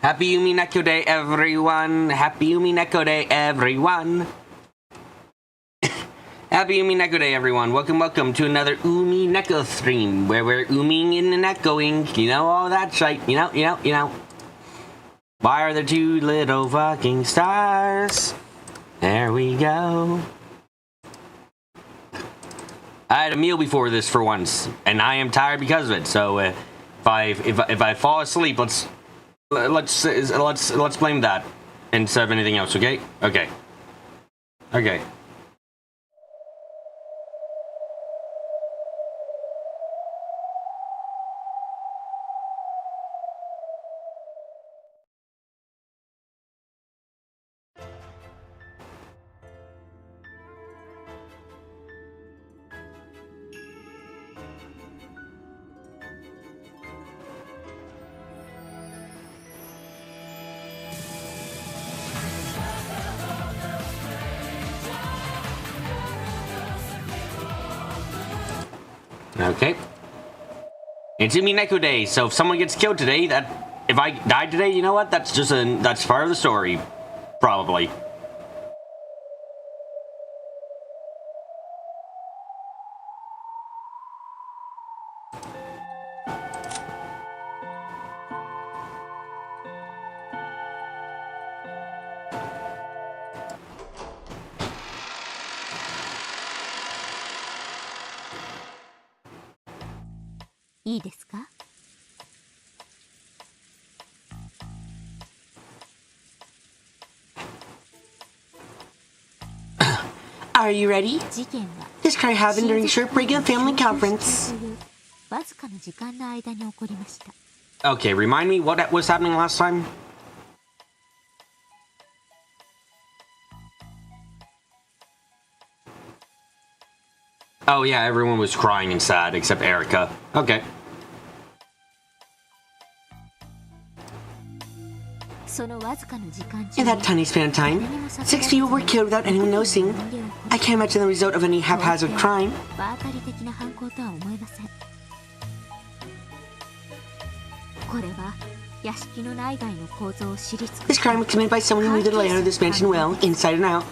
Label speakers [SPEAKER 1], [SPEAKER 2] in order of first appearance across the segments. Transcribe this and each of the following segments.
[SPEAKER 1] Happy Umineko Day, everyone! Happy Umineko Day, everyone! Happy Umineko Day, everyone! Welcome to another Umineko stream, where we're umming and echoing. You know all that shite. You know. Why are there two little fucking stars? There we go. I had a meal before this for once, and I am tired because of it. So if I fall asleep, let's blame that instead of anything else. Okay. Okay. It's Umineko Day, so if someone gets killed today, if I died today, you know what? That's part of the story, probably. Are you ready? This crime happened during a short break at the family conference. Okay, remind me what was happening last time? Oh yeah, everyone was crying and sad except Erica. Okay. In that tiny span of time, 6 people were killed without anyone noticing. I can't imagine the result of any haphazard crime. This crime was committed by someone who knew the layout of this mansion well, inside and out.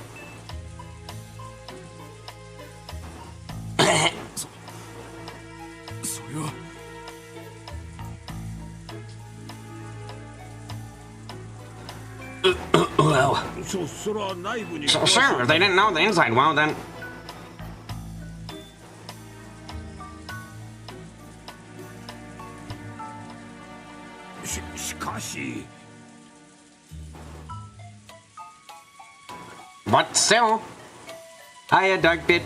[SPEAKER 1] Well, so sure, if they didn't know the inside well, then... But still, I had dark bit.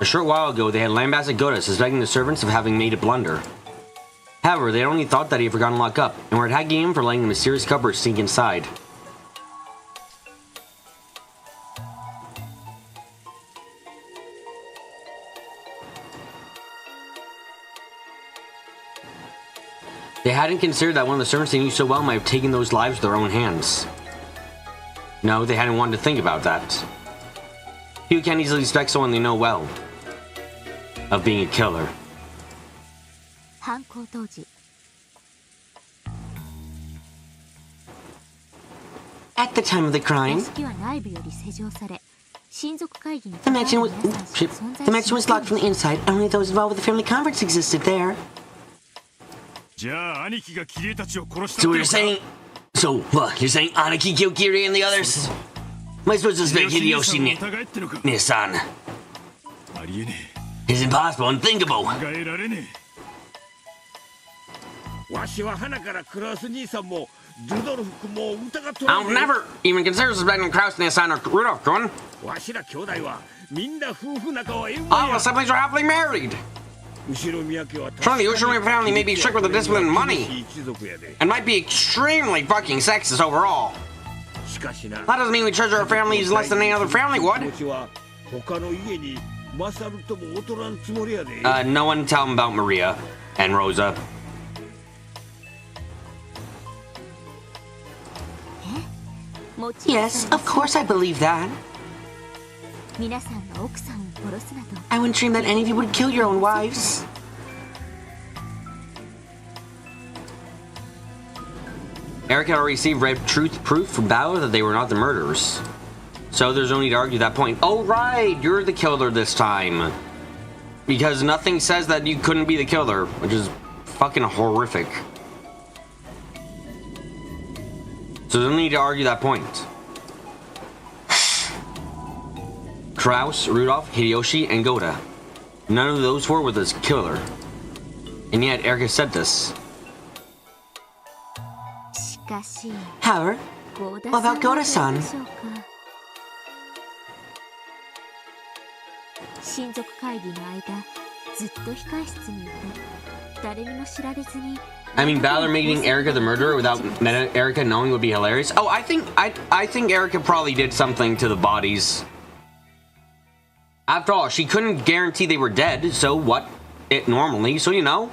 [SPEAKER 1] A short while ago, they had lambasted Goda, suspecting the servants of having made a blunder. However, they only thought that he had forgotten to lock up, and were attacking him for letting the mysterious cupboard sneak inside. They hadn't considered that one of the servants they knew so well might have taken those lives with their own hands. No, they hadn't wanted to think about that. People can't easily suspect someone they know well of being a killer. At the time of the crime, the mansion was locked from the inside, and only those involved with the family conference existed there. So you're saying... So, what? You're saying Aniki killed Kiri and the others? Am I supposed to suspect Hideyoshi Nissan? It's impossible, unthinkable. I'll never even consider suspecting Kraus, Nissan, or Rudolph-kun. All the siblings are happily married. Sure, the Ushirumi family may be strict with the discipline and money, and might be extremely fucking sexist overall. That doesn't mean we treasure our families less than any other family would. No one tell him about Maria and Rosa. Yes, of course I believe that. I wouldn't dream that any of you would kill your own wives. Erica had already received red truth proof from Balor that they were not the murderers. So there's no need to argue that point. Oh, right, you're the killer this time. Because nothing says that you couldn't be the killer, which is fucking horrific. So there's no need to argue that point. Kraus, Rudolph, Hideyoshi, and Goda. None of those four were the killer. And yet Erica said this. However, what about Goda-san? I mean, Balor making Erica the murderer without Erica knowing would be hilarious. Oh, I think Erica probably did something to the bodies. After all, she couldn't guarantee they were dead, so what? Normally, so you know.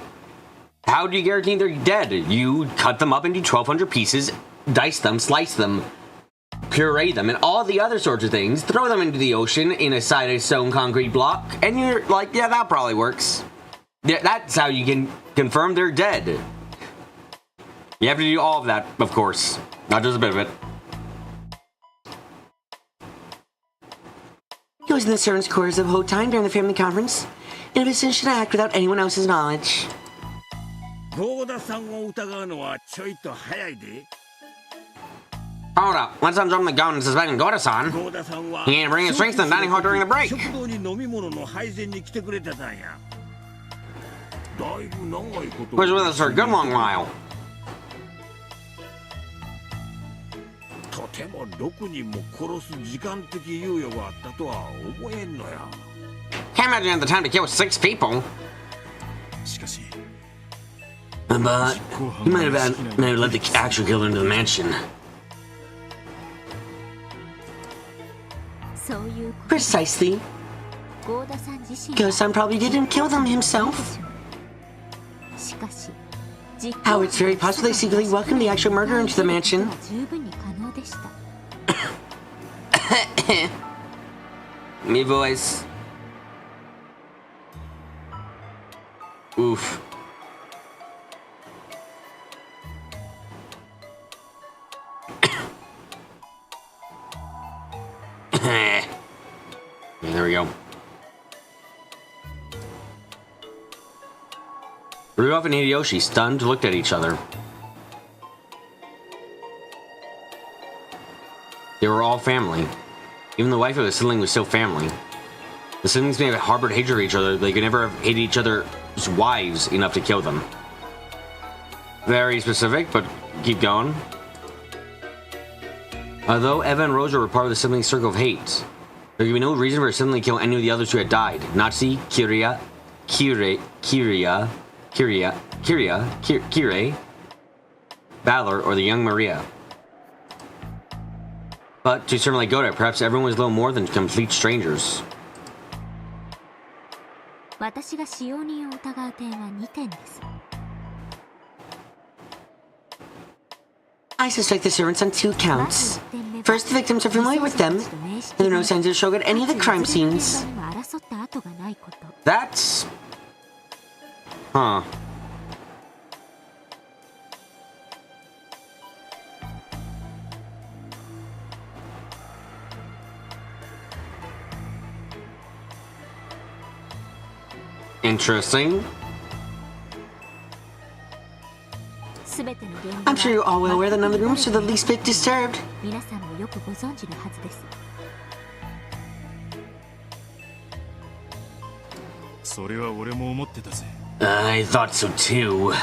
[SPEAKER 1] How do you guarantee they're dead? You cut them up into 1,200 pieces, dice them, slice them, puree them, and all the other sorts of things, throw them into the ocean in a sided stone concrete block, and you're like, yeah, that probably works. Yeah, that's how you can confirm they're dead. You have to do all of that, of course, not just a bit of it. He was in the servants' quarters of Hotai during the family conference, in a position to act without anyone else's knowledge. Hold up, let's not jump the gun and suspecting Goda-san. He ain't bringing strength to the dining hall during the break. Was with us for a good long while. Can't imagine at the time to kill 6 people. But he might have let the actual killer into the mansion. Precisely. Goda-san probably didn't kill them himself. How it's very possible they secretly welcomed the actual murderer into the mansion. Me voice. Oof. There we go. Rudolph and Hideyoshi, stunned, looked at each other. They were all family. Even the wife of the sibling was still family. The siblings may have harbored hatred for each other, but they could never have hated each other's wives enough to kill them. Very specific, but keep going. Although Eva and Rosa were part of the siblings' circle of hate, there could be no reason for a sibling to kill any of the others who had died. Natsu, Kire, Balor, or the young Maria. But to someone like Goda, perhaps everyone was little more than complete strangers. I suspect the servants on 2 counts. First, the victims are familiar with them, and there are no signs of Shogun at any of the crime scenes. That's... Huh. Interesting. I'm sure you're all well aware that none of the rooms are the least bit disturbed. I thought so too.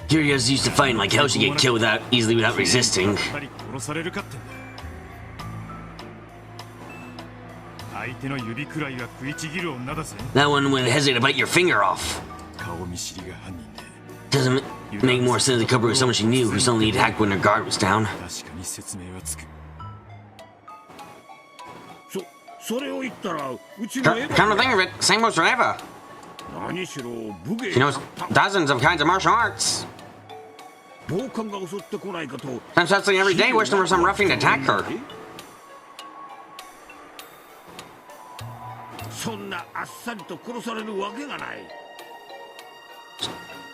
[SPEAKER 1] Kiria's used to fighting like hell. She get killed easily without resisting. That one wouldn't hesitate to bite your finger off. Doesn't make more sense to cover with someone she knew who suddenly attacked when her guard was down. Come to think of it, same goes for Eva. She knows dozens of kinds of martial arts. I'm suddenly every day wishing for some ruffian to attack her.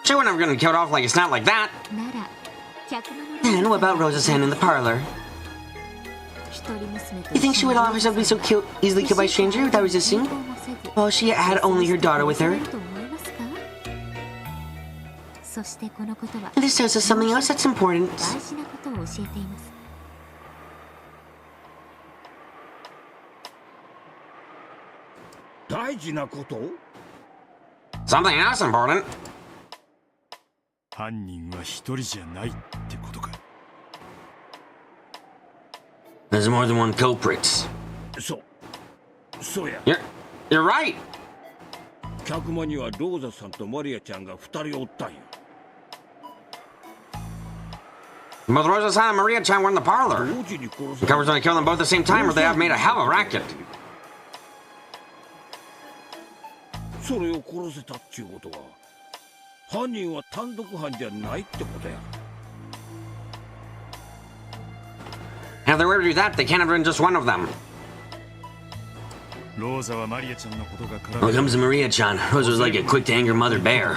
[SPEAKER 1] She wouldn't have been killed off like a snap like that. And what about Rosa's hand in the parlor? You think she would allow herself to be so easily killed by a stranger without resisting? Well, she had only her daughter with her. And this tells us something else that's important. Something else important. There's more than one culprit. You're right. But Rosa-san and Maria-chan were in the parlor. The cover's gonna kill them both at the same time, or they have made a hell of a racket. And if they were to do that, they can't have been just one of them. When it comes to Maria-chan, Rosa was like a quick-to-anger mother bear.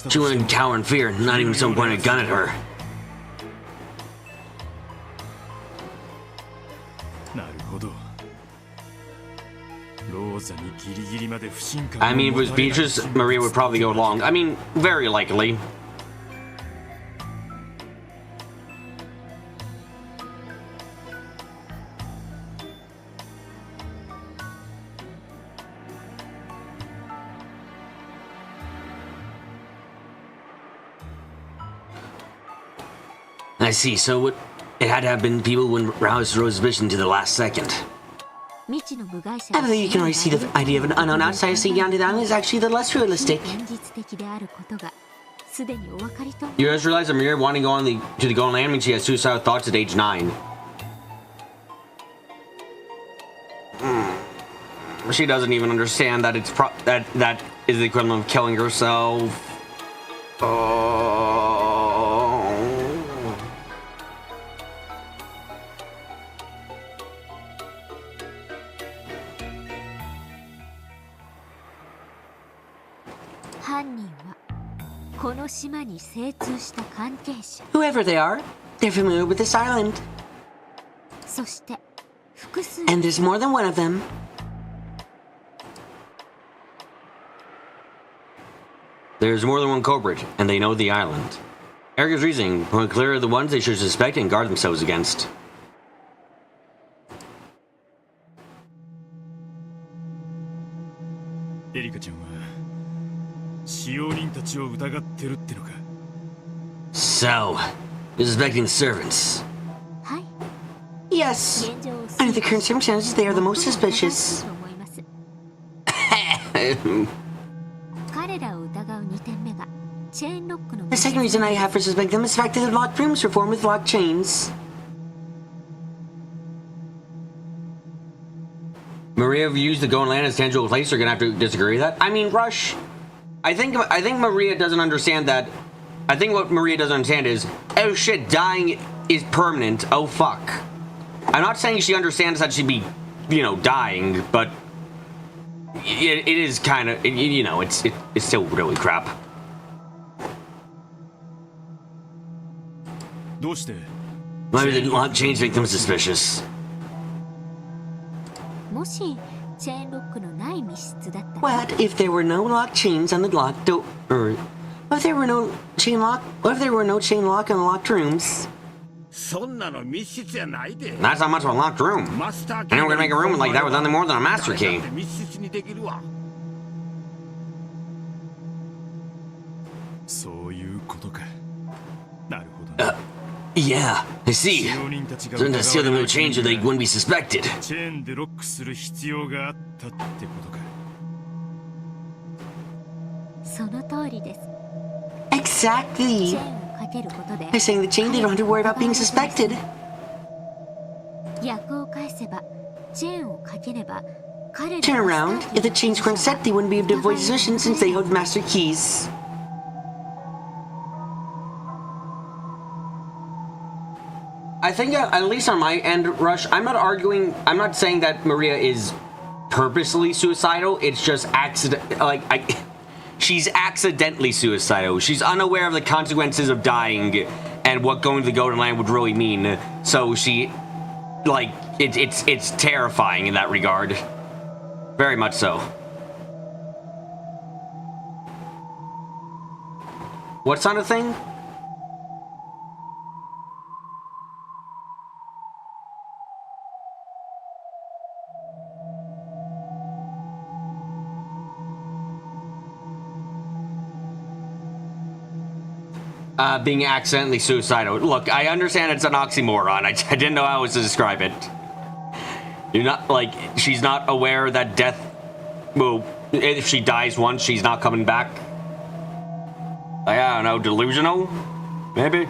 [SPEAKER 1] She wouldn't cower in fear, not even someone pointed a gun at her. I mean, if it was Beatrice, Maria would probably go along. I mean, very likely. I see, so it had to have been people who wouldn't rouse Rose's vision to the last second. I believe you can already see the idea of an unknown outsider seeking onto the island is actually the less realistic. You guys realize that Maria wanting to go to the Golden Land means she has suicidal thoughts at age 9. She doesn't even understand that that is the equivalent of killing herself. Whoever they are, they're familiar with this island. And there's more than one of them. There's more than one culprit, and they know the island. Erica's reasoning, point clear of the ones they should suspect and guard themselves against. So, you're suspecting the servants? Yes. Under the current circumstances, they are the most suspicious. The second reason I have for suspecting them is the fact that the locked rooms were formed with locked chains. Maria used the Golden Land as tangible place. You're gonna have to disagree with that. I mean, Rush. I think Maria doesn't understand that. I think what Maria doesn't understand is, oh shit, dying is permanent. Oh fuck. I'm not saying she understands that she'd be, dying, but it is kind of, it's still really crap. Maybe the lock chains make them suspicious. What if there were no lock chains on the locked door? Or what if there were no chain lock? What if there were no chain lock on the locked rooms? That's not much of a locked room. And we're gonna make a room like that with nothing more than a master key. Yeah, I see. So to seal them with a chain so they wouldn't be suspected. Exactly. By saying the chain, they don't have to worry about being suspected. Turn around. If the chains weren't set, they wouldn't be able to avoid suspicion since they hold master keys. I think, at least on my end, Rush, I'm not saying that Maria is purposely suicidal, it's just accident, she's accidentally suicidal. She's unaware of the consequences of dying and what going to the Golden Land would really mean. So she, like, it's terrifying in that regard. Very much so. What's on a thing? Being accidentally suicidal. Look, I understand it's an oxymoron. I didn't know how else to describe it. You're not, like, she's not aware that death, well, if she dies once, she's not coming back. Like, I don't know, delusional? Maybe?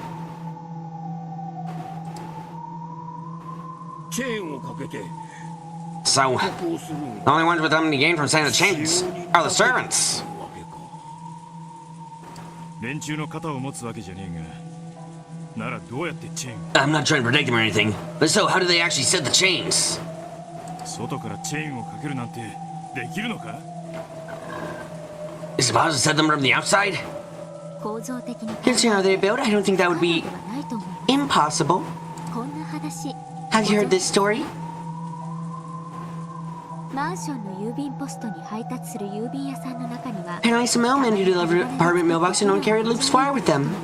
[SPEAKER 1] So, the only ones with them to gain from saying the chains are the servants. I'm not trying to predict them or anything, but so how do they actually set the chains? Is it possible to set them from the outside? Considering how they're built, I don't think that would be impossible. Have you heard this story? Apparently some mailmen who delivered apartment mailbox and no one carried Luke's flyer with them.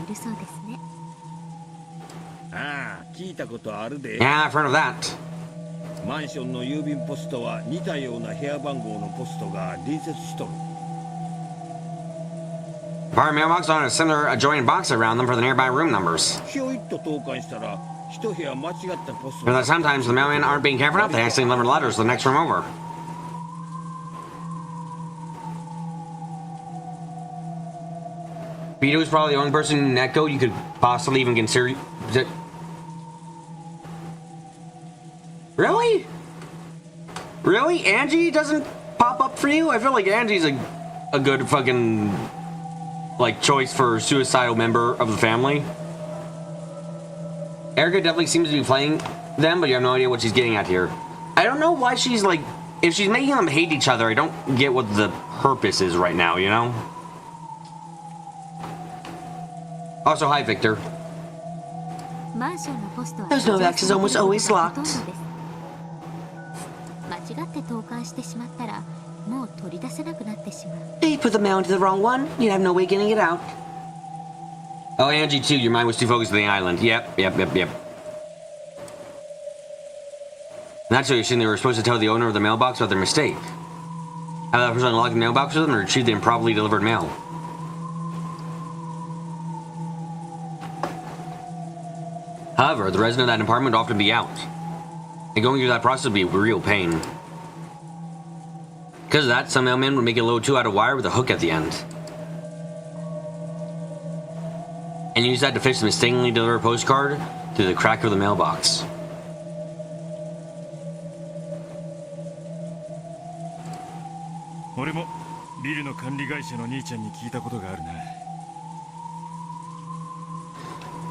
[SPEAKER 1] Yeah, I've heard of that. Apartment mailbox on a similar adjoining box around them for the nearby room numbers. But sometimes the mailmen aren't being careful enough, they accidentally deliver letters to the next room over. Vito is probably the only person in Umineko you could possibly even consider. Really? Really? Angie doesn't pop up for you? I feel like Angie's a good fucking, like, choice for suicidal member of the family. Erica definitely seems to be playing them, but you have no idea what she's getting at here. I don't know why she's like, if she's making them hate each other, I don't get what the purpose is right now, you know? Also, hi, Victor. Those mailbox is almost always locked. If you put the mail into the wrong one, you'd have no way getting it out. Oh, Angie, too. Your mind was too focused on the island. Yep. Naturally, you're saying they were supposed to tell the owner of the mailbox about their mistake. Have that person unlock the mailbox with them or retrieve the improperly delivered mail. However, the resident of that apartment would often be out. And going through that process would be a real pain. Because of that, some mailmen would make a little tool out of wire with a hook at the end. And use that to fish the mistakenly delivered postcard through the crack of the mailbox.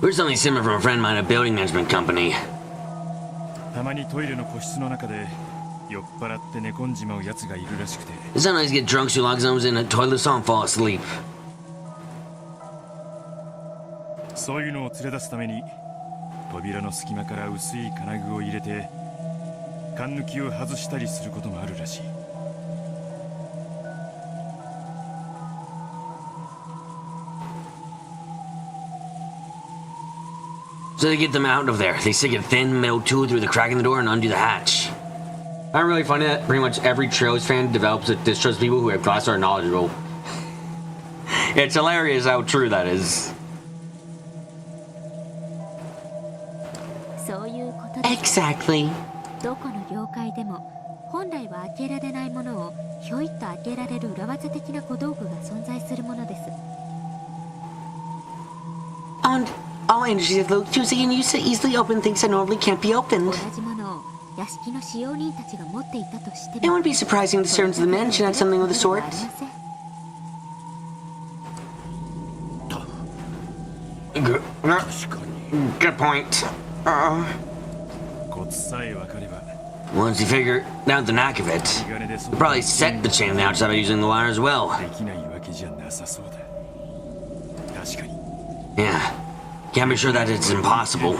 [SPEAKER 1] Heard something similar from a friend of mine at a building management company. Sometimes get drunk, who lock themselves in a toilet and fall asleep. So they get them out of there. They stick a thin metal tool through the crack in the door and undo the hatch. I really find that pretty much every Trails fan develops that distrusts people who have class are knowledgeable. It's hilarious how true that is. Exactly. And all industries have little tools they can use to easily open things that normally can't be opened. It wouldn't be surprising the servants of the mansion had something of the sort. Good point. Once you figure out the knack of it, you'll probably set the chain on the outside by using the wire as well. Yeah, can't be sure that it's impossible.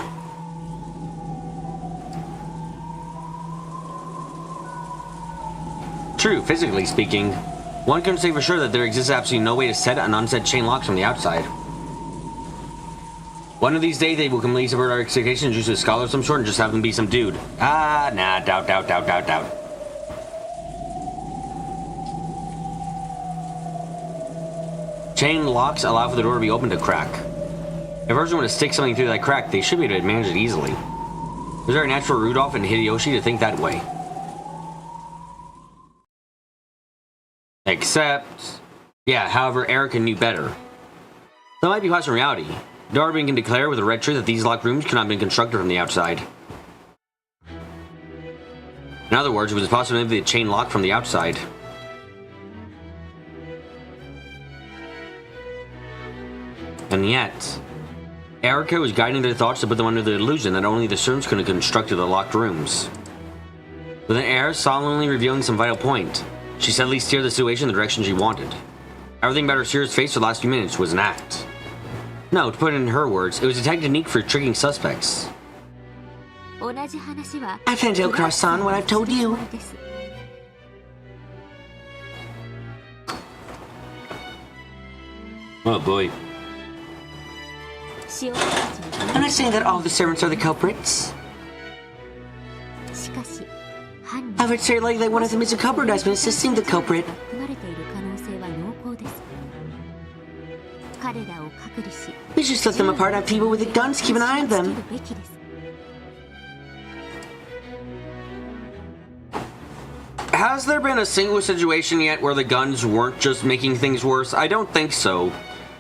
[SPEAKER 1] True, physically speaking, one can say for sure that there exists absolutely no way to set and unset chain locks from the outside. One of these days they will completely subvert our expectations, use a scholar of some sort, and just have them be some dude. Ah, nah, doubt. Chain locks allow for the door to be opened to crack. If a person were to stick something through that crack, they should be able to manage it easily. It was very natural for Rudolph and Hideyoshi to think that way. Except, yeah, however, Erica knew better. That might be possible in reality. Darwin can declare with a red truth that these locked rooms could not have been constructed from the outside. In other words, it was possible to be a chain lock from the outside. And yet, Erica was guiding their thoughts to put them under the illusion that only the servants could have constructed the locked rooms. With an air solemnly revealing some vital point, she steadily steered the situation in the direction she wanted. Everything about her serious face for the last few minutes was an act. No, to put it in her words, it was a technique for tricking suspects. I plan to tell Cross-san what I've told you. Oh boy. I'm not saying that all the servants are the culprits. I would say likely one of them is a culprit has been assisting the culprit. We should split them apart and have people with the guns keep an eye on them. Has there been a single situation yet where the guns weren't just making things worse? I don't think so.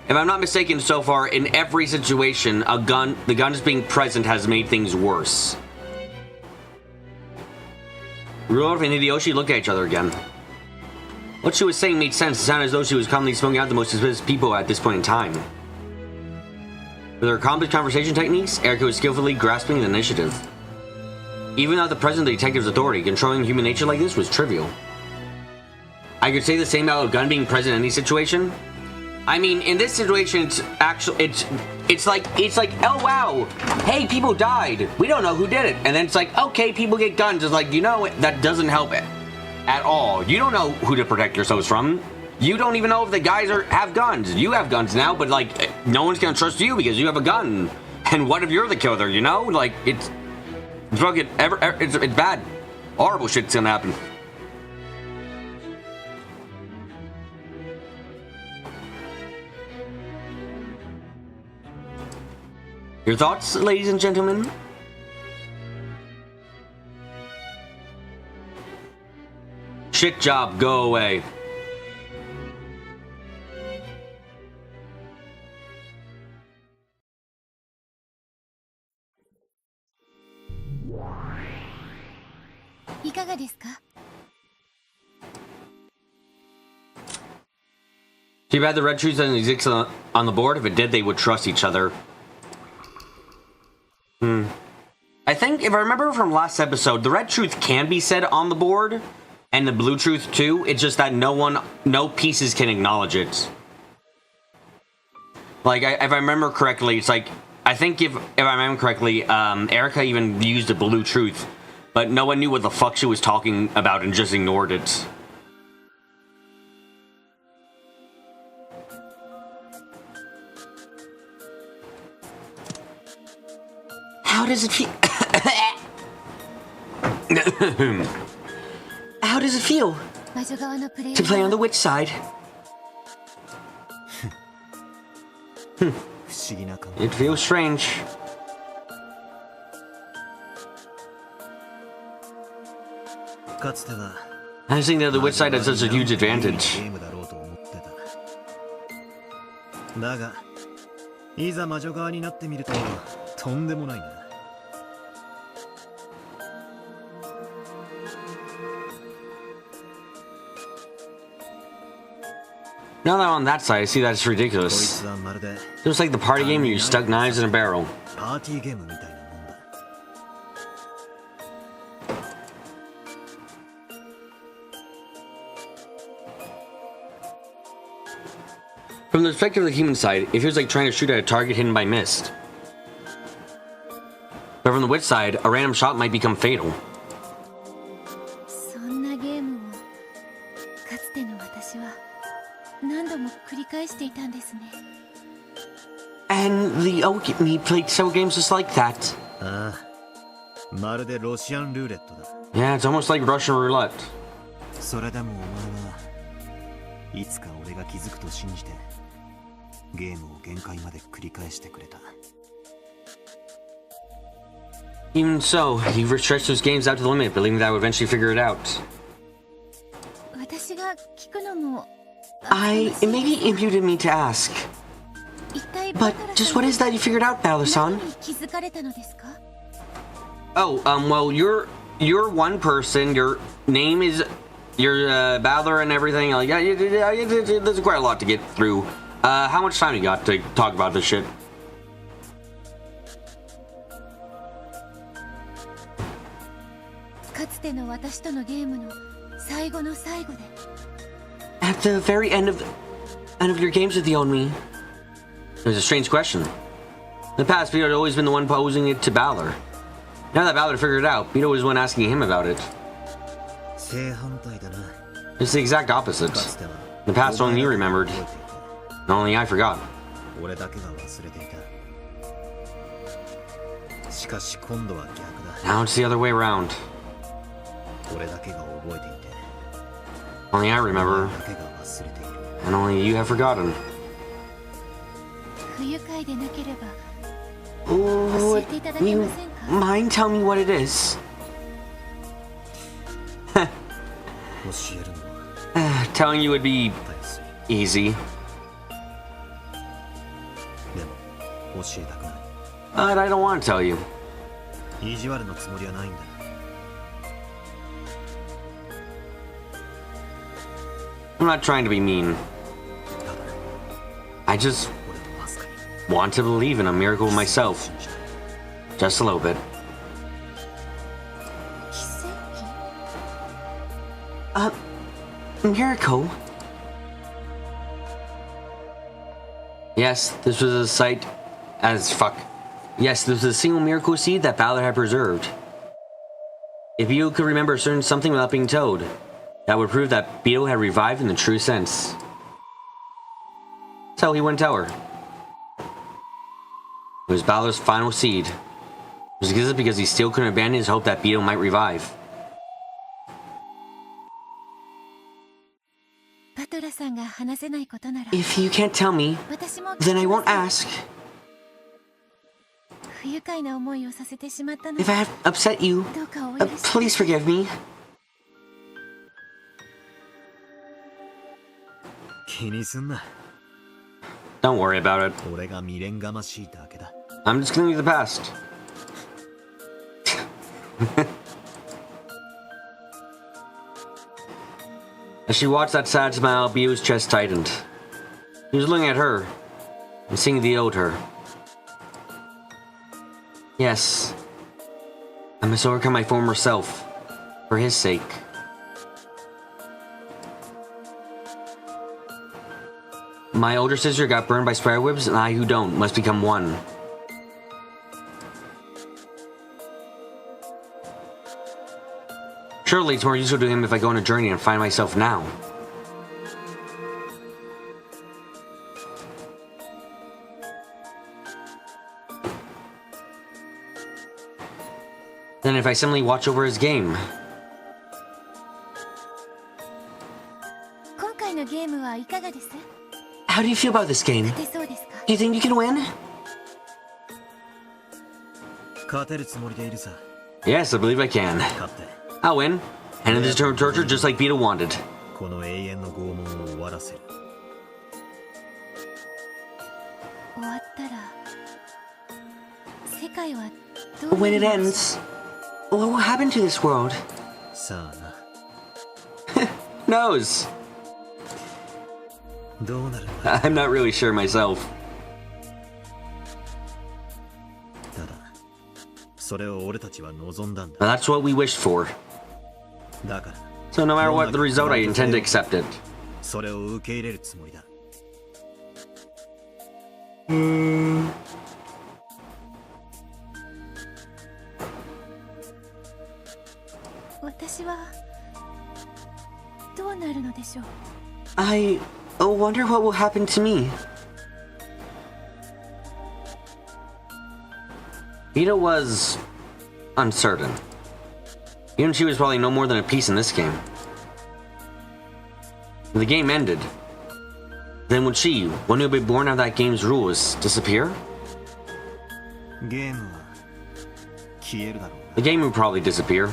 [SPEAKER 1] If I'm not mistaken, so far, in every situation, the guns being present has made things worse. Rudolph and Hideyoshi looked at each other again. What she was saying made sense. It sounded as though she was calmly smoking out the most suspicious people at this point in time. With her accomplished conversation techniques, Erica was skillfully grasping the initiative. Even without the presence of the detective's authority, controlling human nature like this was trivial. I could say the same about a gun being present in any situation. I mean, in this situation, it's actually, it's like, oh wow, hey, people died. We don't know who did it. And then it's like, okay, people get guns. It's like, you know, that doesn't help it at all. You don't know who to protect yourselves from. You don't even know if the guys have guns. You have guns now, but like, no one's gonna trust you because you have a gun. And what if you're the killer, you know? Like, it's fucking, it's bad. Horrible shit's gonna happen. Your thoughts, ladies and gentlemen? Shit job, go away. Too bad the red truth doesn't exist on the board. If it did, they would trust each other. I think, if I remember from last episode, the red truth can be said on the board, and the blue truth too. It's just that no pieces can acknowledge it. Like, if I remember correctly, it's like, I think if I remember correctly, Erica even used the blue truth, but no one knew what the fuck she was talking about and just ignored it. How does it feel? How does it feel to play on the witch side? It feels strange. I was thinking that the witch side has such a huge advantage. Now that I'm on that side, I see that it's ridiculous. Just like the party game where you stuck knives in a barrel. From the perspective of the human side, it feels like trying to shoot at a target hidden by mist. But from the witch side, a random shot might become fatal. And the Okami played several games just like that. Yeah, it's almost like Russian roulette. Even so, he stretched those games out to the limit, believing that I would eventually figure it out. It may be imputed me to ask, but just what is that you figured out, Balor-san? Oh, well, you're one person. Your name is Balor and everything. Yeah, there's quite a lot to get through. How much time you got to talk about this shit? At the very end of your games with the Onmi. It was a strange question. In the past, Beto had always been the one posing it to Balor. Now that Balor figured it out, Beto was the one asking him about it. It's the exact opposite. In the past, only you remembered. And only I forgot. Now it's the other way around. Only I remember. And only you have forgotten. Would you mind telling me what it is? Telling you would be easy. But I don't want to tell you. I'm not trying to be mean. I just want to believe in a miracle myself. Just a little bit. Miracle? Yes, this was a sight as fuck. Yes, this was a single miracle seed that Balor had preserved. If you could remember certain something without being told, that would prove that Beto had revived in the true sense. So he wouldn't tell her. It was Balor's final seed. It was because he still couldn't abandon his hope that Beto might revive. If you can't tell me, then I won't ask. If I have upset you, please forgive me. Don't worry about it. I'm just gonna leave the past. As she watched that sad smile, Bio's chest tightened. He was looking at her and seeing the owed her. Yes, I must overcome my former self for his sake. My older sister got burned by spiderwebs, and I who don't must become one. Surely it's more useful to him if I go on a journey and find myself now. Than if I simply watch over his game. How do you feel about this game? Do you think you can win? Yes, I believe I can. I'll win. And in this turn of torture just like Beto wanted. When it ends, what will happen to this world? Who knows? I'm not really sure myself. That's what we wished for. So no matter what the result, I intend to accept it. I wonder what will happen to me. Ida was uncertain. Even she was probably no more than a piece in this game. When the game ended, then would she, one who would be born out of that game's rules, disappear? The game would probably disappear.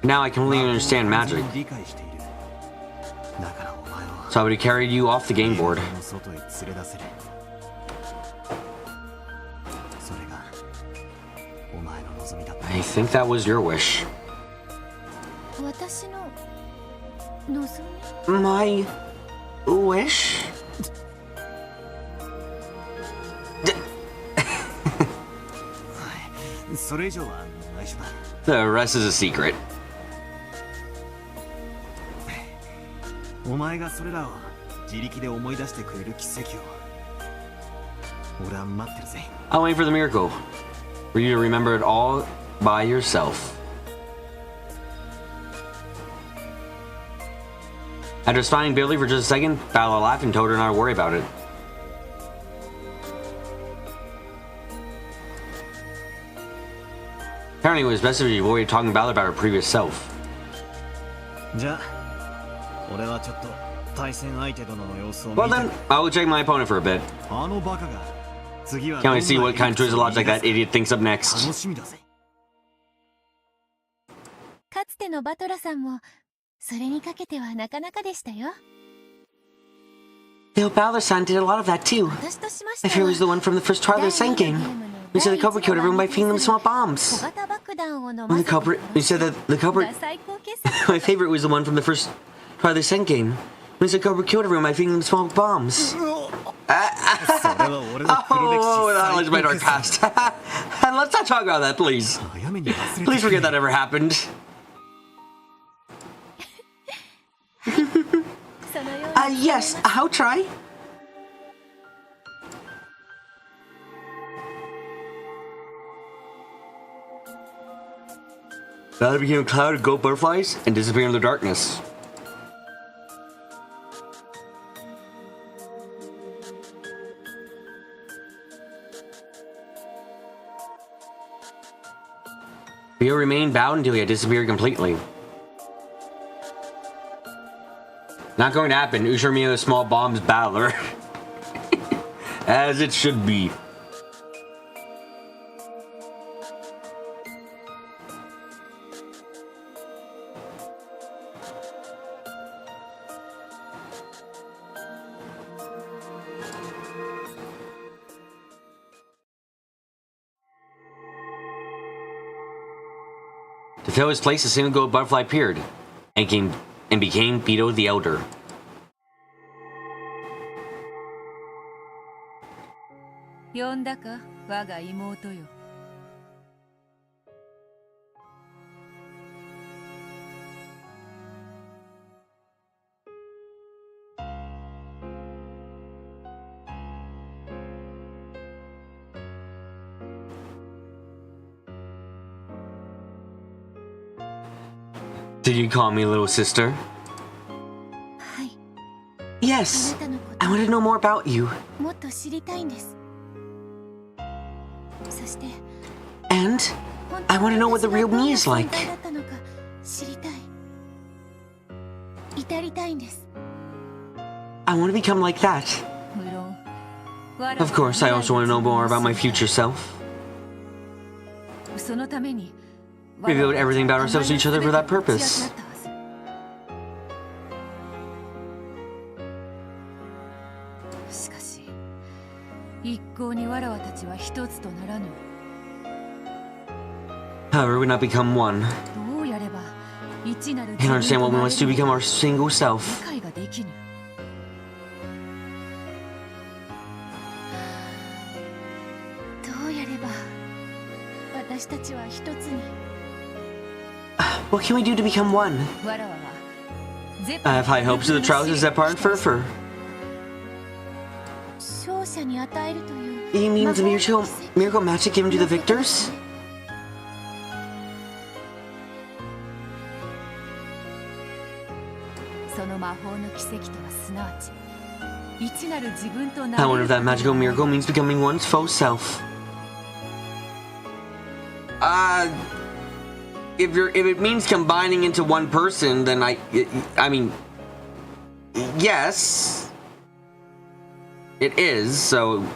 [SPEAKER 1] Now I can only understand magic. So I would have carried you off the game board. I think that was your wish. My wish? The rest is a secret. I'll wait for the miracle, for you to remember it all by yourself. After spying Billy for just a second, Bella laughed and told her not to worry about it. Apparently it was best if she avoided talking about her previous self. Well then, I'll check my opponent for a bit. Can't wait to see what kind of choice of logic that idiot thinks up next. Yo, Balder-san did a lot of that too. I fear he was the one from the first Twilight Zone game. We said the culprit killed everyone by feeding them small bombs. When the culprit, we said that the culprit. My favorite was the one from the first Twilight Zone game. We said the culprit killed everyone by feeding them small bombs. Oh, that was my dark past. Let's not talk about that, please. Please forget that ever happened. Yes, I'll try. Bella became a cloud of gold butterflies and disappeared in the darkness. Theo remained bowed until he had disappeared completely. Not going to happen. Usher me the small bombs battler. As it should be. To fill his place, a single gold butterfly appeared and became Beto the Elder. Did you call me little sister? Yes, I want to know more about you. And I want to know what the real me is like. I want to become like that. Of course, I also want to know more about my future self. We revealed everything about ourselves to each other for that purpose. However, we not become one. I can't understand what we must do to become our single self. What can we do to become one? I have high hopes of the trousers that part Furfur. You mean the miracle magic given to the victors? I wonder if that magical miracle means becoming one's full self. If it means combining into one person, then I mean, yes, it is. So,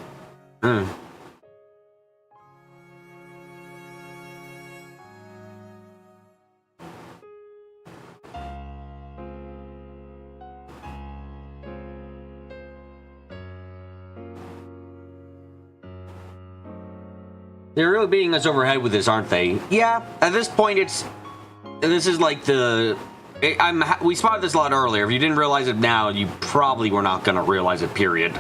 [SPEAKER 1] They're really beating us overhead with this, aren't they? Yeah, at this point, this is like we spotted this a lot earlier. If you didn't realize it now, you probably were not gonna realize it, period.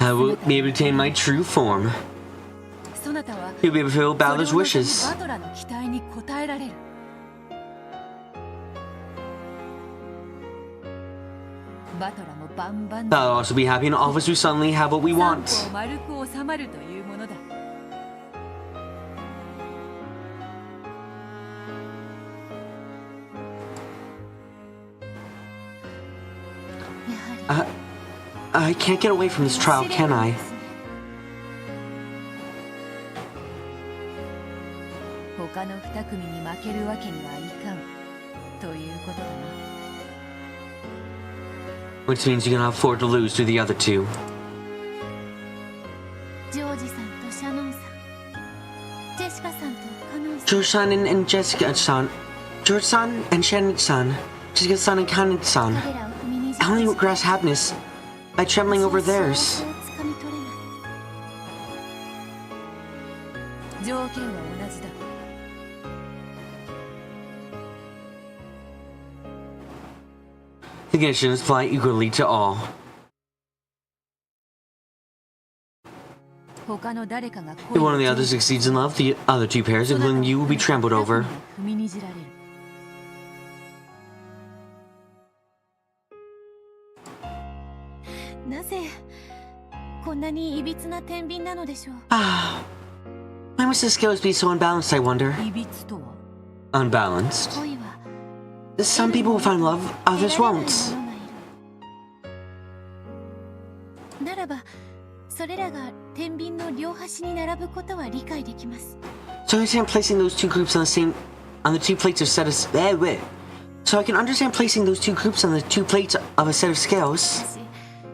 [SPEAKER 1] I will be able to attain my true form. You'll be able to fulfill Balor's wishes. I'll also be happy, and all of us who suddenly have what we want. I can't get away from this trial, can I? Which means you cannot afford to lose to the other two. George-san and Jessica-san. George-san and Shannon-san. Jessica-san and Kanen-san. I only grasp happiness by trembling over theirs. The conditions apply equally to all. If one of the others succeeds in love, the other two pairs, including you, will be trampled over. Why must the scales be so unbalanced, I wonder? Unbalanced? Some people will find love, others won't. So I understand placing those two groups on the two plates of set of So I can understand placing those two groups on the two plates of a set of scales.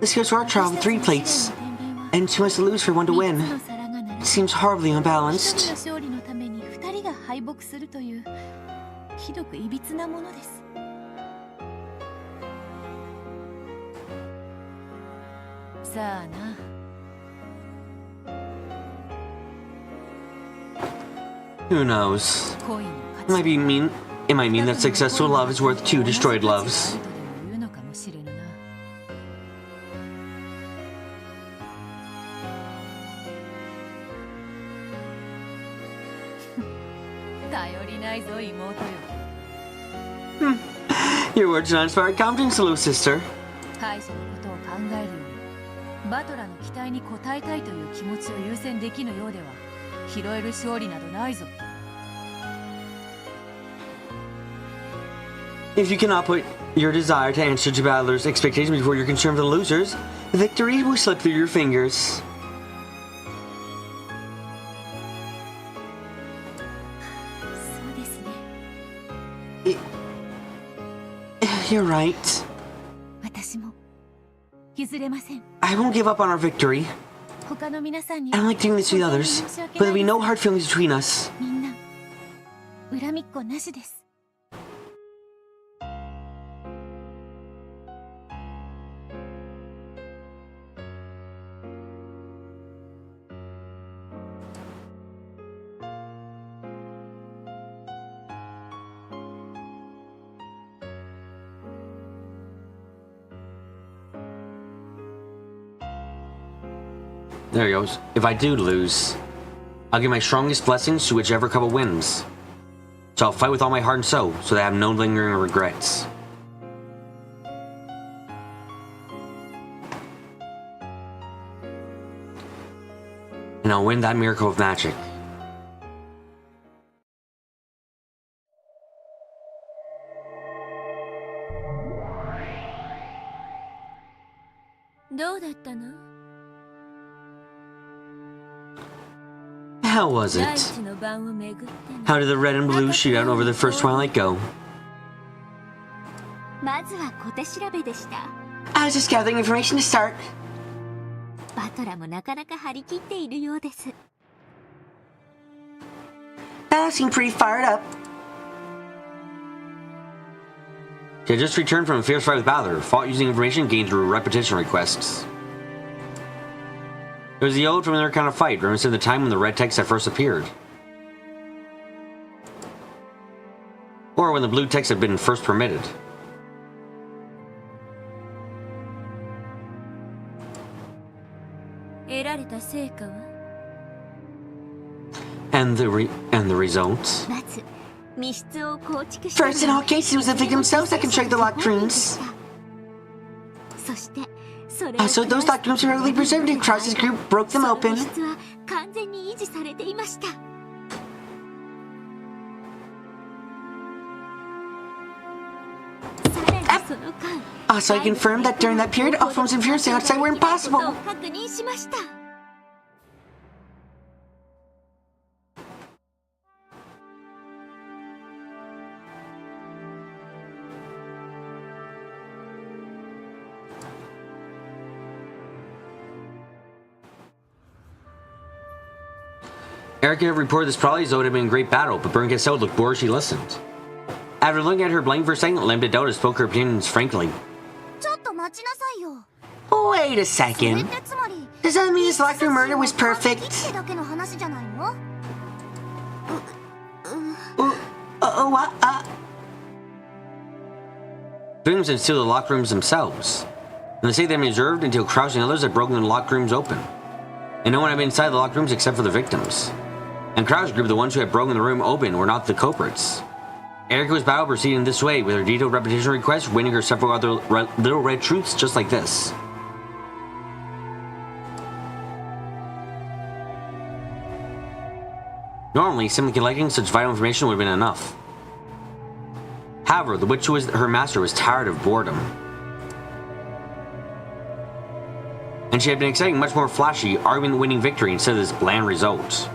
[SPEAKER 1] The scales are travel 3 plates, and 2 has to lose for 1 to win. It seems horribly unbalanced. Who knows? It might mean that successful love is worth 2 destroyed loves. Your words do not inspire confidence, little sister. If you cannot put your desire to answer to battlers' expectations before you're concerned for the losers, victory will slip through your fingers. You're right. I won't give up on our victory. I don't like doing this to the others, but there'll be no hard feelings between us. There he goes. If I do lose, I'll give my strongest blessings to whichever couple wins. So I'll fight with all my heart and soul, so that I have no lingering regrets. And I'll win that miracle of magic. How was it? How did the red and blue shoot out over the first twilight go? I was just gathering information to start. That seemed pretty fired up. She had just returned from a fierce fight with Balor, fought using information gained through repetition requests. It was the old familiar kind of fight, reminiscent of the time when the red text had first appeared. Or when the blue text had been first permitted. And the results? First, in all cases, it was the victim themselves that constructed the locked rooms. So those locked rooms were regularly preserved and Krause's group broke them open. Also, I confirmed that during that period, all forms of interference outside were impossible. Erika had reported this probably as though it had been a great battle, but Burn Cassell looked bored as she listened. After looking at her blank for a second, Lambda Delta spoke her opinions frankly. Wait a second. Does that mean this locked room murder was perfect? Victims and steal the locked rooms themselves. And they say they had been reserved until Krause and others had broken the locked rooms open. And no one had been inside the locked rooms except for the victims. And Krause's group, the ones who had broken the room open, were not the culprits. Erika's battle proceeded in this way, with her detailed repetition request winning her several other little red truths just like this. Normally, simply collecting such vital information would have been enough. However, the witch who was her master was tired of boredom. And she had been expecting much more flashy, argument-winning victory instead of this bland result.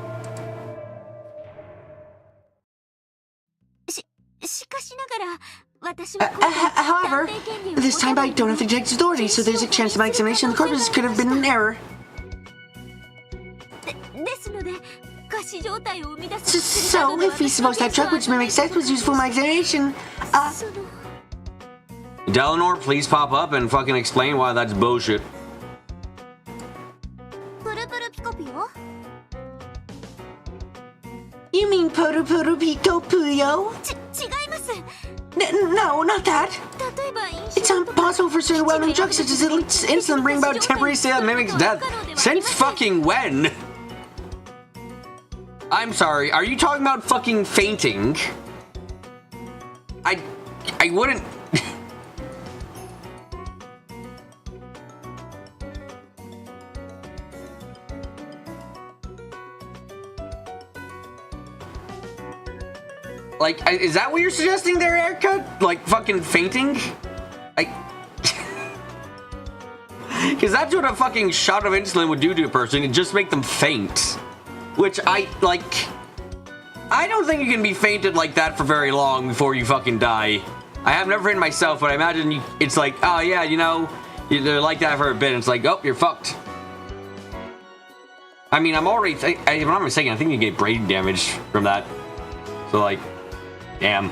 [SPEAKER 1] However, this time I don't have the exact authority, so there's a chance that my examination of the corpses could have been an error. So, if he's supposed to have truck, which may make sense, was useful in my examination, Delanor, please pop up and fucking explain why that's bullshit. You mean Poru Poru Pico Puyo? No, not that. It's impossible for certain well-known drugs such as insulin bring about temporary state that mimics death. Since fucking when? I'm sorry, are you talking about fucking fainting? I wouldn't... Like, is that what you're suggesting there, Erica? Like, fucking fainting? Because that's what a fucking shot of insulin would do to a person, and just make them faint. Which I don't think you can be fainted like that for very long before you fucking die. I have never fainted myself, but I imagine it's like, oh yeah, you know, they're like that for a bit, and it's like, oh, you're fucked. I mean, I'm already, if I'm not mistaken, I think you get brain damage from that. So like, damn.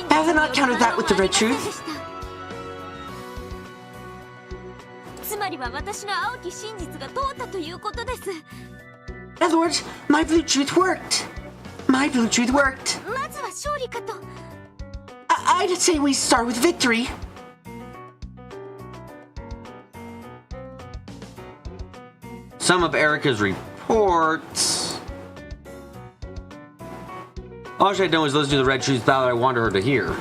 [SPEAKER 1] Have they not counted that with the red truth? In other words, my blue truth worked. My blue truth worked. I'd say we start with victory. some of Erica's reports. All she had done was listen to the Red Truth ballad I wanted her to hear.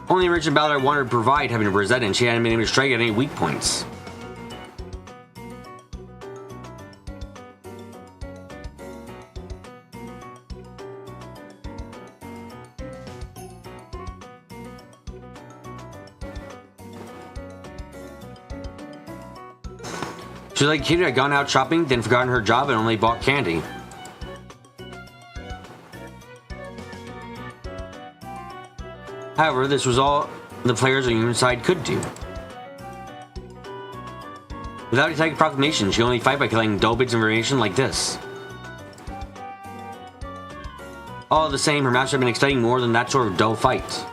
[SPEAKER 1] Only the original ballad I wanted to provide having Rosetta, and she hadn't been able to strike at any weak points. She was like a kid who had gone out shopping, then forgotten her job, and only bought candy. However, this was all the players on the human side could do. Without Detective Proclamation, she could only fight by collecting dull bits of information like this. All the same, her master had been expecting more than that sort of dull fight.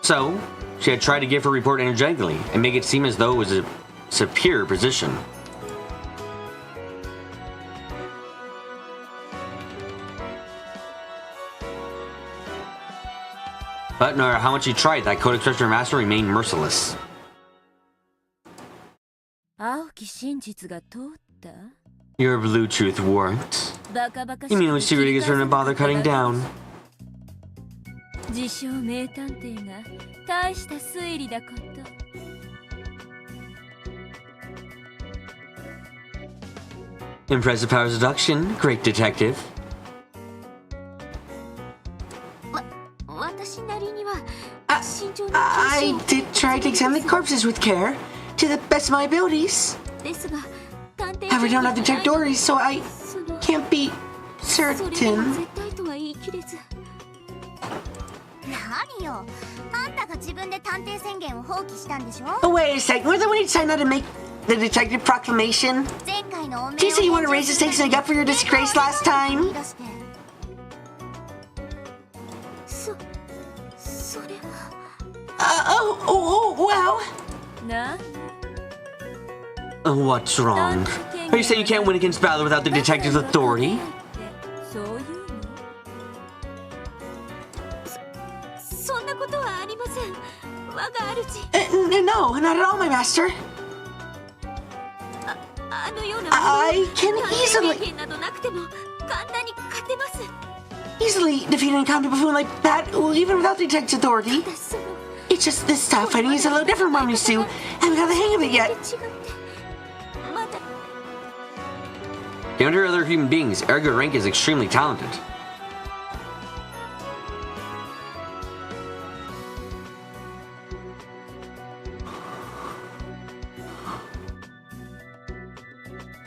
[SPEAKER 1] So, she had tried to give her report energetically and make it seem as though it was a superior position. But no matter how much she tried, that code expression of her master remained merciless. Your blue truth worked. You mean it was too ridiculous for her to bother cutting down? Impressive power seduction, great detective. I did try to examine the corpses with care, to the best of my abilities. However, I don't have the detectors, so I can't be certain. Oh, wait a second, was that when you decided not to make the Detective Proclamation? Did you say you want to raise the stakes and make up for your disgrace last time? Well. What's wrong? Are you saying you can't win against Valor without the detective's authority? No, not at all, my master. I can easily defeat an incompetent buffoon like that, even without the detective's authority. It's just this style fighting is a little different from what I'm used to. I haven't got the hang of it yet. Beyond her other human beings, Erica Rank is extremely talented.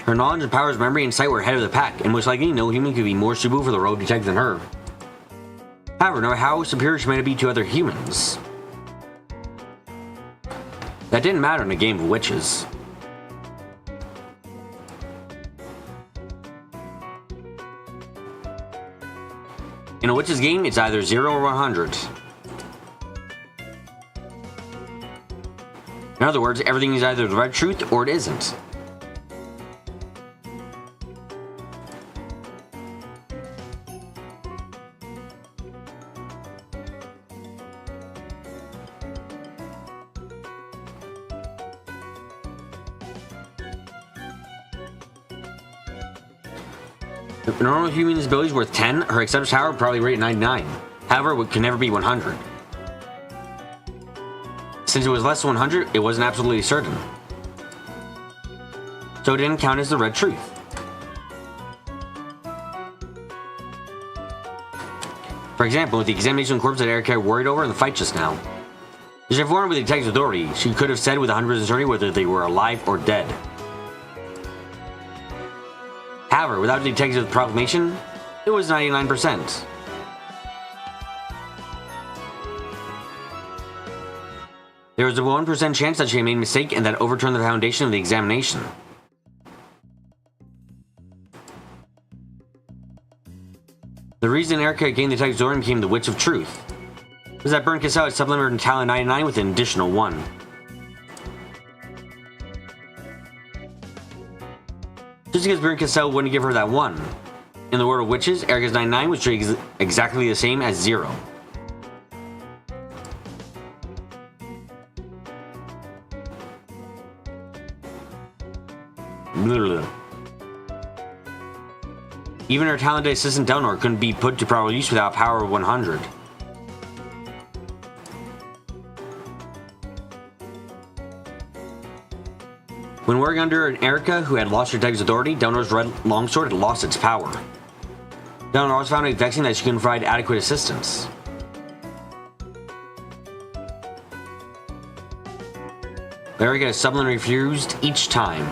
[SPEAKER 1] Her knowledge and powers, memory, and sight were ahead of the pack, and most likely no human could be more suitable for the road detective than her. However, no matter how superior she might be to other humans, that didn't matter in a game of witches. In a witch's game, it's either 0 or 100. In other words, everything is either the red truth or it isn't. If a normal human's ability is worth 10, her acceptance power would probably rate 99. However, it can never be 100. Since it was less than 100, it wasn't absolutely certain. So it didn't count as the red truth. For example, with the examination of corpse that Erica worried over in the fight just now. If she informed with the detective's authority, she could have said with 100% certainty whether they were alive or dead. However, without the detective's proclamation, it was 99%. There was a 1% chance that she made a mistake and that overturned the foundation of the examination. The reason Erica gained the detective's order and became the Witch of Truth was that Burn Cassell had supplemented her talent 99 with an additional 1. Just because Burn Cassell wouldn't give her that 1. In the world of witches, Erica's 99 was treated exactly the same as 0. Even her talented assistant Delnor couldn't be put to proper use without power of 100. When working under Erica, who had lost her detective's authority, Delnor's red longsword had lost its power. Delnor also found it vexing that she couldn't provide adequate assistance. Erica suddenly refused each time.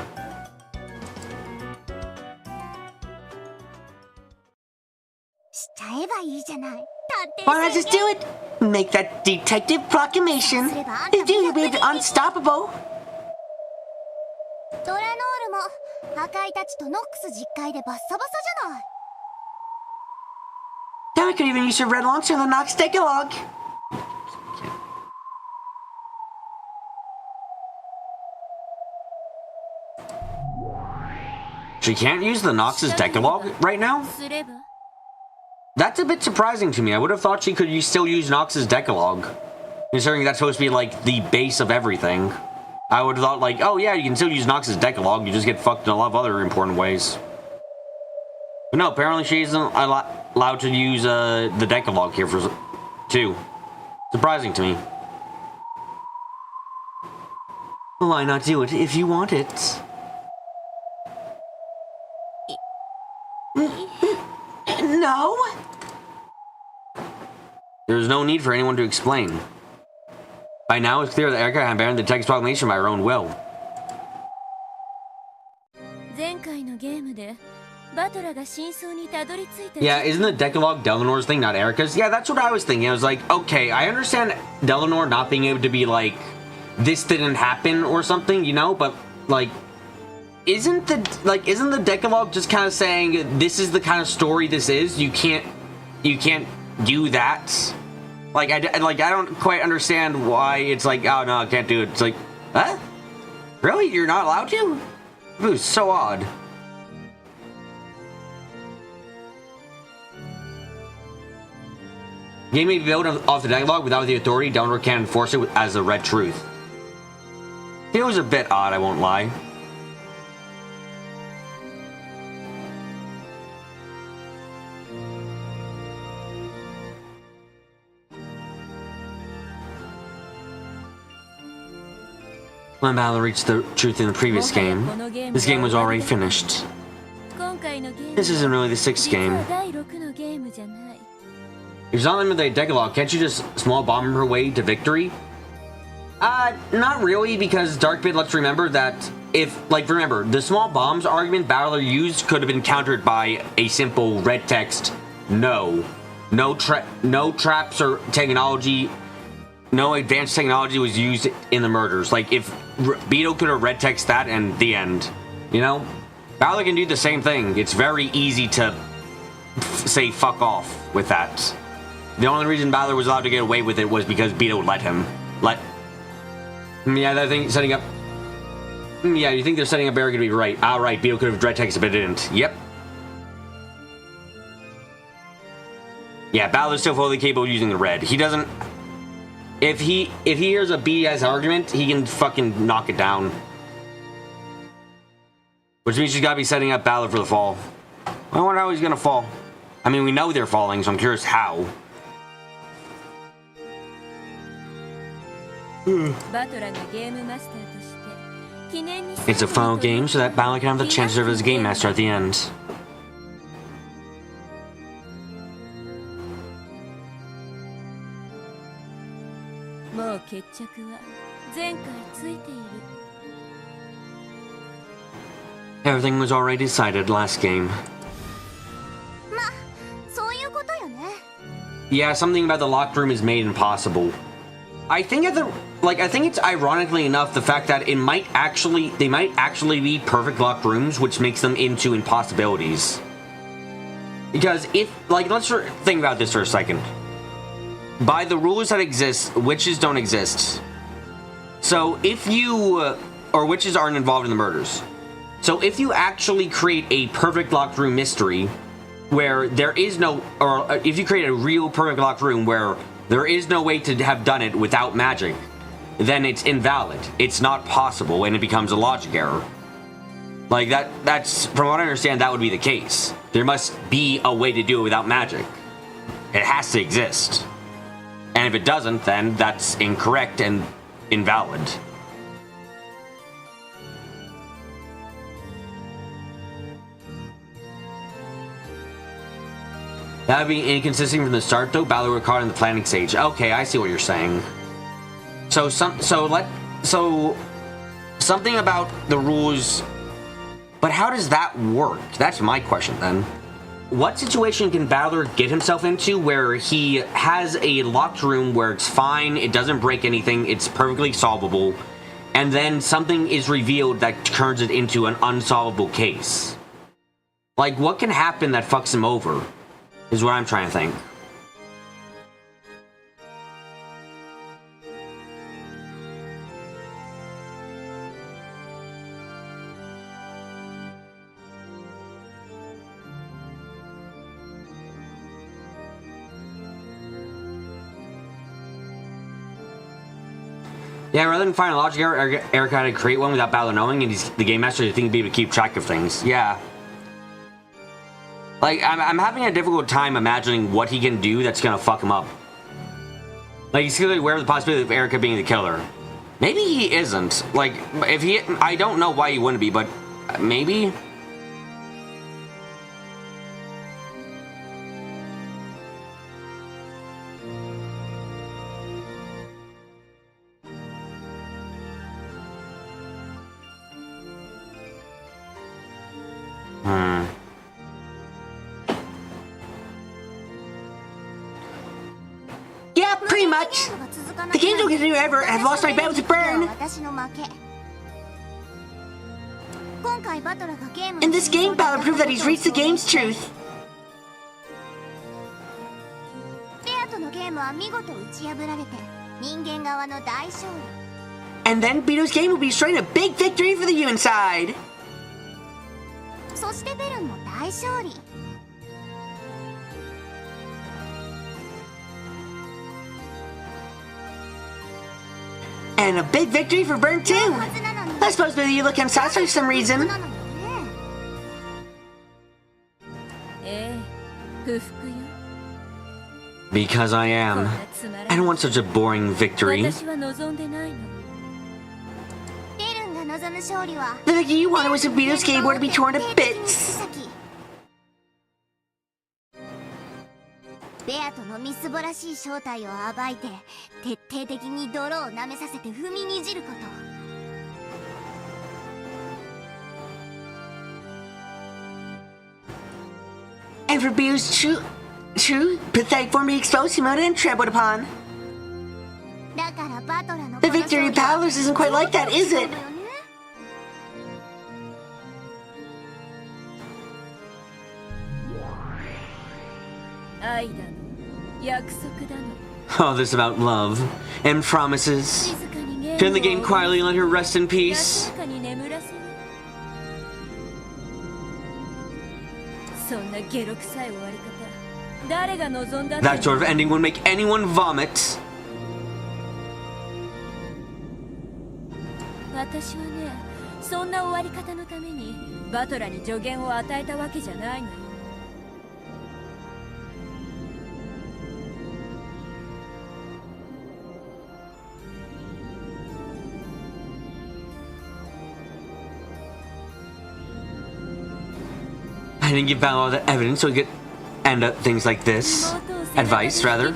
[SPEAKER 2] Why not just do it? Make that detective proclamation. If you will be unstoppable.
[SPEAKER 3] トラノールも破壊たちとノックス実会でバッサバサじゃない。
[SPEAKER 2] Now I could even use your red launcher in the Nox Decalogue.
[SPEAKER 1] She can't use the Nox's Decalogue right now? That's a bit surprising to me. I would have thought she could still use Nox's Decalogue, considering that's supposed to be like the base of everything. I would have thought like, oh yeah, you can still use Nox's Decalogue, you just get fucked in a lot of other important ways. But no, apparently she isn't allowed to use the Decalogue here too. Surprising to me.
[SPEAKER 2] Why not do it if you want it? No?
[SPEAKER 1] There's no need for anyone to explain. By now, it's clear that Erica had abandoned the detective's proclamation by her own will. Yeah, isn't the Decalogue Delanor's thing, not Erica's? Yeah, that's what I was thinking. I was like, okay, I understand Delanor not being able to be like, this didn't happen or something, you know, but like, isn't the Decalogue just kind of saying this is the kind of story this is? You can't do that. Like I don't quite understand why it's like, oh no, I can't do it. It's like, huh? Really? You're not allowed to? It was so odd. Game may be built off the Decalogue without the authority. Delnor can't enforce it as a red truth. It was a bit odd, I won't lie. When Battle reached the truth in the previous game, this game was already finished. This isn't really the 6th game. If she's not limited to Decalogue, can't you just small bomb her way to victory? Not really, because Darkbit lets remember that remember, the small bombs argument Battler used could have been countered by a simple red text, no. No traps or technology. No advanced technology was used in the murders. Like, if Beetle could have red text that and the end, you know? Balor can do the same thing. It's very easy to say fuck off with that. The only reason Balor was allowed to get away with it was because Beetle let him. Yeah, that thing setting up... Yeah, you think they're setting up Barry to be right. Alright, Beetle could have red texted, but it didn't. Yep. Yeah, Balor's still fully capable of using the red. He doesn't... If he hears a BS argument, he can fucking knock it down. Which means she's gotta be setting up Balor for the fall. I wonder how he's gonna fall. I mean, we know they're falling, so I'm curious how. It's a final game, so that Balor can have the chance to serve as Game Master at the end. Everything was already decided last game. Yeah, something about the locked room is made impossible. I think it's ironically enough the fact that they might actually be perfect locked rooms, which makes them into impossibilities. Because let's think about this for a second. By the rules that exist, witches don't exist. So if you, or witches aren't involved in the murders. So if you actually create a perfect locked room mystery, where there is no, or if you create a real perfect locked room where there is no way to have done it without magic, then it's invalid. It's not possible, and it becomes a logic error. Like, that's, from what I understand, that would be the case. There must be a way to do it without magic. It has to exist. And if it doesn't, then that's incorrect and invalid. That would be inconsistent from the start, though. Balor were caught in the planning stage. Okay, I see what you're saying. So something about the rules. But how does that work? That's my question then. What situation can Balor get himself into where he has a locked room where it's fine, it doesn't break anything, it's perfectly solvable, and then something is revealed that turns it into an unsolvable case? Like, what can happen that fucks him over? Is what I'm trying to think. Yeah, rather than find a logic error, Eric had to create one without Balor knowing, and he's the game master, you think he'd be able to keep track of things. Yeah. Like, I'm having a difficult time imagining what he can do that's gonna fuck him up. Like, he's clearly aware of the possibility of Erica being the killer. Maybe he isn't. Like, if he... I don't know why he wouldn't be, but maybe...
[SPEAKER 2] Yeah, pretty much. The games don't continue ever. I've lost my bet with Burn. In this game, Balor proved that he's reached the game's truth. And then Bito's game will be showing a big victory for the human side. And a big victory for Burn too. I suppose maybe you look unsatisfied for some reason.
[SPEAKER 1] Because I am. I don't want such a boring victory. The
[SPEAKER 2] victory you wanted was for Bito's skateboard to be torn to bits. And for Bito's true, pathetic form to be exposed, humiliated, and trampled upon. The victory of Balor's isn't quite like that, is it?
[SPEAKER 1] All this about love and promises. Turn the game quietly and let her rest in peace. That sort of ending would make anyone vomit. I didn't give Balor all the evidence so he could end up things like this. Advice, rather.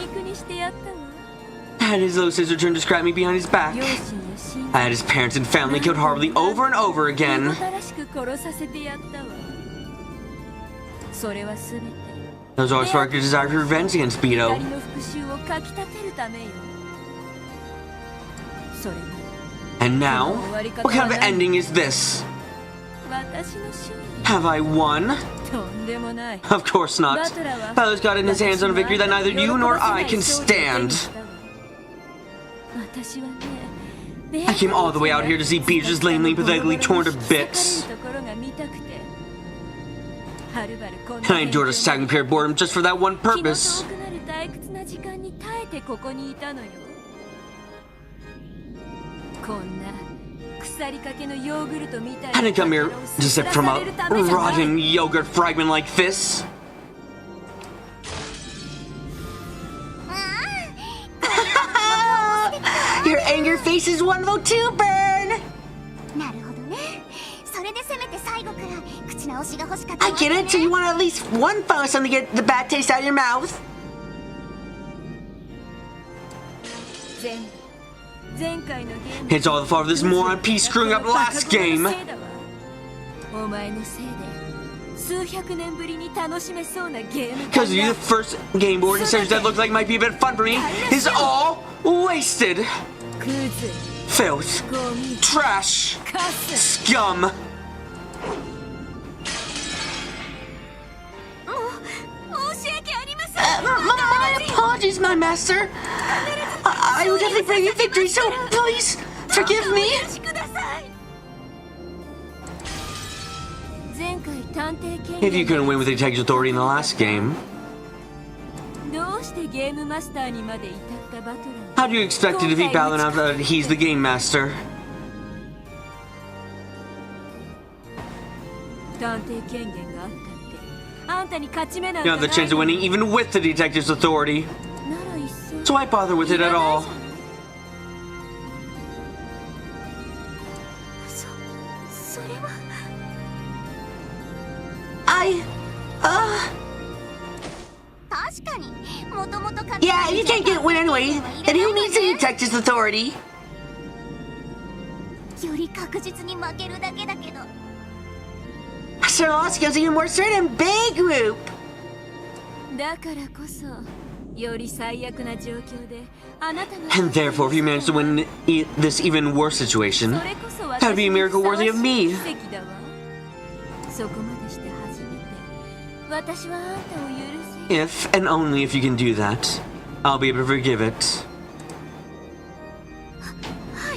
[SPEAKER 1] I had his little sister turn to describe me behind his back. I had his parents and family killed horribly over and over again. Those all sparked a desire for revenge against Bito. And now, what kind of ending is this? Have I won? Of course not. Balor's got in his hands on a victory that neither you nor I can stand. I came all the way out here to see Bito just lamely, pathetically torn to bits. And I endured a staggering period of boredom just for that one purpose. I didn't come here to sip from a rotten yogurt fragment like this.
[SPEAKER 2] Your anger face is wonderful too, Burn! I get it, so you want at least one final time to get the bad taste out of your mouth.
[SPEAKER 1] It's all the fault of this moron piece screwing up last game. Because of you, the first Game Boy decisions that looked like might be a bit fun for me is all wasted. Filth. Trash. Scum.
[SPEAKER 2] My apologies, my master. I will definitely bring you victory, so please forgive me.
[SPEAKER 1] If you couldn't win with the Detective Authority in the last game, how do you expect to defeat Battler now that he's the Game Master? You have the chance of winning even with the Detective's Authority. So why bother with it at all?
[SPEAKER 2] Yeah, you can't get win anyway. Then who needs the Detective's Authority? Sir Lost goes even more certain big group.
[SPEAKER 1] And therefore, if you manage to win this even worse situation, that would be a miracle worthy of me. If and only if you can do that, I'll be able to forgive it.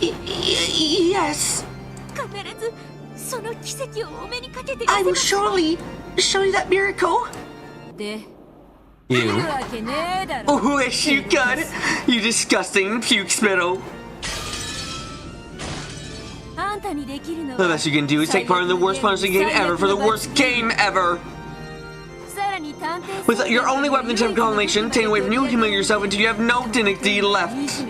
[SPEAKER 2] Yes. I will surely show you that miracle.
[SPEAKER 1] You? Wish you could, you disgusting puke spittle. The best you can do is take part in the worst punishing game ever for the worst game ever. With your only weapon in temp combination, taken away from you, humiliate yourself until you have no dignity left.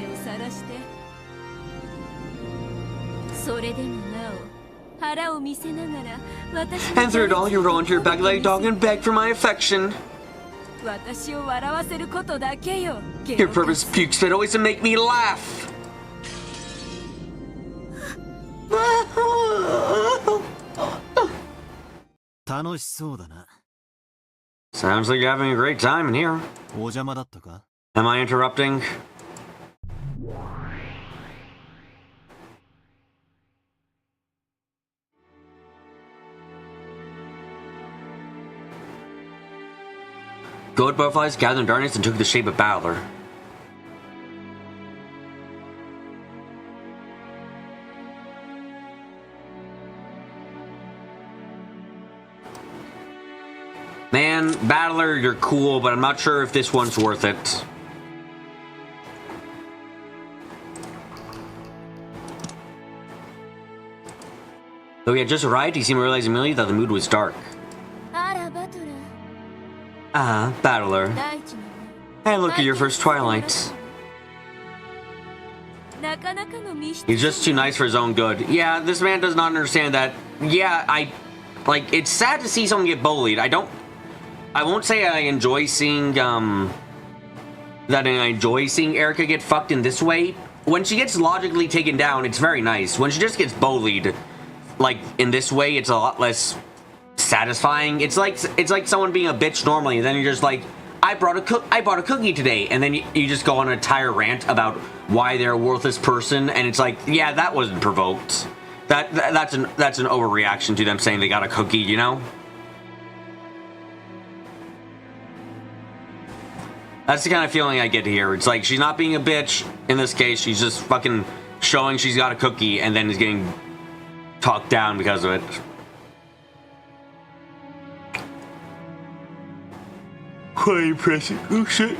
[SPEAKER 1] And through it all, you roll into your back like a dog and beg for my affection. Your purpose, puke spittle, is to make me laugh. Sounds like you're having a great time in here. Am I interrupting? Gold butterflies gathered in darkness and took the shape of Battler. Man, Battler, you're cool, but I'm not sure if this one's worth it. Though he had just arrived, he seemed to realize immediately that the mood was dark. Ah, Battler. Hey, look at your first twilight. He's just too nice for his own good. Yeah, this man does not understand that. Yeah, like, it's sad to see someone get bullied. I won't say I enjoy seeing, that I enjoy seeing Erica get fucked in this way. When she gets logically taken down, it's very nice. When she just gets bullied, like, in this way, it's a lot less satisfying. It's like someone being a bitch normally, and then you're just like, I bought a cookie today, and then you just go on an entire rant about why they're a worthless person, and it's like, yeah, that wasn't provoked. That's an overreaction to them saying they got a cookie, you know? That's the kind of feeling I get here. It's like she's not being a bitch in this case. She's just fucking showing she's got a cookie and then is getting talked down because of it. Quite impressive. Oh shit.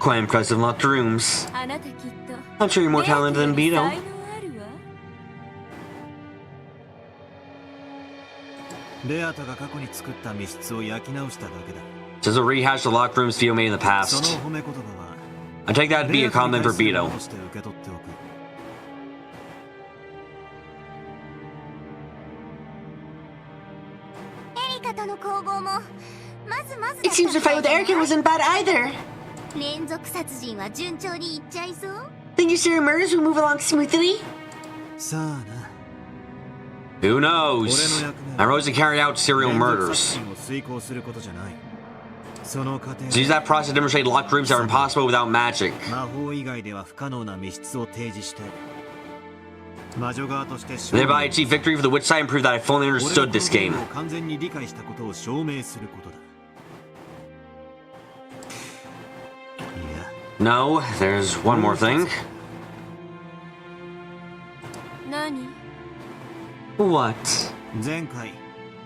[SPEAKER 1] Quite impressive. Locked rooms. I'm sure you're more talented than Beto. Says a rehash the locked rooms Theo made in the past. I take that to be a compliment for Beto.
[SPEAKER 3] エリカとの攻防もまずまずだ
[SPEAKER 2] It seems your fight with Erica wasn't bad either.
[SPEAKER 3] 連続殺人は順調にいっちゃいそう
[SPEAKER 2] Then your serial murders will move along smoothly.
[SPEAKER 1] Who knows? I rose to carry out serial murders. To use that process to demonstrate locked rooms are impossible without magic. Thereby achieve victory for the witch side and prove that I fully understood this game. No, there's one more thing.
[SPEAKER 3] 何
[SPEAKER 1] What?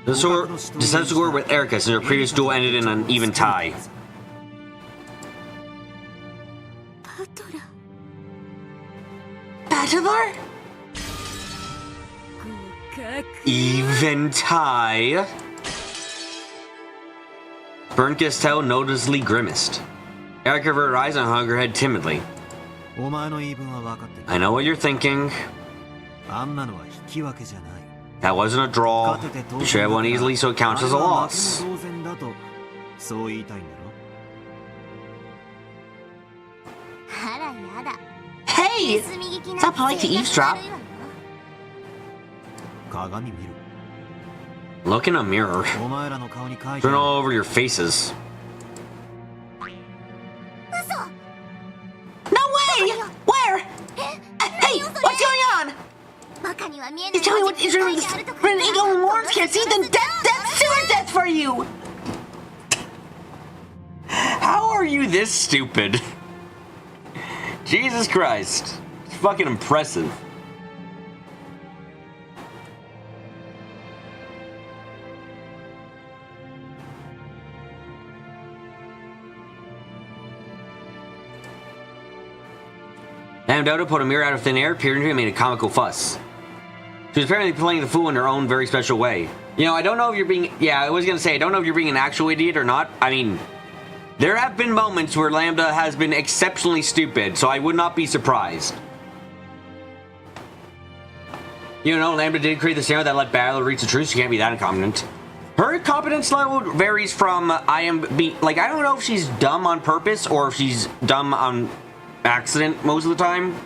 [SPEAKER 1] The score with Erica since her previous duel ended in an even tie.
[SPEAKER 3] パトラ
[SPEAKER 2] Battler?
[SPEAKER 1] Even tie? Burnt Gastel noticeably grimaced. Erica averted her eyes and hung her head timidly. I know what you're thinking. That wasn't a draw. You should have won easily, so it counts as a loss.
[SPEAKER 2] Hey! It's not polite to eavesdrop.
[SPEAKER 1] Look in a mirror. Turn all over your faces.
[SPEAKER 2] No way! Where? Hey, what's going on? You tell me what is written in ink only morons can't see, then death, sewer death for you!
[SPEAKER 1] How are you this stupid? Jesus Christ. It's fucking impressive. Madame Dodo pulled a mirror out of thin air, peered into it, and made a comical fuss. She was apparently playing the fool in her own very special way. You know, I don't know if you're being... Yeah, I was gonna say, I don't know if you're being an actual idiot or not. I mean, there have been moments where Lambda has been exceptionally stupid, so I would not be surprised. You know, Lambda did create the scenario that let Battler reach the truth. She can't be that incompetent. Her competence level varies from I don't know if she's dumb on purpose or if she's dumb on accident most of the time.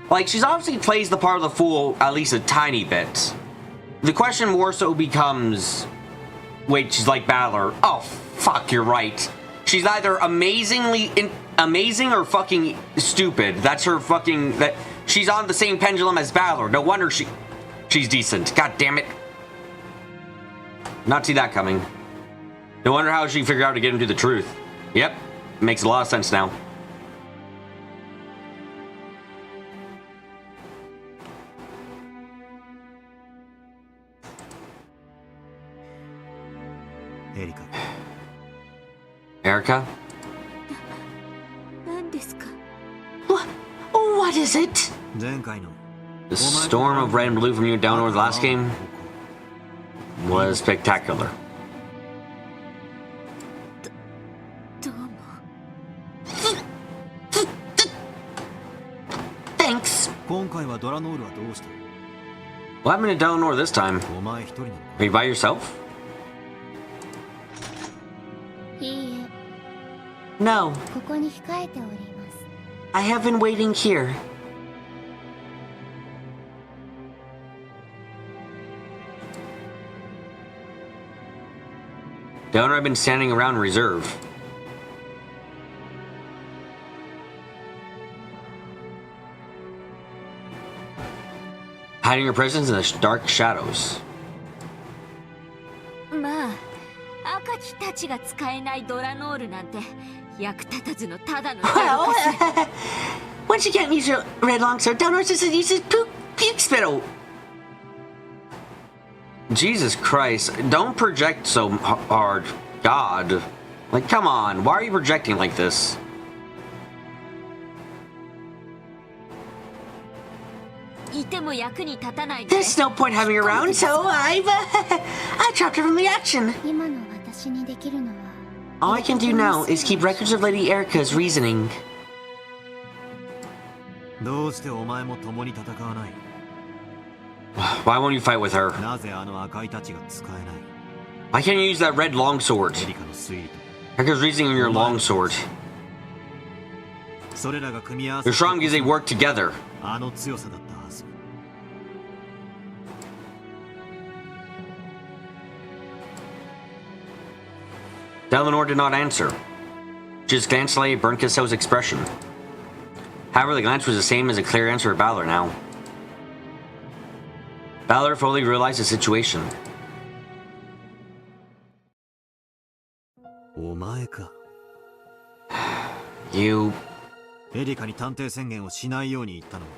[SPEAKER 1] Like, she's obviously plays the part of the fool at least a tiny bit. The question more so becomes, wait, she's like Battler. Oh, fuck, you're right. She's either amazing or fucking stupid. That's her fucking... She's on the same pendulum as Battler. No wonder she's decent. God damn it. Not see that coming. No wonder how she figured out to get him to the truth. Yep, makes a lot of sense now. Erica?
[SPEAKER 2] What is it?
[SPEAKER 1] The storm of red and blue from you and down over the last game was spectacular.
[SPEAKER 2] Thanks.
[SPEAKER 1] What happened to Delnor this time? Are you by yourself?
[SPEAKER 2] No,
[SPEAKER 3] ここに控えております
[SPEAKER 2] I have been waiting here.
[SPEAKER 1] Delnor and I have been standing around in reserve. Hiding your presence in the dark shadows.
[SPEAKER 3] まあ赤木たちが使えないドラノールなんて役立たずのただの
[SPEAKER 2] Well, once you can't use your red longsword, Delnor just uses puke spittle.
[SPEAKER 1] Jesus Christ, don't project so hard. God. Like, come on, why are you projecting like this?
[SPEAKER 3] ても役に立たないで。
[SPEAKER 2] There's no point having her around, so I dropped her from the action.
[SPEAKER 4] 今の私にできるのは
[SPEAKER 2] All I can do now is keep records of Lady Erica's reasoning.
[SPEAKER 5] どうしてお前も共に戦わない？
[SPEAKER 1] Why won't you fight with her?
[SPEAKER 5] なぜあの赤い太刀が使えない？
[SPEAKER 1] Why can't you use that red longsword?
[SPEAKER 5] エリカの推理と
[SPEAKER 1] Erica's reasoning in your longsword.
[SPEAKER 5] それらが組み合わせ
[SPEAKER 1] You're strong because they work together.
[SPEAKER 5] あの強さだったはず。
[SPEAKER 1] Eleanor did not answer. She just glanced at Lady Burnkisel's expression. However, the glance was the same as a clear answer of Balor now. Balor fully realized the situation.
[SPEAKER 5] お前か。
[SPEAKER 1] You...
[SPEAKER 5] エリカに探偵宣言をしないように言ったのは。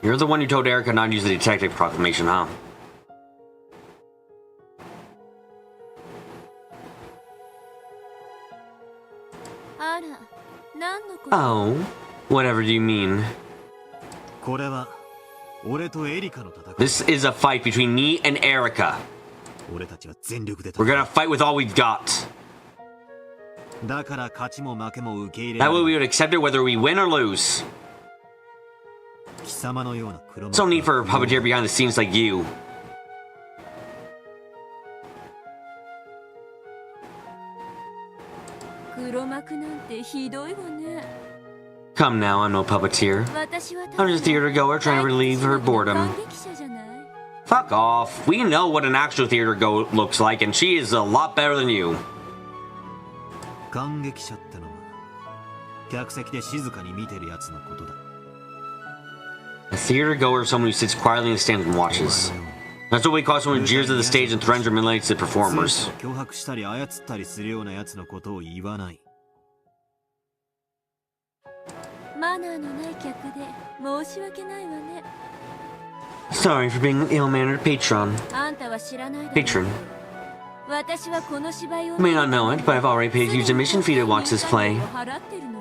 [SPEAKER 1] You're the one who told Erica not to use the detective proclamation, huh? Oh, whatever do you mean?
[SPEAKER 5] これは俺とエリカの戦い。
[SPEAKER 1] This is a fight between me and Erica.
[SPEAKER 5] 俺たちは全力で
[SPEAKER 1] We're
[SPEAKER 5] 戦う。
[SPEAKER 1] gonna fight with all we've got.
[SPEAKER 5] だから勝ちも負けも受け入れ
[SPEAKER 1] That
[SPEAKER 5] ら
[SPEAKER 1] way
[SPEAKER 5] れ
[SPEAKER 1] we
[SPEAKER 5] る。
[SPEAKER 1] would accept it whether we win or lose.
[SPEAKER 5] 貴様のような黒
[SPEAKER 1] There's no need for a puppeteer behind the scenes like you.
[SPEAKER 3] 黒幕なんてひどいわね。
[SPEAKER 1] Come now, I'm no puppeteer.
[SPEAKER 3] 私は
[SPEAKER 1] I'm just a theater goer trying to relieve her boredom.
[SPEAKER 3] 感激者じゃない。
[SPEAKER 1] Fuck off. We know what an actual theater go looks like, and she is a lot better than you.
[SPEAKER 5] 感激者ってのは客席で静かに見てるやつのことだ。
[SPEAKER 1] A theater goer is someone who sits quietly in the stands and watches. That's what we call someone who jeers at the stage and threatens or humiliates the performers.
[SPEAKER 5] 脅迫したり操ったりするようなやつのことを言わない。
[SPEAKER 3] マナーのない客で申し訳ないわね。
[SPEAKER 1] Sorry for being an ill-mannered patron.
[SPEAKER 3] あんたは知らないだろう。
[SPEAKER 1] Patron.
[SPEAKER 3] 私はこの芝居を
[SPEAKER 1] You may not know it, but I've already paid huge admission fee to watch this play.
[SPEAKER 3] 払ってるのよ。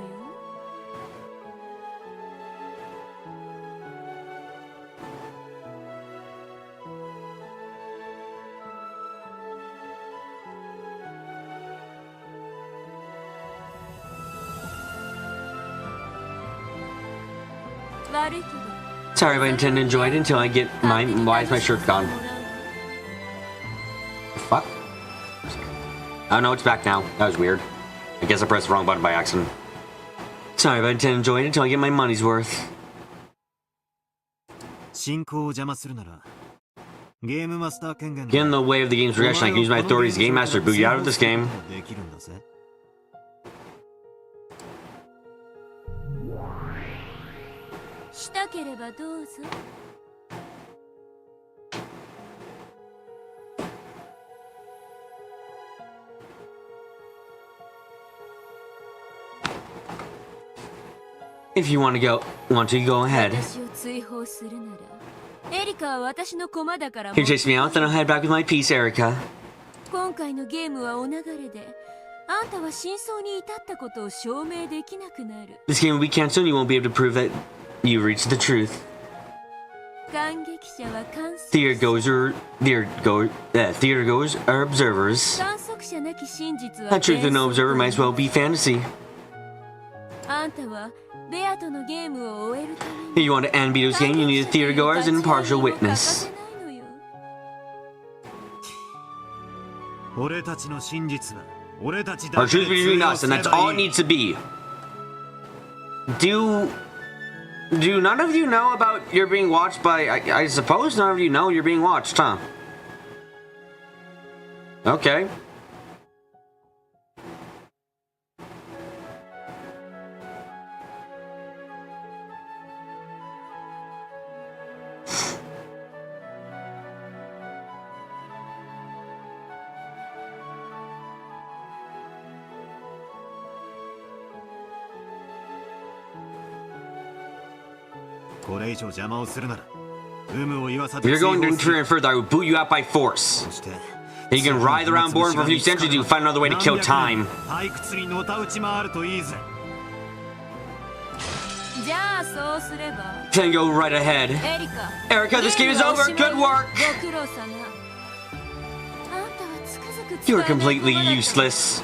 [SPEAKER 3] 悪いけど
[SPEAKER 1] Sorry if I intend to enjoy it until I get my... Why is my shirt gone? The fuck? Oh no, it's back now. That was weird. I guess I pressed the wrong button by accident. Sorry if I intend to enjoy it until I get my money's worth.
[SPEAKER 5] 進行を邪魔するならゲームマスター権限
[SPEAKER 1] Get in the way of the game's progression. I can use my authority as Game Master to boot you out of this game.
[SPEAKER 5] できるんだぜ。
[SPEAKER 3] したければどうぞ。
[SPEAKER 1] If you want to go ahead.
[SPEAKER 3] 私を追放するなら、エリカは私の駒だから。
[SPEAKER 1] Here, chase me out, then I'll head back with my piece, Erica.
[SPEAKER 3] 今回のゲームはお流れで、あんたは真相に至ったことを証明できなくなる。
[SPEAKER 1] This game will be canceled and you won't be able to prove that you reached the truth.
[SPEAKER 3] 感激者は観測
[SPEAKER 1] Theater goers are observers.
[SPEAKER 3] 観測者なき真実は
[SPEAKER 1] That truth with no observer might as well be fantasy.
[SPEAKER 3] あんたはベアとのゲームを終えるため
[SPEAKER 1] If
[SPEAKER 3] に
[SPEAKER 1] you want to end Vito's game, you need a theater goer as an impartial witness.
[SPEAKER 5] 俺たちの真実は俺たち
[SPEAKER 1] Our
[SPEAKER 5] だけ
[SPEAKER 1] truth
[SPEAKER 5] で
[SPEAKER 1] between
[SPEAKER 5] 通用
[SPEAKER 1] us,
[SPEAKER 5] す
[SPEAKER 1] and
[SPEAKER 5] れ
[SPEAKER 1] that's
[SPEAKER 5] ば
[SPEAKER 1] all
[SPEAKER 5] い
[SPEAKER 1] it
[SPEAKER 5] い。
[SPEAKER 1] needs to be. Do none of you know about you're being watched by... I suppose none of you know you're being watched, huh? Okay.
[SPEAKER 5] If
[SPEAKER 1] If you're going to interfere further, I will boot you out by force. And you can writhe around boredom for a few centuries to find another way to kill time.
[SPEAKER 3] じゃあそうすれば
[SPEAKER 1] Then go right ahead.
[SPEAKER 3] エリカ
[SPEAKER 1] Erica, this game is over. Good work.
[SPEAKER 3] ご苦労さまあんたはつくづく
[SPEAKER 1] You're
[SPEAKER 3] 使えない
[SPEAKER 1] completely
[SPEAKER 3] 駒だった
[SPEAKER 1] useless.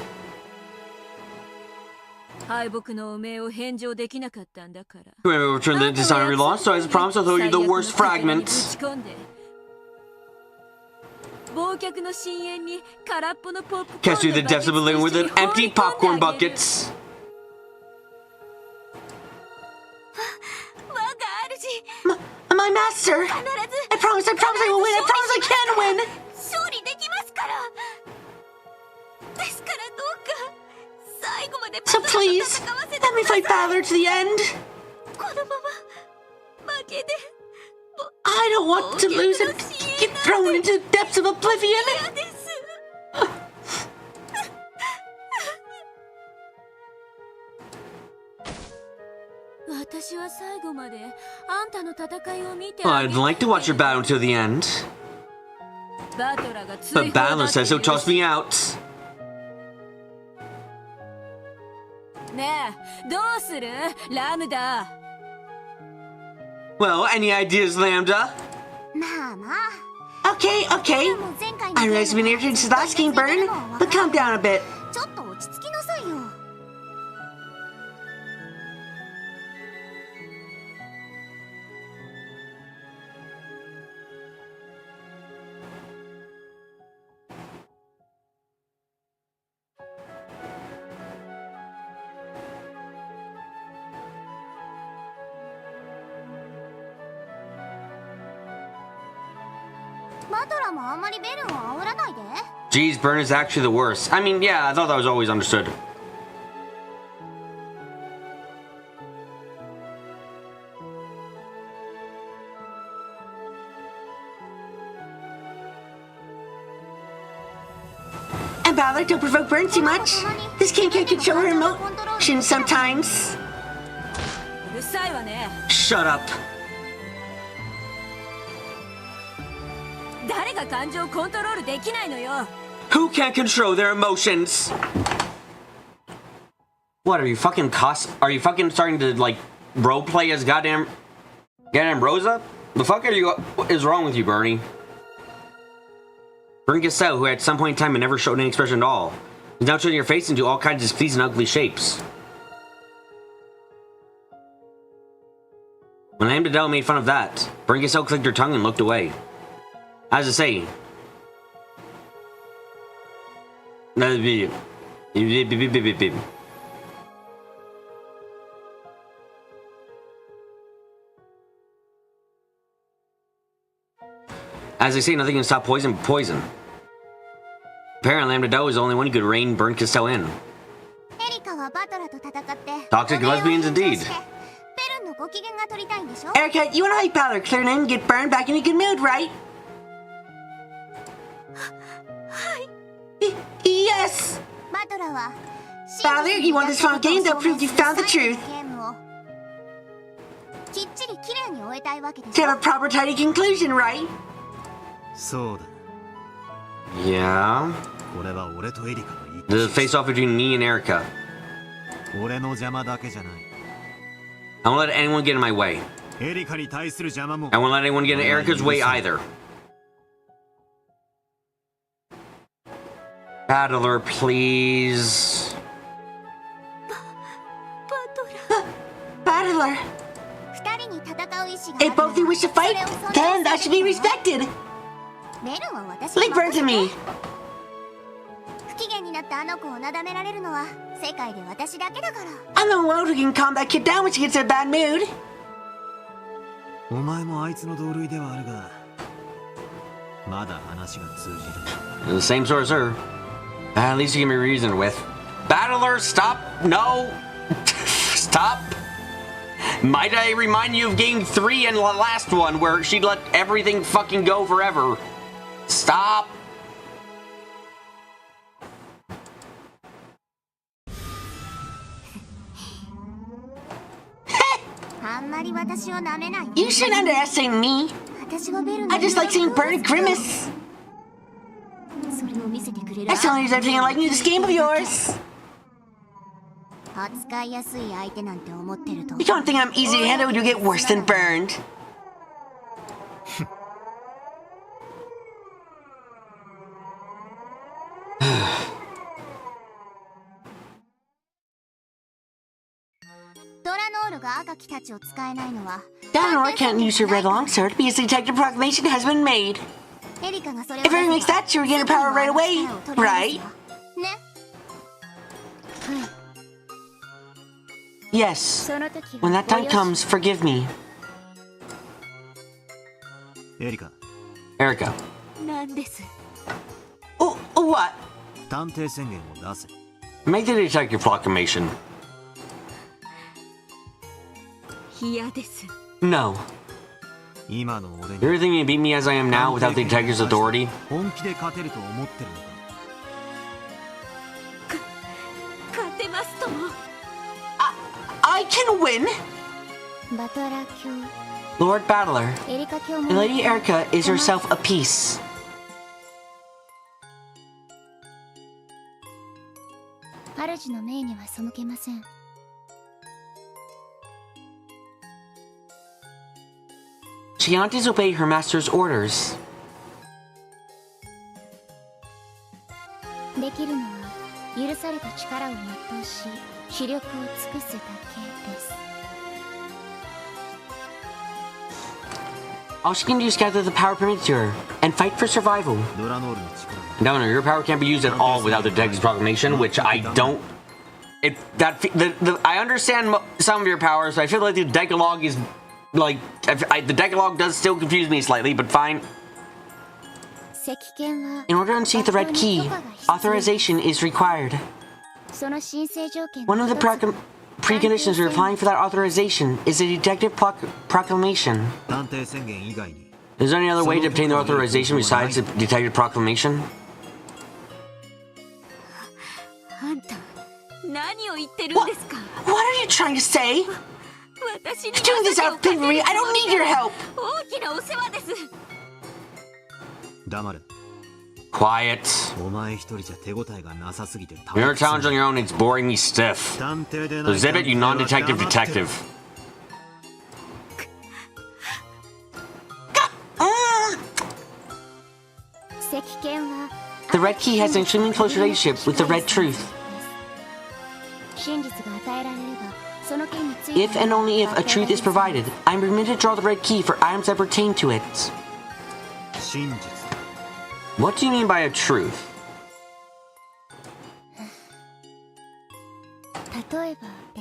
[SPEAKER 3] 敗北の汚名を返上できなかったんだから
[SPEAKER 1] Remember, return the dishonor we lost, so as promised, I'll throw you the worst fragments.
[SPEAKER 3] 忘却の深淵に空っぽのポップコーン
[SPEAKER 1] Cast you the depths of oblivion with an empty popcorn buckets.
[SPEAKER 3] 我が主
[SPEAKER 2] My master!
[SPEAKER 3] 必ず
[SPEAKER 2] I promise I will win! I promise I can win!
[SPEAKER 3] 勝利できますからですからどうか最後まで
[SPEAKER 2] So please, let me fight Battler to the end!
[SPEAKER 3] このまま負けで
[SPEAKER 2] I don't want to lose and get thrown into the depths of oblivion!
[SPEAKER 3] 嫌です私は最後まであんたの戦いを見て
[SPEAKER 1] I'd like to watch your battle until the end.
[SPEAKER 3] バトラが追放
[SPEAKER 1] But
[SPEAKER 3] だ
[SPEAKER 1] Battler
[SPEAKER 3] って
[SPEAKER 1] says he'll toss me out.
[SPEAKER 3] ねえどうするラムダ
[SPEAKER 1] Well, any ideas, Lambda?
[SPEAKER 4] まあまあ
[SPEAKER 2] Okay, okay.
[SPEAKER 4] もう前回
[SPEAKER 2] I realize we've been here since the last game, Burn, but calm down a bit.
[SPEAKER 4] ちょっと落ち着きなさいよ バトラもあんまりベルを煽らないで
[SPEAKER 1] Geez, Burn is actually the worst. I mean, yeah, I thought that was always understood.
[SPEAKER 2] And Battler, don't provoke Burn too much. This game can't control her emotions sometimes.
[SPEAKER 3] うるさいわね
[SPEAKER 1] Shut up.
[SPEAKER 3] 誰が感情をコントロールできないのよ
[SPEAKER 1] Who can't control their emotions? What are you fucking Are you fucking starting to like roleplay as goddamn Rosa? The fuck what is wrong with you, Bernie? Burn Giselle, who at some point in time had never showed any expression at all, is now turning your face into all kinds of displeasing and ugly shapes. When Lambda Dell made fun of that, Burn Giselle clicked her tongue and looked away. As I say, nothing can stop poison but poison. Apparently, Lambda Doe is the only one who could rein Burn Castell in.
[SPEAKER 4] エリカはバトラと戦って
[SPEAKER 1] Toxic lesbians indeed.
[SPEAKER 4] ベルンのご機嫌が取りたいんでしょ
[SPEAKER 2] Erica, you wanna fight Battler, clear an end, and get Burn back in a good mood, right? Yes!
[SPEAKER 4] バトラは
[SPEAKER 2] Battler, you want this final game? They'll prove you found the truth.
[SPEAKER 4] ゲームをきっちり綺麗に終えたいわけで
[SPEAKER 2] To
[SPEAKER 4] しょ
[SPEAKER 2] have a proper, tidy conclusion, right?
[SPEAKER 5] そうだ
[SPEAKER 1] Yeah?
[SPEAKER 5] これは俺とエリカの一
[SPEAKER 1] The
[SPEAKER 5] 致
[SPEAKER 1] face-off between me and Erica.
[SPEAKER 5] 俺の邪魔だけじゃない
[SPEAKER 1] I won't let anyone get in my way.
[SPEAKER 5] エリカに対する邪魔も
[SPEAKER 1] I won't let anyone get in Erica's way either. Battler, please.
[SPEAKER 3] バトラ
[SPEAKER 2] Battler,
[SPEAKER 4] 二人に戦う意志が
[SPEAKER 2] if both you wish to fight, then that should be respected.
[SPEAKER 4] ベルンは私
[SPEAKER 2] Leave Burn to me.
[SPEAKER 4] 不機嫌になったあの子をなだめられるのは世界で私だけだから
[SPEAKER 2] I'm the one who can calm that kid down when she gets in a bad mood.
[SPEAKER 5] お前もあいつの同類ではあるがまだ話が通じる
[SPEAKER 1] The same sort as her. At least you can be reasoned with. Battler, stop! No! Stop! Might I remind you of game 3 and the last one where she let everything fucking go forever? Stop!
[SPEAKER 4] あんまり私を舐めない
[SPEAKER 2] You shouldn't underestimate me.
[SPEAKER 4] 私はベルンの
[SPEAKER 2] I just like seeing Burn grimace.
[SPEAKER 4] それを見せてくれる
[SPEAKER 2] As long as everything I like in this game of yours.
[SPEAKER 4] 扱いやすい相手なんて思ってると
[SPEAKER 2] You don't think I'm easy to handle, you get worse than burned. Donor can't use her red longsword because the detective proclamation has been made. If Eri makes that, she'll regain her power right away, right? Yes. When that time comes, forgive me.
[SPEAKER 5] エリカ、
[SPEAKER 1] Erica.
[SPEAKER 3] なんです。
[SPEAKER 2] Oh, what?
[SPEAKER 5] 探偵宣言を出せ。
[SPEAKER 1] Make the detective proclamation.
[SPEAKER 3] 嫌です。
[SPEAKER 1] No.
[SPEAKER 5] 今の俺に
[SPEAKER 1] You're thinking to beat me as I am now without the detective's authority?
[SPEAKER 5] 本気で勝てると思ってるのか。
[SPEAKER 3] 勝てますとも。
[SPEAKER 2] I can win?
[SPEAKER 4] バトラ卿
[SPEAKER 1] Lord Battler,
[SPEAKER 4] エリカ卿も
[SPEAKER 1] and Lady Erica is herself a piece.
[SPEAKER 4] 主の命には背けません
[SPEAKER 1] She cannot disobey her master's orders.
[SPEAKER 4] できるのは許された力を全うし視力を尽くすだけです
[SPEAKER 1] All she can do is gather the power permitted to her and fight for survival.
[SPEAKER 5] ドラノールの力
[SPEAKER 1] No, your power can't be used at all without the detective's proclamation, which I don't. I understand some of your powers, but I feel like the Decalogue is like the Decalogue does still confuse me slightly, but fine.
[SPEAKER 4] 石剣は
[SPEAKER 1] In order to unseat the red key, authorization is required.
[SPEAKER 4] その申請条件
[SPEAKER 1] One of the preconditions for applying for that authorization is a detective proclamation.
[SPEAKER 5] 探偵宣言以外に
[SPEAKER 1] Is there any other way to obtain the authorization besides the detective proclamation?
[SPEAKER 3] あんた、何を言ってるんですか。
[SPEAKER 2] What are you trying to say?
[SPEAKER 3] 私に
[SPEAKER 2] You're doing this out of pity for me. I don't need your help.
[SPEAKER 3] 大きなお世話です。
[SPEAKER 5] 黙れ。
[SPEAKER 1] Quiet.
[SPEAKER 5] お前一人じゃ手応えがなさすぎて
[SPEAKER 1] When you're a challenge on your own, it's boring me stiff.
[SPEAKER 5] 探偵でない
[SPEAKER 1] So zip it, you non-detective detective. The red key has an extremely close relationship with the red truth. If and only if a truth is provided, I am permitted to draw the red key for items that pertain to it.
[SPEAKER 5] 真実
[SPEAKER 1] What do you mean by a truth?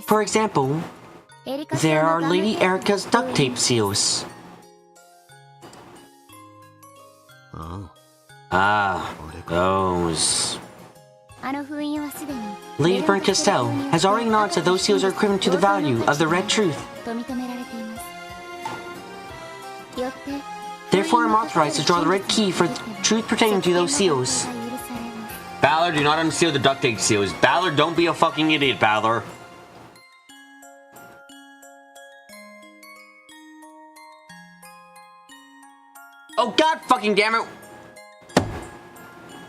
[SPEAKER 1] For example, there are Lady Erica's duct tape seals.
[SPEAKER 5] あ
[SPEAKER 1] Ah, those.
[SPEAKER 4] あの封印はすでに
[SPEAKER 1] Lady Fern Castell has already acknowledged that those seals are equivalent to the value of the red truth.
[SPEAKER 4] と認められていますよって
[SPEAKER 1] Therefore, I'm authorized to draw the red key for truth pertaining to those seals. Balor, do not unseal the duct tape seals. Balor, don't be a fucking idiot, Balor. Oh god fucking damn it!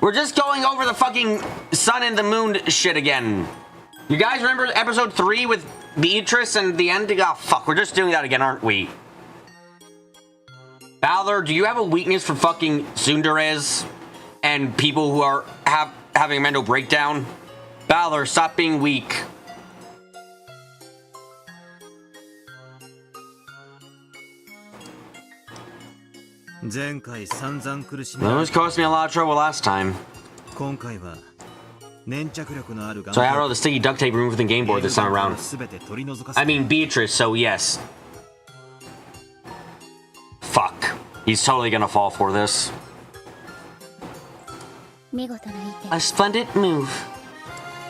[SPEAKER 1] We're just going over the fucking sun and the moon shit again. You guys remember episode 3 with Beatrice and the ending? Oh fuck, we're just doing that again, aren't we? Balor, do you have a weakness for fucking tsunderes and people who are having a mental breakdown? Balor, stop being weak. Those caused me a lot of trouble last time. So I had all the sticky duct tape removed from the game board this time around. I mean Beatrice, so yes. Fuck. He's totally gonna fall for this. A splendid move.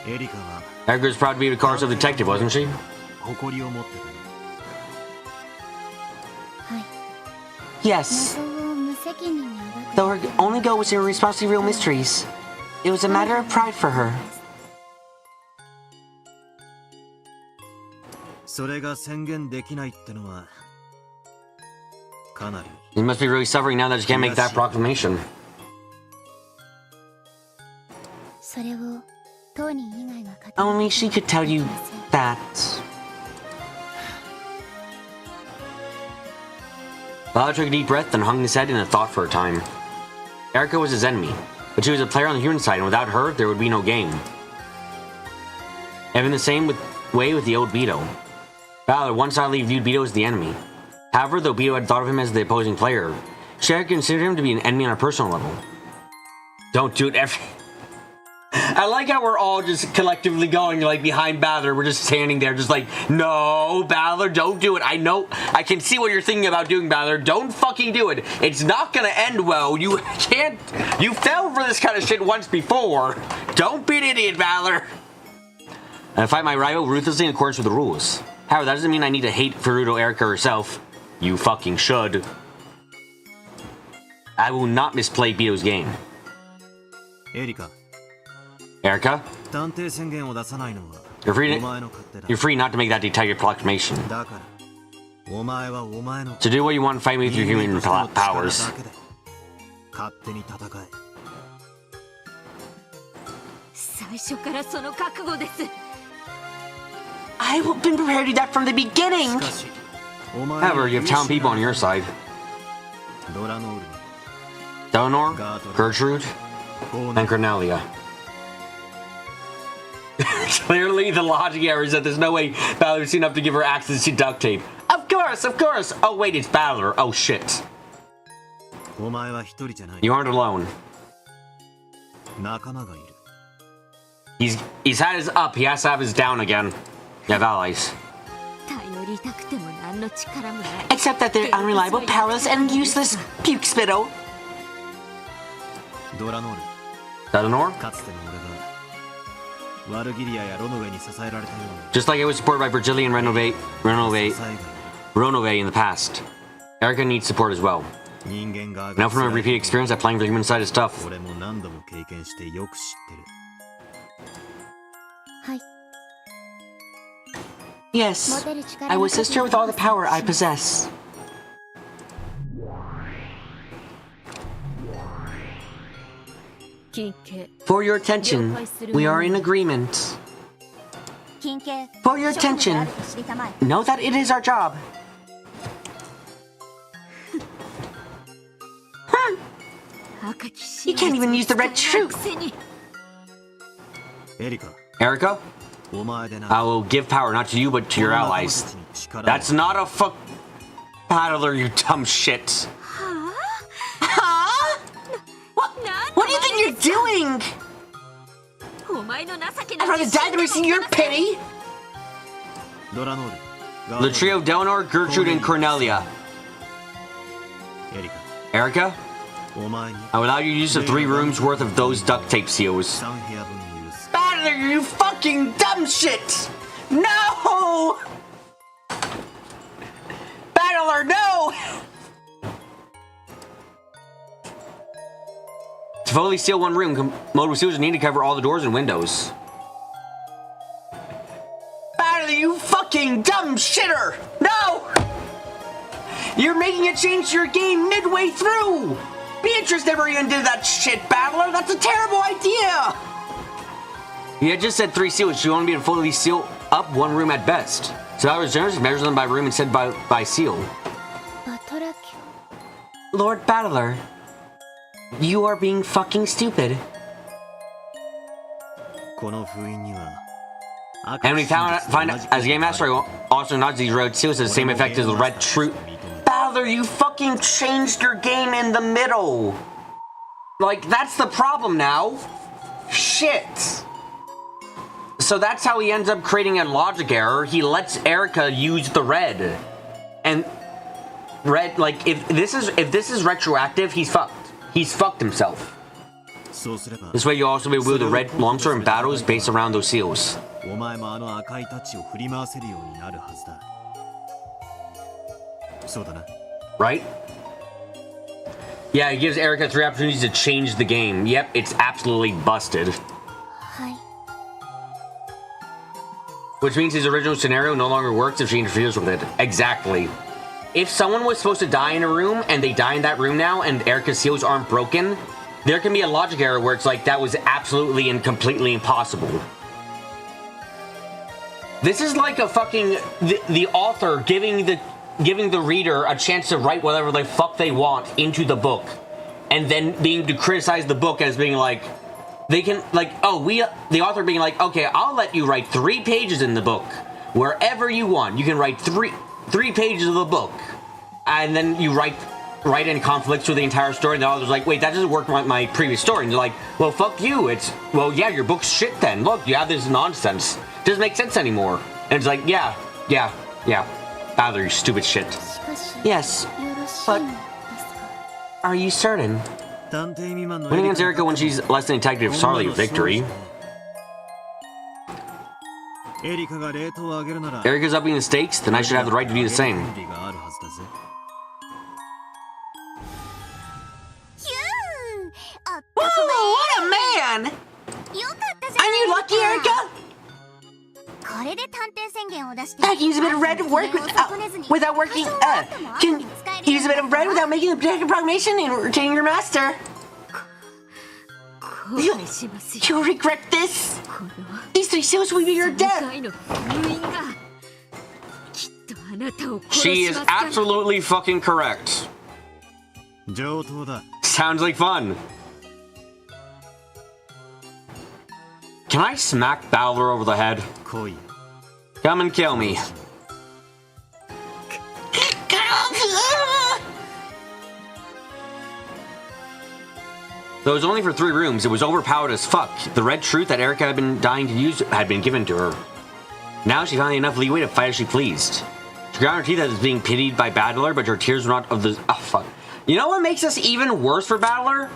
[SPEAKER 1] Erica was proud to be the cars of detective, wasn't she? Yes. Though her only goal was to respond to real mysteries, it was a matter of pride for her. You must be really suffering now that you can't make that proclamation.
[SPEAKER 4] 当人以外が語る
[SPEAKER 1] Only she could tell you that. Bala took a deep breath and hung his head in a thought for a time. Erica was his enemy, but she was a player on the human side, and without her, there would be no game. And in the same way with the old Beto. Bala one-sidedly viewed Beto as the enemy. However, though Beto had thought of him as the opposing player, she had considered him to be an enemy on a personal level. Don't do it every... I like how we're all just collectively going like behind Balor. We're just standing there just like, no, Balor, don't do it. I know, I can see what you're thinking about doing, Balor. Don't fucking do it. It's not gonna end well. You can't, you fell for this kind of shit once before. Don't be an idiot, Balor. I fight my rival ruthlessly in accordance with the rules. However, that doesn't mean I need to hate Furuto Erica herself. You fucking should. I will not misplay Bito's game.
[SPEAKER 5] Erika.
[SPEAKER 1] Erica? You're free not to make that detailed proclamation. To do what you want and fight me with your human powers. I've been prepared to do that from the beginning! However, you have talented people on your side. Eleanor, Gertrude, and Cornelia. Clearly, the logic error is that there's no way Balor would see enough to give her access to duct tape. Of course, of course! Oh wait, it's Balor. Oh shit. You aren't alone. He's had his up, he has to have his down again. You have allies. Except that they're unreliable, powerless, and useless, puke spittle. Eleanor? Just like I was supported by Virgili and Renove in the past. Erica needs support as well. Now from my repeated experience at playing the human side is tough. Yes, I will assist her with all the power I possess. For your attention, we are in agreement. For your attention, know that it is our job. You can't even use the red truth. Erica? I will give power not to you, but to your allies. That's not a battler, you dumb shit. Huh? What do you think you're doing? I'd rather die than receive your pity. The trio of Eleanor, Gertrude, and Cornelia. Erica? I will allow you to use the 3 rooms worth of those duct tape seals. Battler, you fucking dumb shit! No! Battler, no! To fully seal one room, mode seals need to cover all the doors and windows. Battler, you fucking dumb shitter! No! You're making a change to your game midway through! Beatrice never even did that shit, Battler! That's a terrible idea! You had just said 3 seals, you only be able to fully seal up 1 room at best. So I was generous to measure them by room instead by seal. Lord Battler, you are being fucking stupid. And we find as a game master, I also nods these red seals has the same effect as the red truth. Battler, you fucking changed your game in the middle. Like, that's the problem now. Shit. So that's how he ends up creating a logic error. He lets Erica use the red. And red, like, if this is retroactive, he's fucked. He's fucked himself. This way you'll also be able to wield the red longsword in battles based around those seals. Right? Yeah, it gives Erica 3 opportunities to change the game. Yep, it's absolutely busted. Which means his original scenario no longer works if she interferes with it. Exactly. If someone was supposed to die in a room, and they die in that room now, and Erica's seals aren't broken, there can be a logic error where it's like that was absolutely and completely impossible. This is like a fucking the author giving the reader a chance to write whatever the fuck they want into the book, and then being to criticize the book as being like they can like the author being like, okay, I'll let you write 3 pages in the book wherever you want. You can write three pages of the book, and then you write in conflicts with the entire story, and the author's like, wait, that doesn't work with my previous story. And they're like, well, fuck you. Well, yeah, your book's shit then. Look, you have this nonsense. Doesn't make sense anymore. And it's like, yeah. Bowser, you stupid shit. Yes, but are you certain? Winning against Erika when she's less than a detective is hardly a victory. Erika's upping the stakes, then I should have the right to do the same.
[SPEAKER 2] Whoa, what a man! Aren't you lucky, Erika? I can use a bit of red to work without working. Can use a bit of red without making the detective proclamation and retaining your master. You'll regret this. These 3 seals will be your death.
[SPEAKER 1] She is absolutely fucking correct. Sounds like fun. Can I smack Bowser over the head? Come and kill me. Though it was only for 3 rooms, it was overpowered as fuck. The red truth that Erika had been dying to use had been given to her. Now she found enough leeway to fight as she pleased. She ground her teeth as being pitied by Battler, but her tears were not of the... Oh, fuck. You know what makes this even worse for Battler?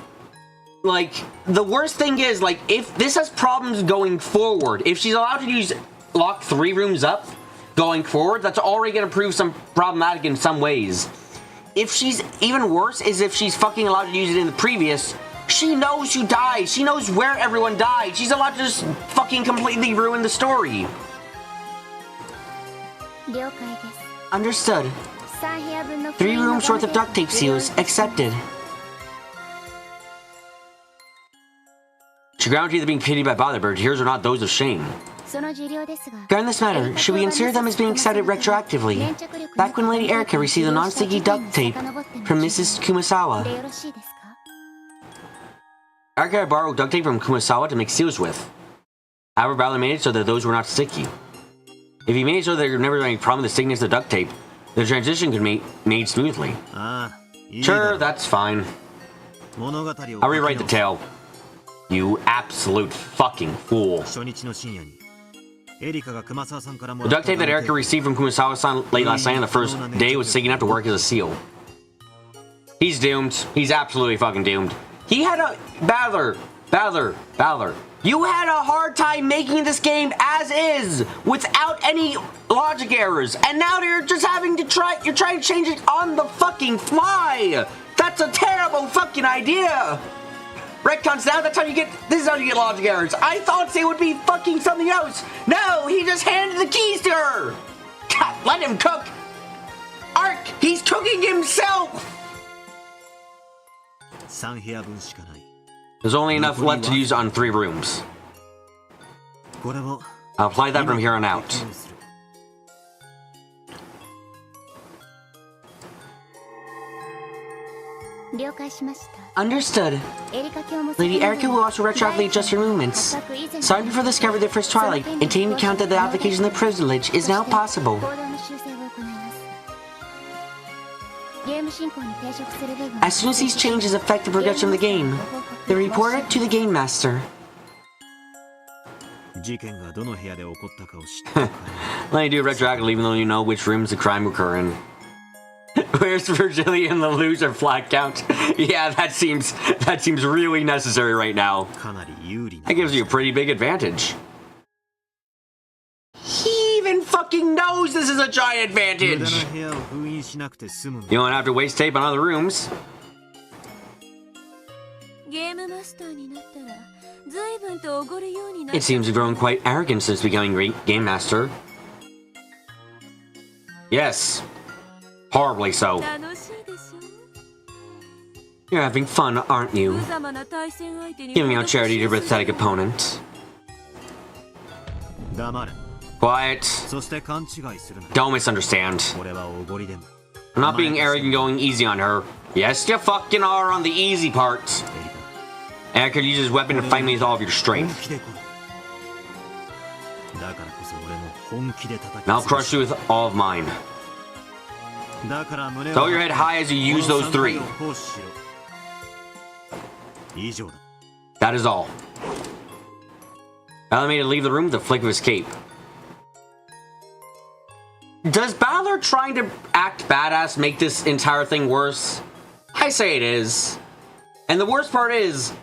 [SPEAKER 1] Like, the worst thing is, like, if this has problems going forward, if she's allowed to lock 3 rooms up going forward, that's already going to prove some problematic in some ways. If she's even worse is if she's fucking allowed to use it in the previous, she knows who died. She knows where everyone died. She's allowed to just fucking completely ruin the story. Understood. 3 rooms worth of duct tape seals accepted. She ground her teeth being pitied by Bother, but her tears are not those of shame. Regarding this matter, should we consider them as being accepted retroactively? Back when Lady Erika received the non-sticky duct tape from Mrs. Kumasawa. Erika had borrowed duct tape from Kumasawa to make seals with. However, Bowser made it so that those were not sticky. If he made it so that there was never any problem with the stickiness of the duct tape, the transition could be made smoothly. Sure, that's fine. I'll rewrite the tale. You absolute fucking fool. The duct tape that Erika received from Kumasawa-san late last night on the first day was sticking enough to work as a seal. He's doomed. He's absolutely fucking doomed. He had a... Bowser. You had a hard time making this game as is, without any logic errors, and now you're just having to you're trying to change it on the fucking fly! That's a terrible fucking idea! Retcons now, this is how you get logic errors. I thought it would be fucking something else. No, he just handed the keys to her. God, let him cook. Ark, he's cooking himself. There's only enough left to use on 3 rooms. I'll apply that from here on out. Understood. Lady Erika will also retroactively adjust her movements. Starting before the discovery of the first twilight, and taking into account that the application of the privilege is now possible. As soon as these changes affect the progression of the game, they report it to the Game Master. Let me do it retroactively even though you know which rooms the crime occur in. Where's Virgilia and the loser flag count? Yeah, that seems really necessary right now. That gives you a pretty big advantage. He even fucking knows this is a giant advantage! You don't have to waste tape on other rooms. It seems you've grown quite arrogant since becoming great Game Master. Yes. Horribly so. You're having fun, aren't you?
[SPEAKER 3] 無様な対戦相手に
[SPEAKER 1] Giving out charity to pathetic opponents.
[SPEAKER 5] 黙れ。
[SPEAKER 1] Quiet.
[SPEAKER 5] そして勘違いするな。
[SPEAKER 1] Don't misunderstand.
[SPEAKER 5] 俺はおごりでも。
[SPEAKER 1] I'm not being arrogant going easy on her. Yes, you fucking are on the easy parts. And could use his weapon to fight me with all of your strength.
[SPEAKER 5] 本気で来い。だからこそ俺も本気で叩き
[SPEAKER 1] And I'll crush you with all of mine.
[SPEAKER 5] だから胸を
[SPEAKER 1] Throw your head high as you use those three.
[SPEAKER 5] 行使しろ。以上だ。
[SPEAKER 1] That is all. Balor made to leave the room with a flick of his cape. Does Balor trying to act badass make this entire thing worse? I say it is. And the worst part is,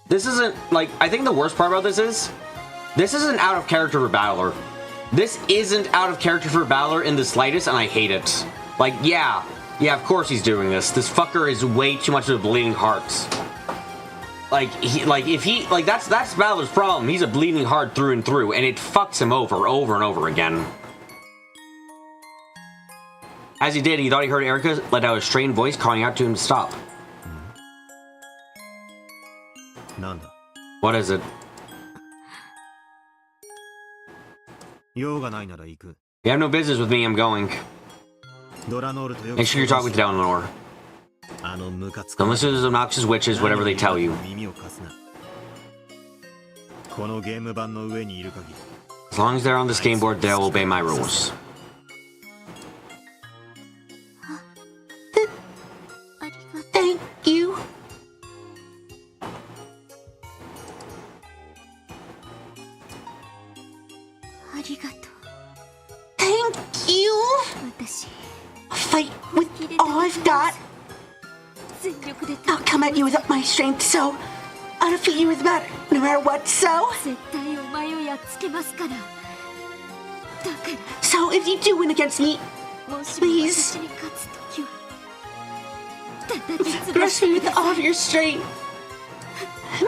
[SPEAKER 1] this isn't, like, I think the worst part about this isn't out of character for Balor. This isn't out of character for Balor in the slightest, and I hate it. Like, yeah, of course he's doing this. This fucker is way too much of a bleeding heart. That's Balor's problem. He's a bleeding heart through and through, and it fucks him over and over again. As he did, he thought he heard Erica let out a strained voice calling out to him to stop.
[SPEAKER 5] なんだ。
[SPEAKER 1] What is it?
[SPEAKER 5] 用がないなら行く。
[SPEAKER 1] You have no business with me, I'm going.
[SPEAKER 5] ドラノールとよく
[SPEAKER 1] Make sure you're talking to Eleanor.
[SPEAKER 5] あのムカつく
[SPEAKER 1] Don't listen to those obnoxious witches, whatever they tell you.
[SPEAKER 5] 耳を貸すな。このゲーム版の上にいる限り。
[SPEAKER 1] As long as they're on this game board, they'll obey my rules.
[SPEAKER 4] ありがとう
[SPEAKER 2] Thank you.
[SPEAKER 4] ありがとう
[SPEAKER 2] Thank you.
[SPEAKER 4] 私
[SPEAKER 2] I'll fight with all I've got.
[SPEAKER 4] 全力で
[SPEAKER 2] I'll come at you with my strength, so I'll defeat you with matter, no matter what. So,
[SPEAKER 4] 絶対お前をやっつけますからだか
[SPEAKER 2] so if you do win against me,
[SPEAKER 4] らもしも
[SPEAKER 2] Please.
[SPEAKER 4] 私に勝つ時はただ実
[SPEAKER 2] rush me with all of your strength.
[SPEAKER 4] お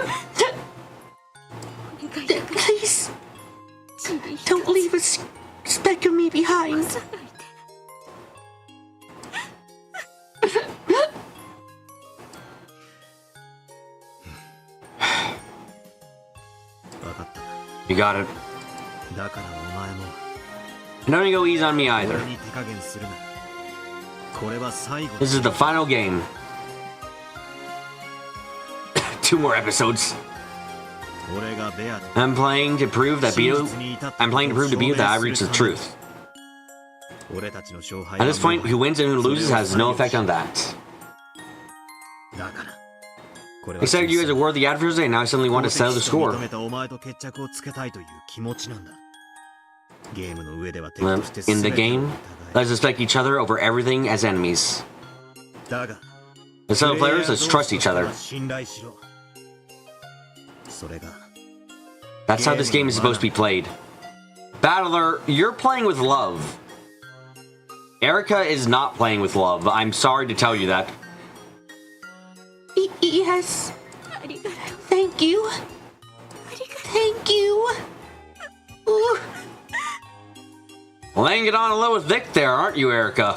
[SPEAKER 4] 願いだから
[SPEAKER 2] Please,
[SPEAKER 4] 地に一つ
[SPEAKER 2] don't leave a speck of me behind.
[SPEAKER 4] さないで
[SPEAKER 5] 分かった。
[SPEAKER 1] You got it.
[SPEAKER 5] だからお前も
[SPEAKER 1] And don't you go easy on me
[SPEAKER 5] 俺
[SPEAKER 1] either.
[SPEAKER 5] に手加減するな。これは最後
[SPEAKER 1] This is the final game. 2 more episodes.
[SPEAKER 5] 俺がベアと
[SPEAKER 1] I'm playing to prove that Beto. I'm playing to prove to Beto that I reached the truth.
[SPEAKER 5] 俺たちの勝敗
[SPEAKER 1] At this point, who wins and who loses has no effect on that.
[SPEAKER 5] だからこれは
[SPEAKER 1] They said you guys are worthy adversaries, and now I suddenly want to settle the score.
[SPEAKER 5] 認めたお前と決着をつけたいという気持ちなんだ。ゲームの上では敵
[SPEAKER 1] Well,
[SPEAKER 5] として
[SPEAKER 1] in the
[SPEAKER 5] 全てを
[SPEAKER 1] game,
[SPEAKER 5] 疑
[SPEAKER 1] let's respect each other over everything as enemies.
[SPEAKER 5] えだが
[SPEAKER 1] As fellow players, let's trust each other.
[SPEAKER 5] 信頼しろ。それが
[SPEAKER 1] That's how this game is supposed to be played. Battler, you're playing with love. Erica is not playing with love. I'm sorry to tell you that.
[SPEAKER 2] Yes.
[SPEAKER 4] ありがとう
[SPEAKER 2] Thank you.
[SPEAKER 4] ありがと
[SPEAKER 2] Thank you. Ooh.
[SPEAKER 1] Laying it on a little thick there, aren't you, Erica?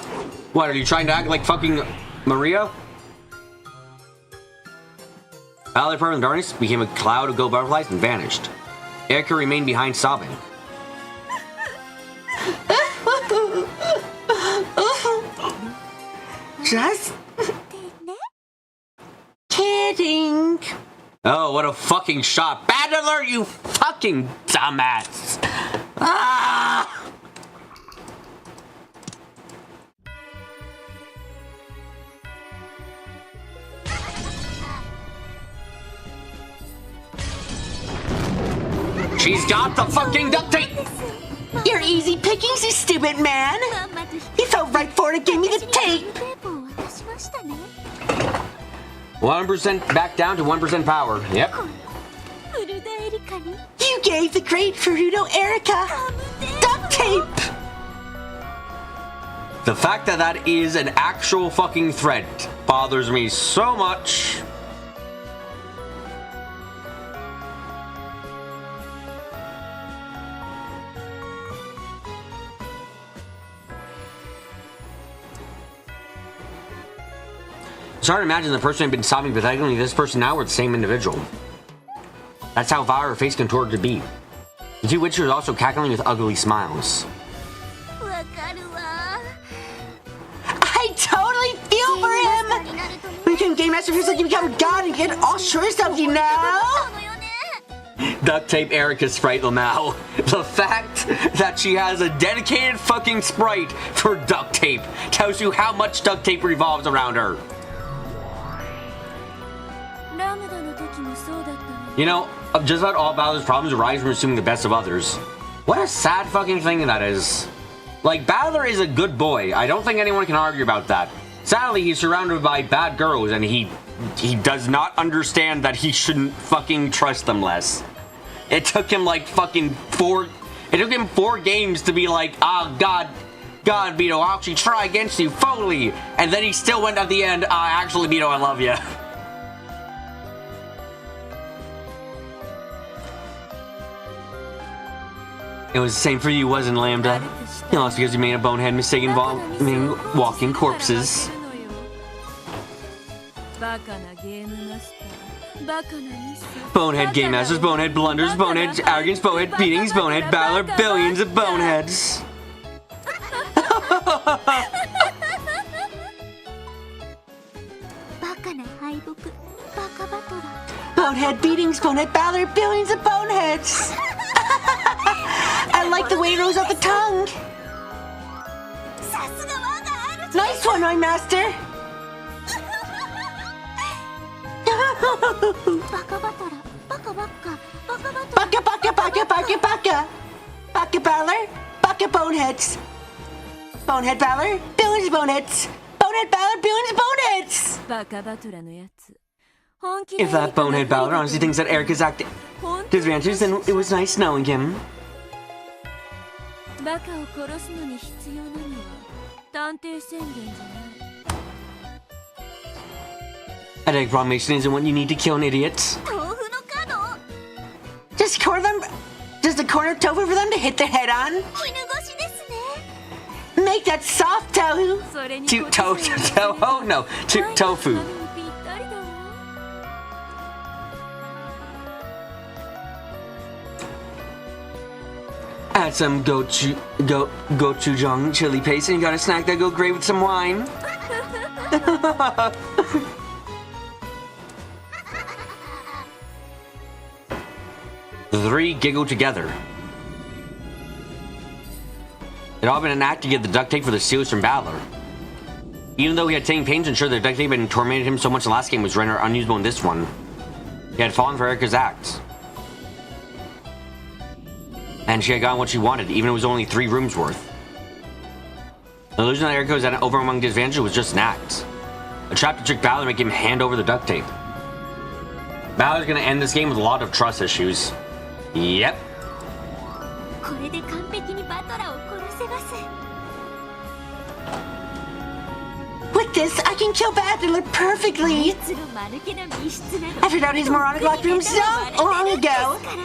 [SPEAKER 1] What, are you trying to act like fucking Maria? Valley from the darkness became a cloud of gold butterflies and vanished. Erica remained behind sobbing.
[SPEAKER 2] Just
[SPEAKER 4] うね
[SPEAKER 2] kidding.
[SPEAKER 1] Oh, what a fucking shot. Battler, you fucking dumbass. Ah! She's got the fucking duct tape!
[SPEAKER 2] You're easy pickings, you stupid man.
[SPEAKER 4] まんまと
[SPEAKER 2] He fell right for it and gave me the
[SPEAKER 4] 私に
[SPEAKER 2] tape.
[SPEAKER 4] テープを渡しましたね
[SPEAKER 1] 1% back down to 1% power. Yep.
[SPEAKER 4] フルダエリカに
[SPEAKER 2] You gave the great Furudo Erica duct tape.
[SPEAKER 1] The fact that that is an actual fucking threat bothers me so much. It's hard to imagine the person who had been sobbing pathetically, this person now were the same individual. That's how vile her face contorted to be. The two witches were also cackling with ugly smiles.
[SPEAKER 4] わかるわ
[SPEAKER 2] I totally feel for him! When you become Game Master, it feels like you become God and get all sure of yourself, you know?
[SPEAKER 4] なのよね
[SPEAKER 1] Duct tape Erica's sprite Lamau. The fact that she has a dedicated fucking sprite for duct tape tells you how much duct tape revolves around her.
[SPEAKER 3] ラムダの時もそうだったわ
[SPEAKER 1] You know, just about all Balor's problems arise from assuming the best of others. What a sad fucking thing that is. Like, Balor is a good boy. I don't think anyone can argue about that. Sadly, he's surrounded by bad girls, and he does not understand that he shouldn't fucking trust them less. It took him like fucking four games to be like, ah, God, Vito, I'll actually try against you fully. And then he still went at the end, actually, Vito, I love you. It was the same for you, wasn't it, Lambda? You lost because you made a bonehead mistake involving walking corpses.
[SPEAKER 3] バカなゲームマスターバカなミス
[SPEAKER 1] Bonehead game masters, bonehead blunders, bonehead arrogance, bonehead beatings, bonehead Balor, billions of boneheads.
[SPEAKER 4] バカな敗北バカバトラ
[SPEAKER 2] Bonehead beatings, Bonehead Balor, billions of boneheads! I like the way it rolls off the tongue!
[SPEAKER 4] さすが我が主
[SPEAKER 2] Nice one, my master!
[SPEAKER 4] バカバトラバカバッカバカバトラ
[SPEAKER 2] Baka, baka, baka, baka, baka! Baka Balor, baka boneheads! Bonehead Balor, billions of boneheads! Bonehead Balor, billions of boneheads!
[SPEAKER 3] バカバトラのやつ本気で
[SPEAKER 1] If that bonehead Balor honestly thinks that Erica's acting
[SPEAKER 3] 本当に
[SPEAKER 1] disadvantages, then it was nice knowing him.
[SPEAKER 3] バカを殺すのに必要なのは探偵宣言じゃない
[SPEAKER 1] A egg proclamation isn't what you need to kill an idiot.
[SPEAKER 4] 豆腐の角
[SPEAKER 2] Just a corner of tofu for them to hit their head on?
[SPEAKER 4] 絹ごしですね
[SPEAKER 2] Make that soft tofu!
[SPEAKER 3] それに
[SPEAKER 1] To
[SPEAKER 3] こっちさえ
[SPEAKER 1] oh no, to tofu.
[SPEAKER 3] 花にぴったりだわ
[SPEAKER 1] Add some gochujang chili paste and you got a snack that go great with some wine. The three giggle together. It all been an act to get the duct tape for the seals from Balor. Even though he had taken pains to ensure the duct tape had tormented him so much in the last game was rendered unusable in this one, he had fallen for Erica's acts. And she had gotten what she wanted, even if it was only 3 rooms worth. The illusion that Erica was at an overwhelming disadvantage was just an act. A trap to trick Balor and make him hand over the duct tape. Balor's gonna end this game with a lot of trust issues. Yep.
[SPEAKER 4] これで完璧にバトラを殺せます
[SPEAKER 2] With this, I can kill Balor perfectly!
[SPEAKER 4] つる間抜けな密室など
[SPEAKER 2] I figured out his moronic locked room so long ago!
[SPEAKER 4] か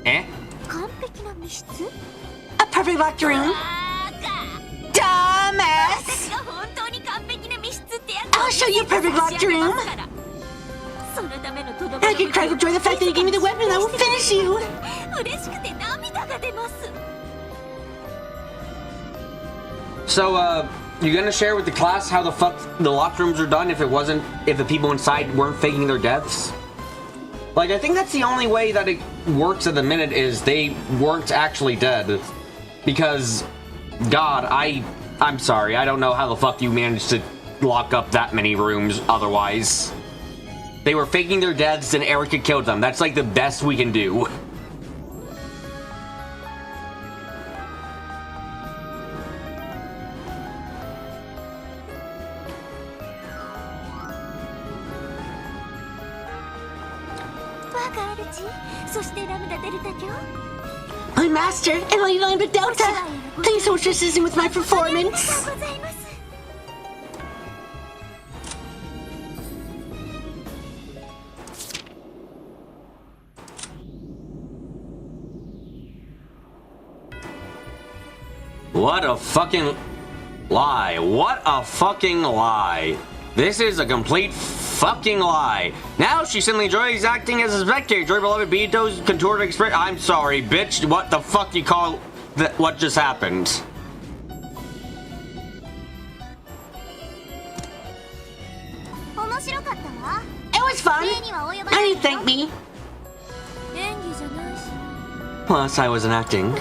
[SPEAKER 4] ら
[SPEAKER 1] Eh?
[SPEAKER 4] 完璧な密室
[SPEAKER 2] A perfect locked room?
[SPEAKER 4] バカ
[SPEAKER 2] Dumbass!
[SPEAKER 4] 私が本当に完璧な密室ってやつ
[SPEAKER 2] I'll show you a perfect locked room!
[SPEAKER 4] そのためのとど
[SPEAKER 2] I can cry for joy the fact that you gave me the weapon that will finish you!
[SPEAKER 4] 嬉しくて涙が出ます
[SPEAKER 1] So, you gonna share with the class how the fuck the locked rooms are done if the people inside weren't faking their deaths? Like, I think that's the only way that it works at the minute is they weren't actually dead. Because, God, I'm sorry, I don't know how the fuck you managed to lock up that many rooms otherwise. They were faking their deaths and Erica killed them. That's like the best we can do.
[SPEAKER 2] My master, and Lady Lambda Delta! Thank you so much for assisting with my performance!
[SPEAKER 1] What a fucking... Lie. What a fucking lie. This is a complete fucking lie. Now she suddenly enjoys acting as a spectator. Joy beloved Beato's contorted expression. I'm sorry, bitch. What the fuck you call that? What just happened?
[SPEAKER 2] It was fun. Why do you thank me?
[SPEAKER 3] 演技じゃないし
[SPEAKER 1] Plus, I wasn't acting.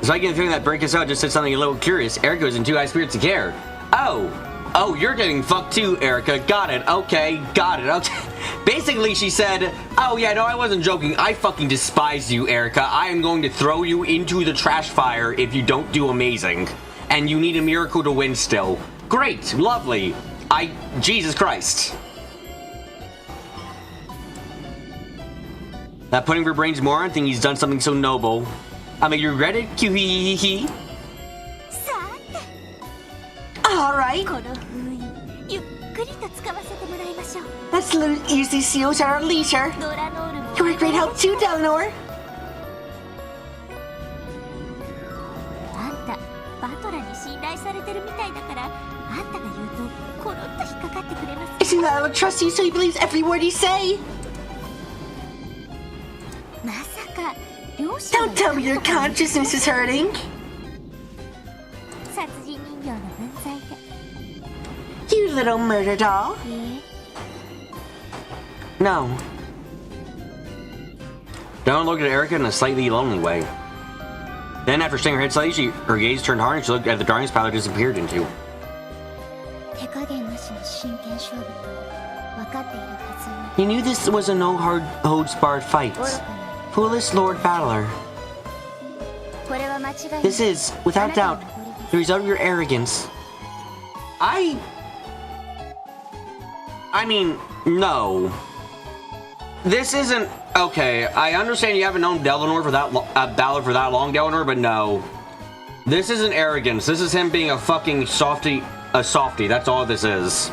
[SPEAKER 1] So I get the feeling that Brink just said something a little curious. Erica was in too high spirits to care. Oh, you're getting fucked too, Erica. Got it. Okay, got it. Okay. Basically, she said, oh yeah, no, I wasn't joking. I fucking despise you, Erica. I am going to throw you into the trash fire if you don't do amazing. And you need a miracle to win still. Great, lovely. Jesus Christ. That pudding for brains moron think he's done something so noble. I mean, you read it? Q-hee-hee-hee.
[SPEAKER 2] Alright.
[SPEAKER 3] この封印ゆっくりと使わせてもらいましょう
[SPEAKER 2] Let's use these seals at our leisure.
[SPEAKER 3] ドラノールも
[SPEAKER 2] You're a great help too, Delnor.
[SPEAKER 3] あんたバトラに信頼されてるみたいだからあんたが言うとコロッと引っかかってくれます
[SPEAKER 2] Isn't that I would trust you so he believes every word you say?
[SPEAKER 3] まさか両親
[SPEAKER 2] Don't tell me your consciousness is hurting.
[SPEAKER 3] 殺人人形の分際で
[SPEAKER 2] You little murder doll.
[SPEAKER 3] いい
[SPEAKER 1] No. Dawn looked at Erica in a slightly lonely way. Then, after staying her head slightly, her gaze turned hard and she looked at the darkness Powder disappeared into.
[SPEAKER 3] 手加減なしの真剣勝負と分かっているはず
[SPEAKER 1] He knew this was a no-holds-barred fight.
[SPEAKER 3] に愚かな
[SPEAKER 1] Foolish Lord Battler.
[SPEAKER 3] これは間違いない
[SPEAKER 1] This is, without doubt, the result of your arrogance. I mean, no. This isn't... Okay, I understand you haven't known Delnor for that Ballard for that long, Delnor, but no. This isn't arrogance. This is him being a fucking softy. A softy. That's all this is.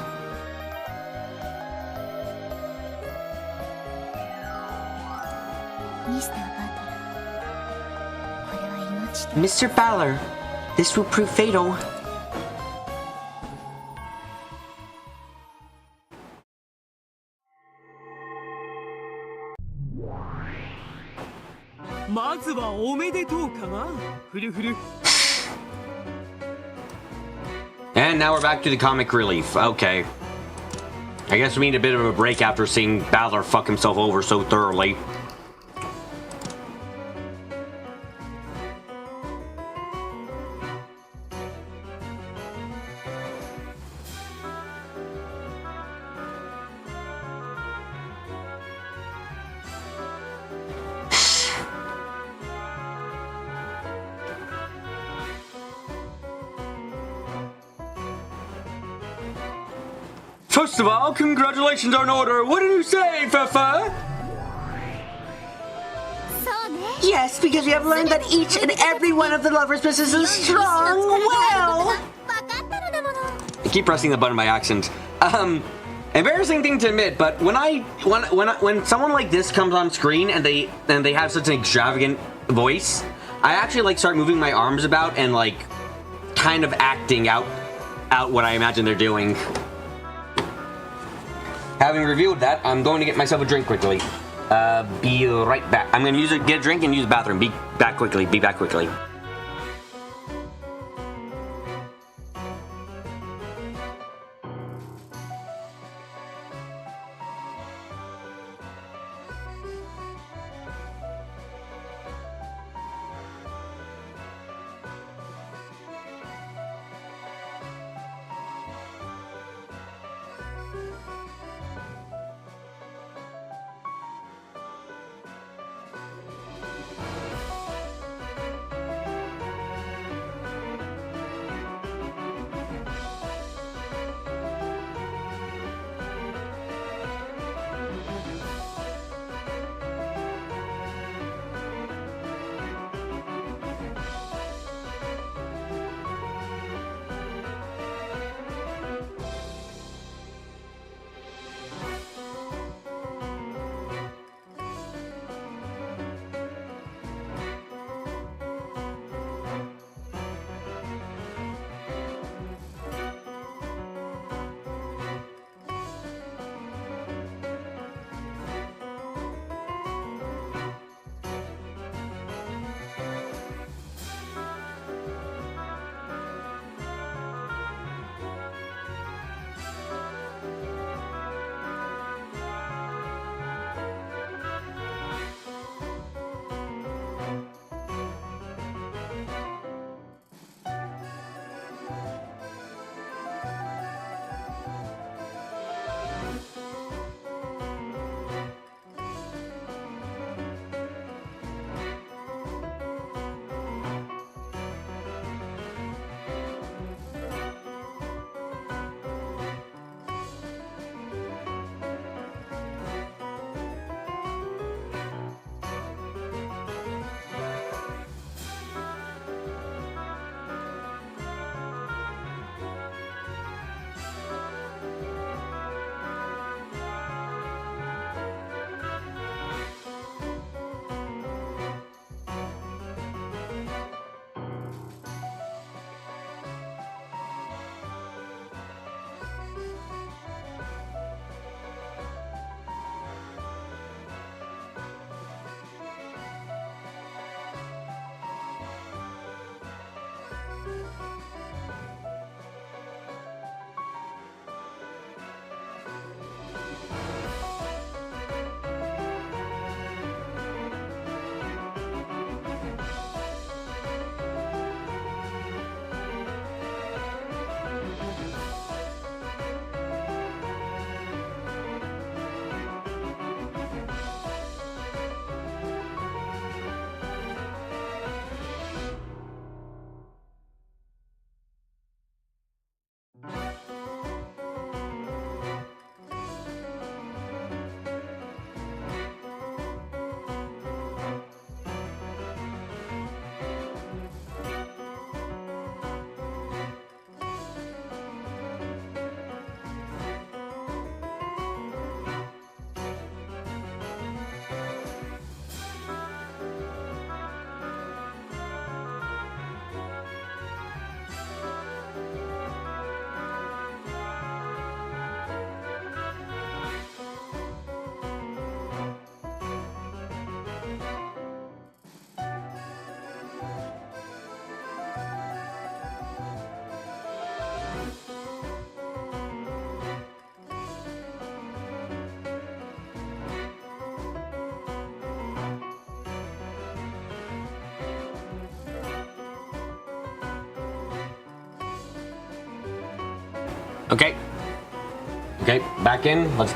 [SPEAKER 1] Mr. Battler, this will prove fatal. And now we're back to the comic relief. Okay. I guess we need a bit of a break after seeing Battler fuck himself over so thoroughly. First of all, congratulations on order. What did you say, Fafa?
[SPEAKER 3] そうね
[SPEAKER 2] Yes, because we have learned that each and every one of the lovers' business is strong will.
[SPEAKER 3] 分かったのだもの
[SPEAKER 1] I keep pressing the button by accident. Embarrassing thing to admit, but when someone like this comes on screen and they have such an extravagant voice, I actually like start moving my arms about and like kind of acting out what I imagine they're doing. Having revealed that, I'm going to get myself a drink quickly. Be right back. I'm going to get a drink and use the bathroom. Be back quickly. Be back quickly. Okay. Okay, back in. Let's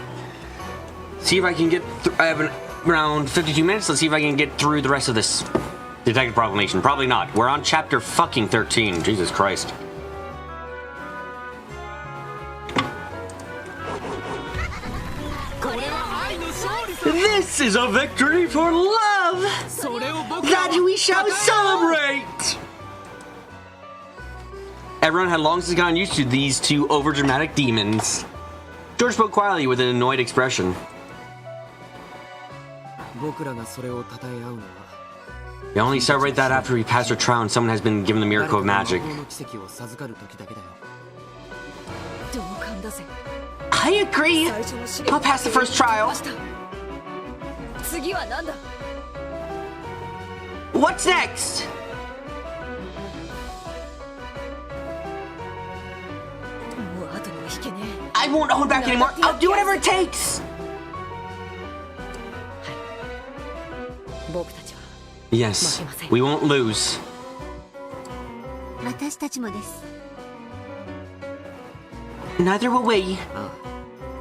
[SPEAKER 1] see if I can get I have around 52 minutes. Let's see if I can get through the rest of this Detective Proclamation. Probably not. We're on chapter fucking 13. Jesus Christ. This is a victory for love that we shall celebrate. Everyone had long since gotten used to these two overdramatic demons. George spoke quietly with an annoyed expression. We only celebrate that after we pass our trial and someone has been given the miracle of magic. I agree. I'll pass the first trial. What's next? I won't hold back anymore. I'll do whatever it takes. Yes, we won't lose. Neither will we.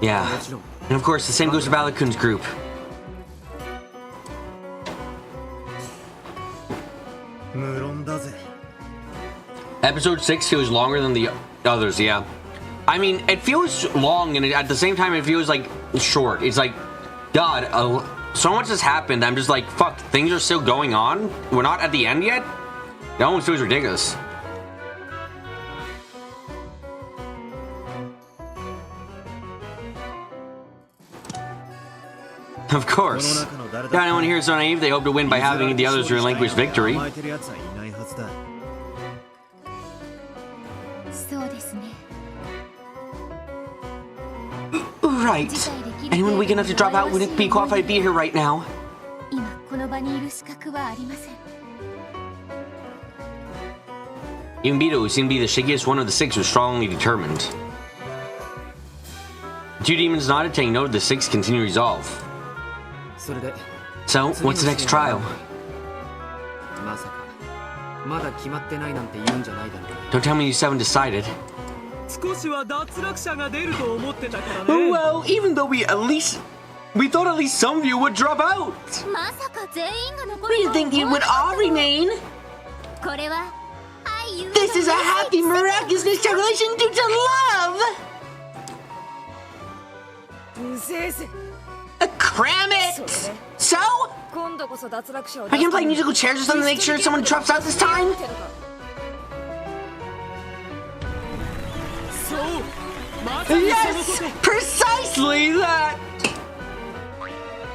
[SPEAKER 1] Yeah. And of course, the same goes for Balakun's group. Episode 6 feels longer than the others, yeah. I mean, it feels long, and at the same time, it feels like short. It's like, God, so much has happened. I'm just like, fuck, things are still going on. We're not at the end yet. It almost feels ridiculous. Of course. Got anyone here so naive they hope to win by having the others relinquish victory. Right. Anyone weak enough to drop out wouldn't be qualified to be here right now. Even Beto, who seemed to be the shakiest one of the six, was strongly determined. The two demons nodded, taking note of the six continued resolve. So, what's the next trial? Don't tell me you haven't decided. Well, even though we thought at least some of you would drop out. We didn't think you would all remain. This is a happy, miraculous celebration due to love. Cram it! So? I can play musical chairs or something to make sure someone drops out this time? Yes! Precisely that!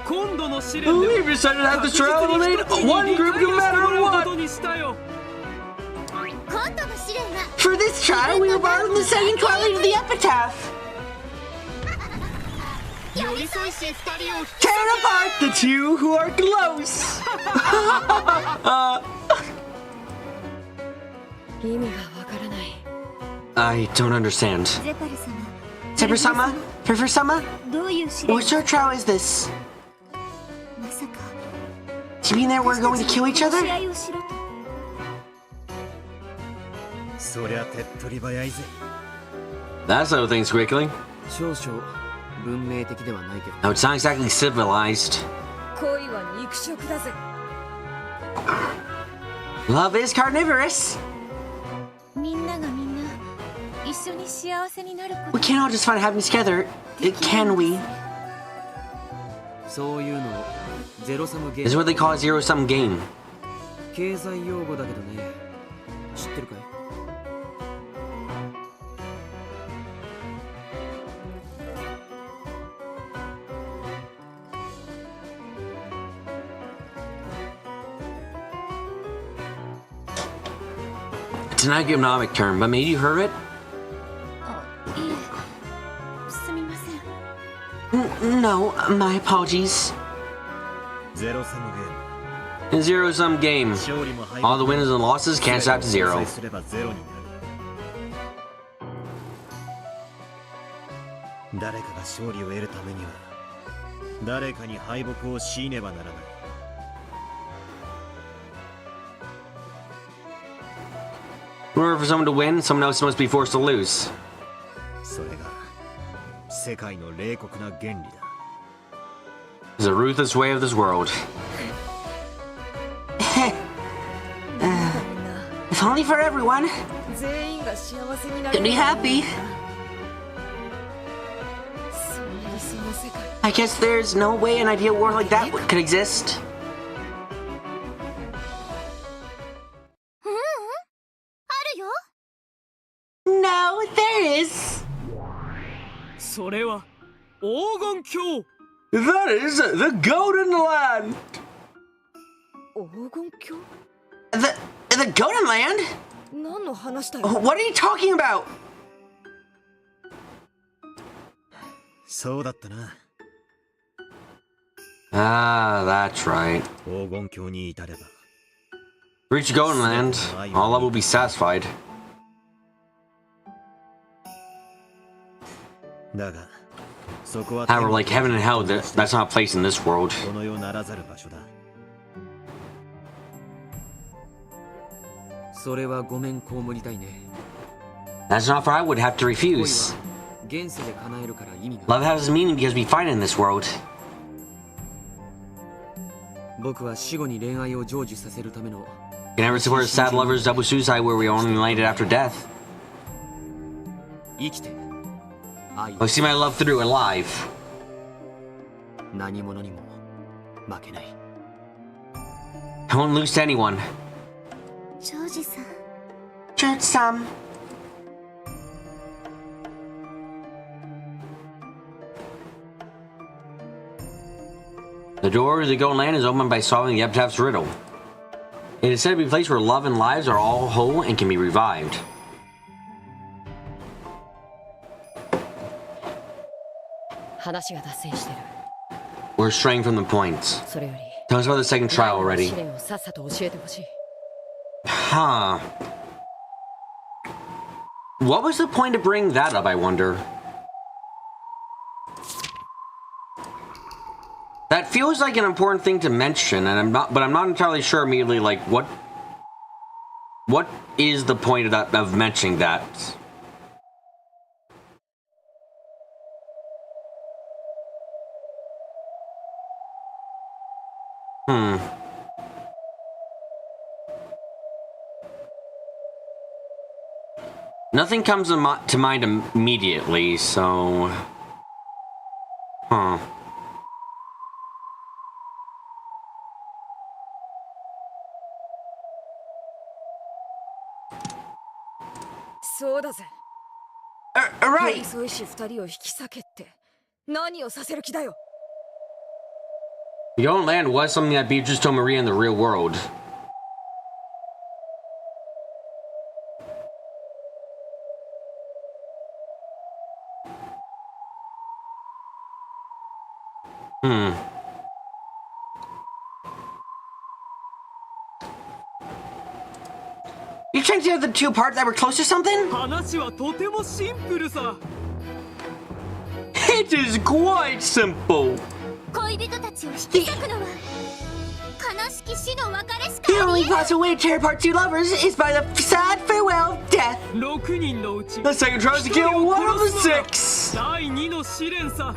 [SPEAKER 1] We've decided to have the trial eliminate one group no matter what! For this trial, we were borrowed from the second twilight of the epitaph! Tear apart the two who are close! I don't understand. Zephyr-sama? River-sama? What sort of trial is this? Do you mean that we're going to kill each other? That's how things quickly. No, it's not exactly civilized. Love is carnivorous. We can't all just find happiness together, can we? This is what they call a zero-sum game. It's an economic term, but maybe you heard it? No, my apologies. A zero-sum game. All the winners and losses cancel out to zero. In order for someone to win, someone else must be forced to lose.
[SPEAKER 5] 世界の冷酷な原理だ。
[SPEAKER 1] It's a ruthless way of this world.
[SPEAKER 2] If only for everyone. Could be happy. I guess there's no way an ideal world like that could exist. No, there is.
[SPEAKER 6] それは黄金鏡。
[SPEAKER 1] That is the Golden Land.
[SPEAKER 6] 黄金鏡？
[SPEAKER 2] The Golden Land?
[SPEAKER 6] 何の話だよ。
[SPEAKER 2] What are you talking about?
[SPEAKER 5] そうだったな。
[SPEAKER 1] Ah, that's right.
[SPEAKER 5] 黄金鏡に至れば。
[SPEAKER 1] Reach Golden Land, all love will be satisfied.
[SPEAKER 5] だが、そこは
[SPEAKER 1] However, like heaven and hell, that's not a place in this world.
[SPEAKER 5] この世ならざる場所だ。
[SPEAKER 6] それはごめんこうもりたいね。
[SPEAKER 1] That's an offer I would have to refuse.
[SPEAKER 6] 現世で叶えるから意味が。
[SPEAKER 1] Love has meaning because we find it in this world.
[SPEAKER 6] 僕は死後に恋愛を成就させるための。
[SPEAKER 1] You can never support a sad lover's double suicide where we are only united after death.
[SPEAKER 6] 生きて愛
[SPEAKER 1] I see my love through alive.
[SPEAKER 6] 何者にも負けない。
[SPEAKER 1] I won't lose to anyone.
[SPEAKER 4] ジョージさん
[SPEAKER 2] George-san.
[SPEAKER 1] The door to the Golden Land is opened by solving the epitaph's riddle. It is said to be a place where love and lives are all whole and can be revived. We're straying from the points. Tell us about the second trial already. Huh. What was the point of bringing that up, I wonder? That feels like an important thing to mention, and I'm not entirely sure immediately, like, what is the point of that, of mentioning that? Nothing comes to mind immediately, so... Huh.
[SPEAKER 2] Right.
[SPEAKER 1] The Golden Land was something that Beatrice told Maria in the real world.
[SPEAKER 2] You trying to have the two parts that were close to something?
[SPEAKER 6] 話はとてもシンプルさ。
[SPEAKER 1] It is quite simple.
[SPEAKER 4] 恋人たちを引き裂くのは悲しき死の別れし
[SPEAKER 2] The
[SPEAKER 4] かあ
[SPEAKER 2] only
[SPEAKER 4] りえない
[SPEAKER 2] possible way to tear apart two lovers is by the sad farewell of death.
[SPEAKER 6] 6人のうち
[SPEAKER 1] The second tries to kill one of the six.
[SPEAKER 6] 第2の試練さ。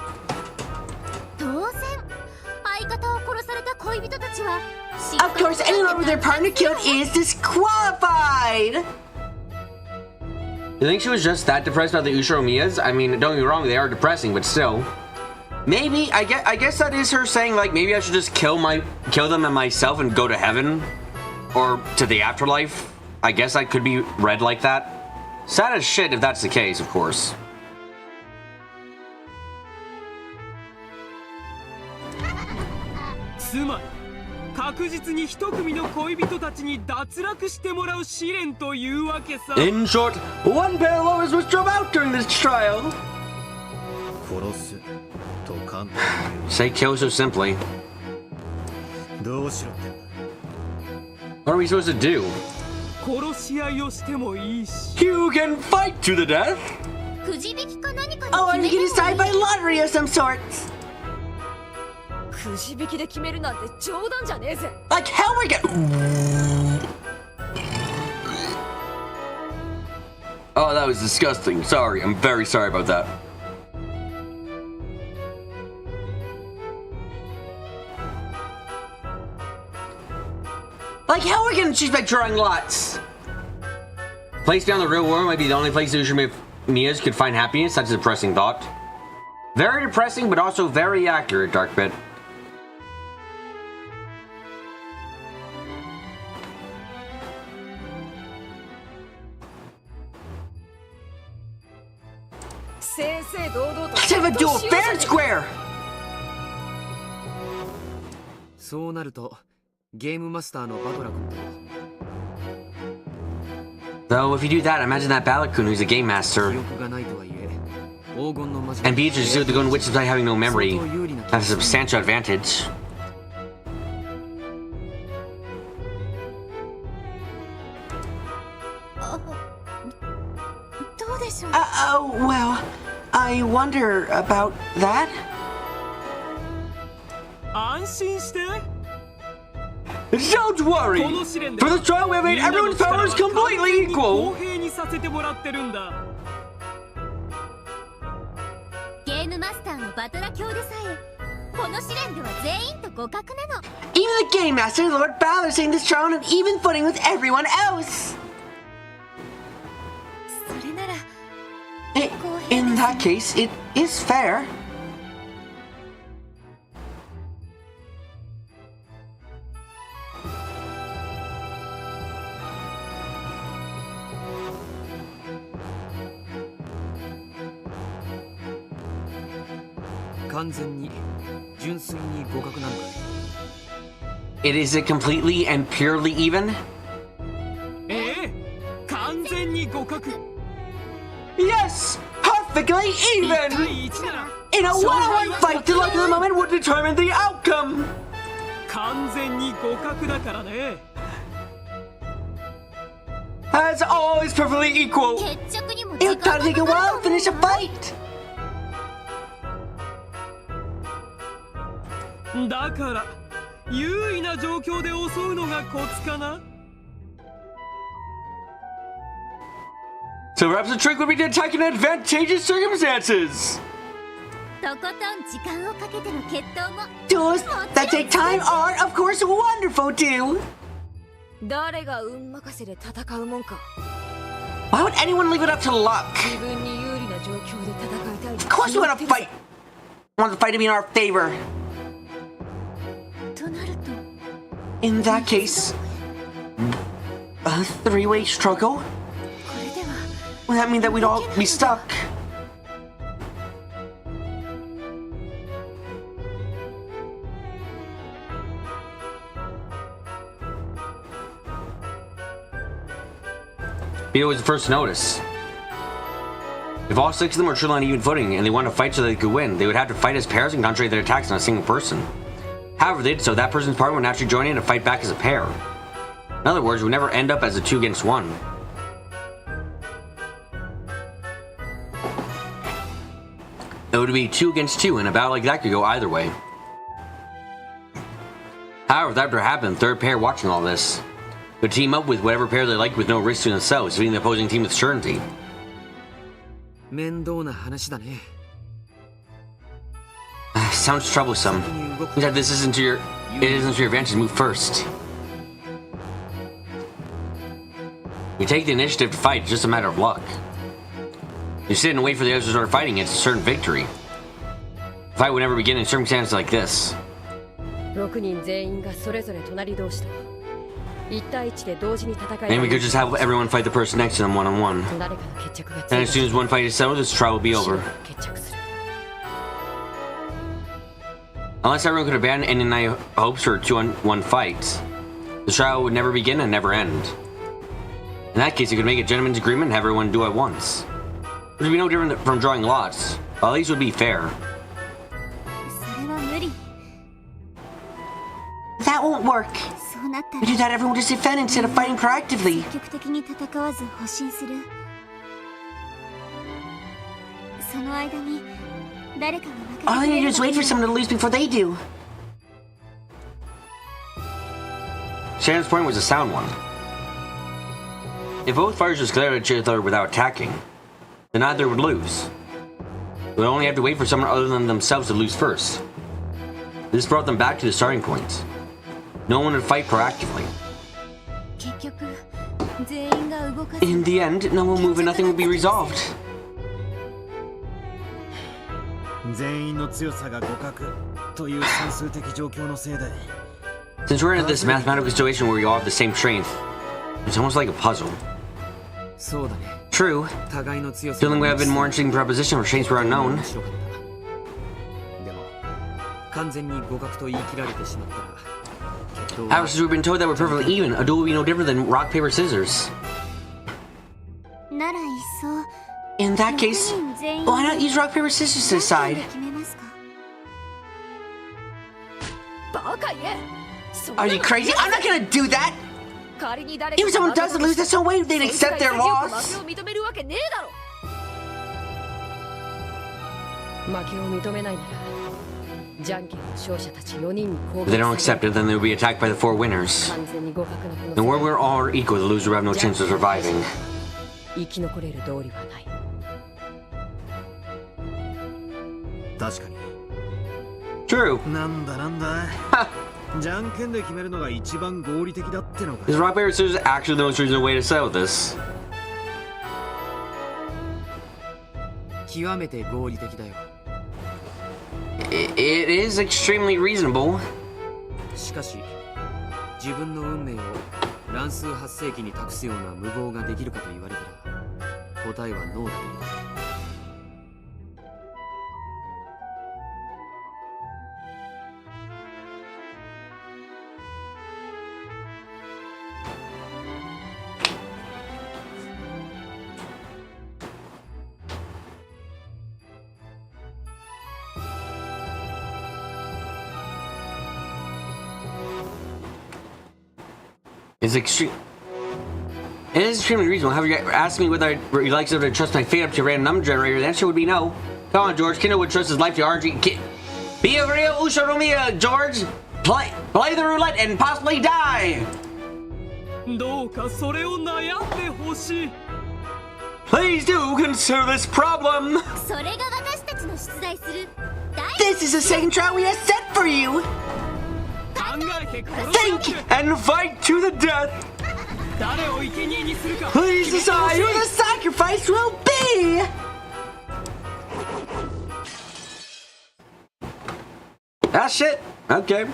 [SPEAKER 4] 当然相方を殺された恋人たちは
[SPEAKER 2] Of course, any lover their partner killed is disqualified.
[SPEAKER 1] You think she was just that depressed about the Ushiромiyas? I mean, don't get me wrong, they are depressing, but still. Maybe, I guess that is her saying, like, maybe I should just kill them and myself and go to heaven? Or to the afterlife? I guess that could be read like that. Sad as shit if that's the case, of course.
[SPEAKER 6] Tsumari, 確実に一組の恋人たちに脱落してもらう試練というわけさ。
[SPEAKER 1] In short, one pair of lovers was drove out during this trial.
[SPEAKER 5] 殺すと簡単に
[SPEAKER 1] Say kill so simply.
[SPEAKER 5] どうしろってんだ。
[SPEAKER 1] What are we supposed to do?
[SPEAKER 6] 殺し合いをしてもいいし。
[SPEAKER 1] You can fight to the death.
[SPEAKER 4] くじ引きか何か
[SPEAKER 2] Oh,
[SPEAKER 4] で
[SPEAKER 2] and
[SPEAKER 4] 決
[SPEAKER 2] you
[SPEAKER 4] め
[SPEAKER 2] can
[SPEAKER 4] ても
[SPEAKER 2] decide by lottery of some sort.
[SPEAKER 6] くじ引きで決めるなんて冗談じゃねえぜ。
[SPEAKER 2] Like hell we get.
[SPEAKER 1] Oh, that was disgusting. Sorry, I'm very sorry about that. Like, how are we gonna choose by drawing lots? Place beyond the real world might be the only place Ushima Mias could find happiness. That's a depressing thought. Very depressing, but also very accurate, Darkbit. Let's have a duel fair and square!
[SPEAKER 6] そうなるとゲームマスターのバトラ君と
[SPEAKER 1] Though, if you do that, imagine that Balakun who's a game master.
[SPEAKER 6] 記憶がないとはいえ黄金の魔女
[SPEAKER 1] And Beatrice, the Golden Witch, despite having no memory, have a substantial advantage. Well, I wonder about that.
[SPEAKER 6] 安心して
[SPEAKER 1] Don't worry! For this trial, we have made everyone's powers completely
[SPEAKER 6] 公
[SPEAKER 1] equal!
[SPEAKER 6] 平にさせてもらってるんだ
[SPEAKER 3] ゲームマスターのバトラ教でさえこの試練では全員と互角なの
[SPEAKER 1] Even the Game Master, Lord Balor, saying this trial on an even footing with everyone else!
[SPEAKER 3] それなら
[SPEAKER 1] In that case, it is fair. It is it completely and purely even?
[SPEAKER 6] ええ完全に互角
[SPEAKER 1] Yes! Perfectly
[SPEAKER 6] 1
[SPEAKER 1] even!
[SPEAKER 6] 対1なら
[SPEAKER 1] In a one-on-one fight, the luck of the moment would determine the outcome!
[SPEAKER 6] 完全に互角だからね
[SPEAKER 1] As always, perfectly equal!
[SPEAKER 3] 決着にも
[SPEAKER 1] It'll take a while to finish a fight!
[SPEAKER 6] だから優位な状況で襲うのがコツかな
[SPEAKER 1] So perhaps the trick would be to attack in advantageous circumstances!
[SPEAKER 3] とことん時間をかけての決闘も
[SPEAKER 1] Duels that take time are, of course, wonderful too!
[SPEAKER 7] 誰が運任せで戦うもんか
[SPEAKER 1] Why would anyone leave it up to luck?
[SPEAKER 7] 自分に有利な状況で戦いたい
[SPEAKER 1] Of course we want to fight! Want the fight to be in our favor.
[SPEAKER 3] となると
[SPEAKER 1] In that case, a three-way struggle?
[SPEAKER 3] これでは
[SPEAKER 1] Would that mean that we'd all be stuck? Beto was the first to notice. If all 6 of them were truly on even footing and they wanted to fight so they could win, they would have to fight as pairs and concentrate their attacks on a single person. However, they did so, that person's partner would naturally join in to fight back as a pair. In other words, we would never end up as a 2 against 1. It would be 2 against 2, and a battle like that could go either way. However, if that were to happen, the third pair watching all this would team up with whatever pair they liked with no risk to themselves, defeating the opposing team with certainty.
[SPEAKER 6] 面倒な話だね
[SPEAKER 1] Sounds troublesome. That this isn't to your advantage to move first. You take the initiative to fight, it's just a matter of luck. You sit and wait for the others to start fighting, it's a certain victory. The fight would never begin in circumstances like this.
[SPEAKER 7] 6人全員がそれぞれ隣同士と1対1で同時に戦い
[SPEAKER 1] And we could just have everyone fight the person next to them one-on-one.
[SPEAKER 7] 誰かの決着がつ
[SPEAKER 1] And
[SPEAKER 7] い
[SPEAKER 1] as soon as one fight is settled, this trial will be over.
[SPEAKER 7] 決着する
[SPEAKER 1] Unless everyone could abandon any night hopes for a 2-on-1 fight, the trial would never begin and never end. In that case, you could make a gentleman's agreement and have everyone do it at once. Which would be no different from drawing lots, but at least it would be fair.
[SPEAKER 3] それは無理
[SPEAKER 1] That won't work.
[SPEAKER 3] そうなったら
[SPEAKER 1] We do that, everyone will just defend instead of fighting proactively.
[SPEAKER 3] 積極的に戦わず保身するその間に誰かが負けて
[SPEAKER 1] All I need to do is wait for someone to lose before they do. Shannon's point was a sound one. If both fighters just glared at each other without attacking, then neither would lose. They would only have to wait for someone other than themselves to lose first. This brought them back to the starting point. No one would fight proactively.
[SPEAKER 3] 結局全員が動かず
[SPEAKER 1] In the end, no one move and nothing will be resolved.
[SPEAKER 5] 全員の強さが互角という算数的状況のせいで
[SPEAKER 1] Since we're in this mathematical situation where we all have the same strength, it's almost like a puzzle.
[SPEAKER 6] そうだね。
[SPEAKER 1] True,
[SPEAKER 6] 互いの強さ
[SPEAKER 1] feeling would have been more interesting proposition for strengths were unknown.
[SPEAKER 6] 面白かったでも完全に互角と言い切られてしまったら決闘
[SPEAKER 1] However,
[SPEAKER 6] は
[SPEAKER 1] since we've been told that we're perfectly even, a duel will be no different than rock, paper, scissors.
[SPEAKER 4] ならいっそ
[SPEAKER 1] In that case,
[SPEAKER 4] 6人全員
[SPEAKER 1] why not use rock, paper, scissors to
[SPEAKER 4] じゃんけん
[SPEAKER 1] decide?
[SPEAKER 4] で決めますか
[SPEAKER 7] バカ言え
[SPEAKER 2] Are you crazy? I'm not gonna do that!
[SPEAKER 7] 仮に誰
[SPEAKER 2] If someone doesn't lose, there's no way they'd accept their
[SPEAKER 7] 負
[SPEAKER 2] loss!
[SPEAKER 7] けを認めるわけねえだろ負けを認めないならじゃんけんの勝者たち4人に攻
[SPEAKER 1] If they don't
[SPEAKER 7] 撃さ
[SPEAKER 1] accept
[SPEAKER 7] れ
[SPEAKER 1] it, then they'll be attacked by the 4 winners.
[SPEAKER 7] 完全に互角なこの
[SPEAKER 1] And where we're all equal, the loser will have no chance of surviving.
[SPEAKER 7] 生き残れる道理はない
[SPEAKER 5] 確かに
[SPEAKER 1] True.
[SPEAKER 5] なんだじゃんけんで決めるのが一番合理的だってのか
[SPEAKER 1] Is rock, paper, scissors actually the most reasonable way to settle this?
[SPEAKER 6] 極めて合理的だよ。
[SPEAKER 1] It is extremely reasonable.
[SPEAKER 6] しかし自分の運命を乱数発生器に託すような無謀ができるかと言われたら答えはノーだよ。
[SPEAKER 1] It's extreme. It is extremely reasonable. However, you asked me whether I'd like to trust my fate up to a random number generator. The answer would be no. Come on, George. Kendo would trust his life to RG. Be a real Usha George. Play the roulette and possibly die.
[SPEAKER 6] どうかそれを悩んでほしい。
[SPEAKER 1] Please do consider this problem.
[SPEAKER 4] それが私たちの出題する第
[SPEAKER 2] This is the second trial we have set for you!
[SPEAKER 6] 考えて殺
[SPEAKER 1] Think and fight to the death.
[SPEAKER 6] 誰を生贄にするか
[SPEAKER 1] Please decide
[SPEAKER 2] Who the sacrifice will be!
[SPEAKER 1] Ah, shit. Okay.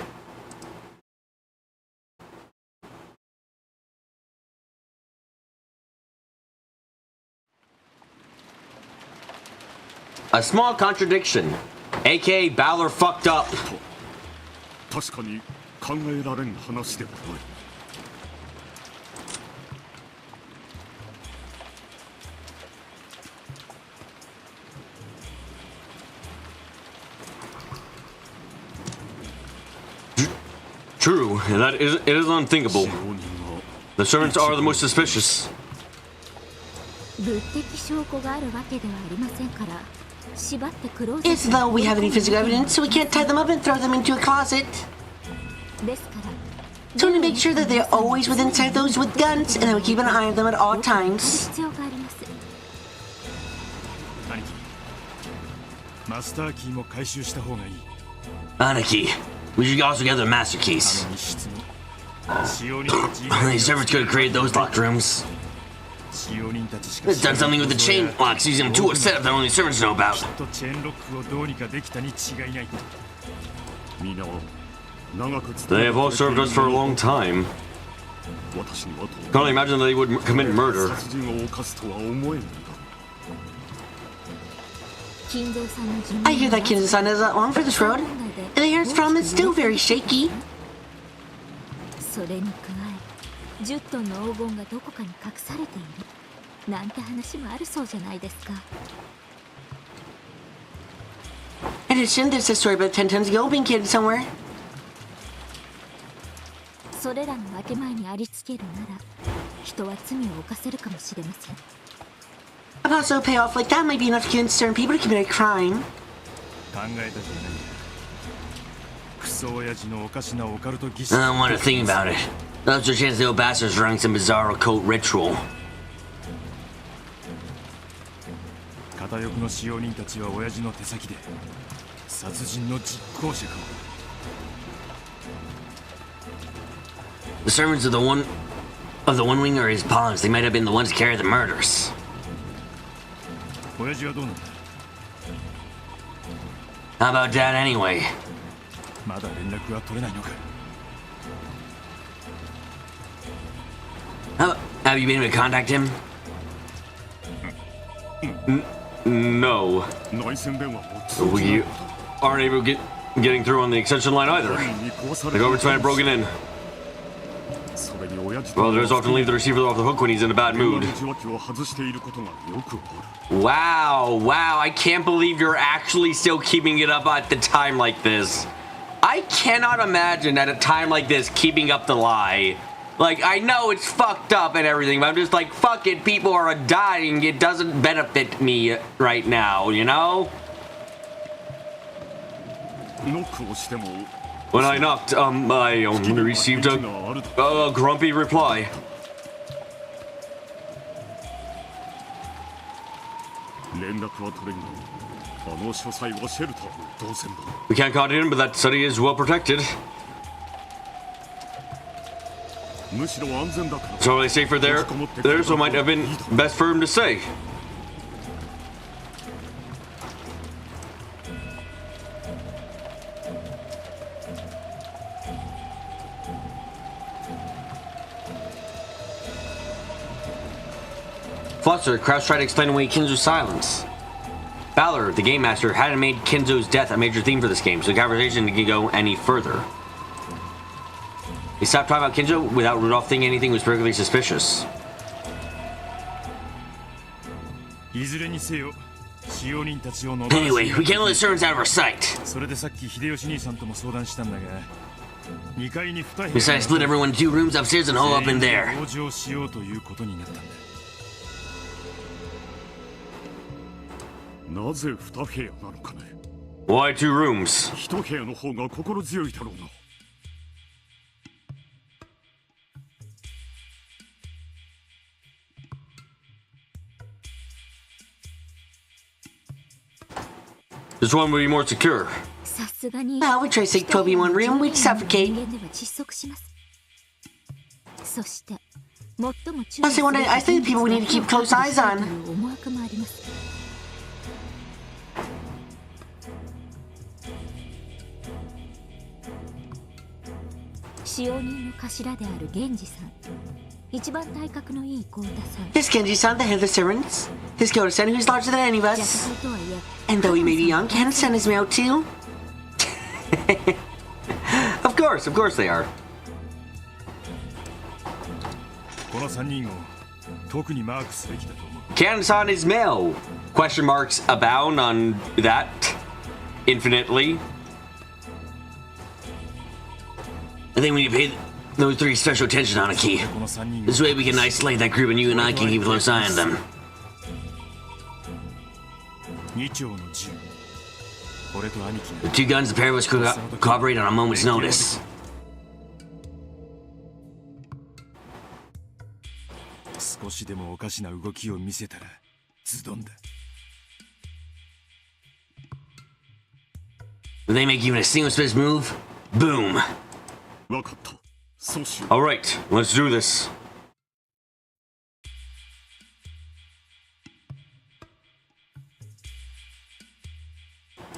[SPEAKER 1] A small contradiction, aka Balor fucked up.
[SPEAKER 8] 確かに考えられん話ではない。
[SPEAKER 1] True, it is unthinkable. The servants are the most suspicious.
[SPEAKER 3] 物的証拠があるわけではありませんから縛ってクローゼ
[SPEAKER 2] It's though we have any physical evidence, so we can't tie them up and throw them into a closet.
[SPEAKER 3] ですから
[SPEAKER 2] So we make sure that they're always within sight of those with guns, and that we keep an eye on them at all times.
[SPEAKER 3] 必要があります
[SPEAKER 8] 兄貴、マスターキーも回収した方がいい。
[SPEAKER 1] Anarchy. We should also gather the master keys.
[SPEAKER 8] 密室の使用人たち以外
[SPEAKER 1] These servants could have created those locked rooms.
[SPEAKER 8] 使用人たちしか
[SPEAKER 1] It's done something with the chain locks using a tool setup that only servants know about.
[SPEAKER 8] きっとチェーンロックをどうにかできたに違いない。皆を長く
[SPEAKER 1] They have all served us for a long time.
[SPEAKER 8] 私には
[SPEAKER 1] Can't imagine that they would commit murder.
[SPEAKER 8] 殺人を犯すとは思えんのだ。
[SPEAKER 3] 金蔵さんの寿
[SPEAKER 2] I hear
[SPEAKER 3] 命
[SPEAKER 2] that Kinzo-san is not long for this road, and the air it's from is still very shaky.
[SPEAKER 3] それに加え10トンの黄金がどこかに隠されているなんて話もあるそうじゃないですか
[SPEAKER 2] In addition, there's a story about 10 tons of gold being hidden somewhere.
[SPEAKER 3] それらの分け前にありつけるなら人は罪を犯せるかもしれません
[SPEAKER 2] A possible payoff like that might be enough to convince certain people to commit a crime.
[SPEAKER 8] 考えたじゃない。クソ親父のおかしなオカルト儀式。
[SPEAKER 1] I don't want to think about it. There's a chance the old bastards running some bizarre occult ritual.
[SPEAKER 8] 片翼の使用人たちは親父の手先で殺人の実行者かも。
[SPEAKER 1] The servants of the one of the One Wing or his pawns. They might have been the ones to carry the murders.
[SPEAKER 8] 親父はどうなんだ
[SPEAKER 1] How about that anyway?
[SPEAKER 8] まだ連絡は取れないのか
[SPEAKER 1] Have you been able to contact him? No.
[SPEAKER 8] 内線電話も通じない
[SPEAKER 1] We aren't able to getting through on the extension line either.
[SPEAKER 8] に壊さ
[SPEAKER 1] The
[SPEAKER 8] れて
[SPEAKER 1] government's might have broken in.
[SPEAKER 8] それに親父
[SPEAKER 1] Well, there's often leave the receiver off the hook when he's in a bad
[SPEAKER 8] 電話
[SPEAKER 1] mood.
[SPEAKER 8] の受話器を外していることがよくある
[SPEAKER 1] Wow, I can't believe you're actually still keeping it up at the time like this. I cannot imagine at a time like this keeping up the lie. Like, I know it's fucked up and everything, but I'm just like, fuck it, people are dying, it doesn't benefit me right now, you know?
[SPEAKER 8] ノックをしても
[SPEAKER 1] When I knocked, I only received a grumpy reply.
[SPEAKER 8] 連絡は取れんがあの書斎はシェルターの動線だ
[SPEAKER 1] We can't contact him, but that city is well protected.
[SPEAKER 8] むしろ安全だから
[SPEAKER 1] So are they safer there? So it might have been best for him to say. Fluster, Kraus tried to explain away Kinzo's silence. Balor, the game master, hadn't made Kinzo's death a major theme for this game, so the conversation didn't go any further. He stopped talking about Kinzo without Rudolph thinking anything was particularly suspicious.
[SPEAKER 8] いずれにせよ使用人たちを
[SPEAKER 1] Anyway, we can't let the servants out of our sight.
[SPEAKER 8] それでさっき秀吉兄さんとも相談したんだが2階に2部屋
[SPEAKER 1] Besides, split everyone into 2 rooms upstairs and hole up in there.
[SPEAKER 8] 同情しようということになったんだなぜ2部屋なのかね
[SPEAKER 1] Why 2 rooms?
[SPEAKER 8] 1部屋の方が心強いだろうな
[SPEAKER 1] This one would be more secure.
[SPEAKER 3] さすがに
[SPEAKER 2] Well, we try to take Toby in one room, we'd suffocate.
[SPEAKER 3] 人間では窒息します。そして最も注
[SPEAKER 2] Plus, I say the people we need to keep close eyes on.
[SPEAKER 3] 思惑もあります。使用人の頭である源氏さん、一番体格のいい幸田さん。
[SPEAKER 2] This Genji-san, the head of the servants. This Kyoto-san, who's larger than any of
[SPEAKER 3] 弱
[SPEAKER 2] us.
[SPEAKER 3] 体とはいえ、
[SPEAKER 2] And though he may be young, Ken-san is male too.
[SPEAKER 1] Of course they are.
[SPEAKER 8] この3人を特にマークすべきだと思う
[SPEAKER 1] Cannon-san is male. Question marks abound on that infinitely. I think we need to pay those 3 special attention, Aniki.
[SPEAKER 8] この3人
[SPEAKER 1] This way we can isolate that group and you and I can keep a close eye on them.
[SPEAKER 8] 2丁の銃俺と兄貴
[SPEAKER 1] The 2 guns, the pair of us could cooperate on a moment's notice.
[SPEAKER 8] 少しでもおかしな動きを見せたらズドンだ
[SPEAKER 1] If they make even a single space move, boom.
[SPEAKER 8] 分かったそうしよ
[SPEAKER 1] Alright, let's do this.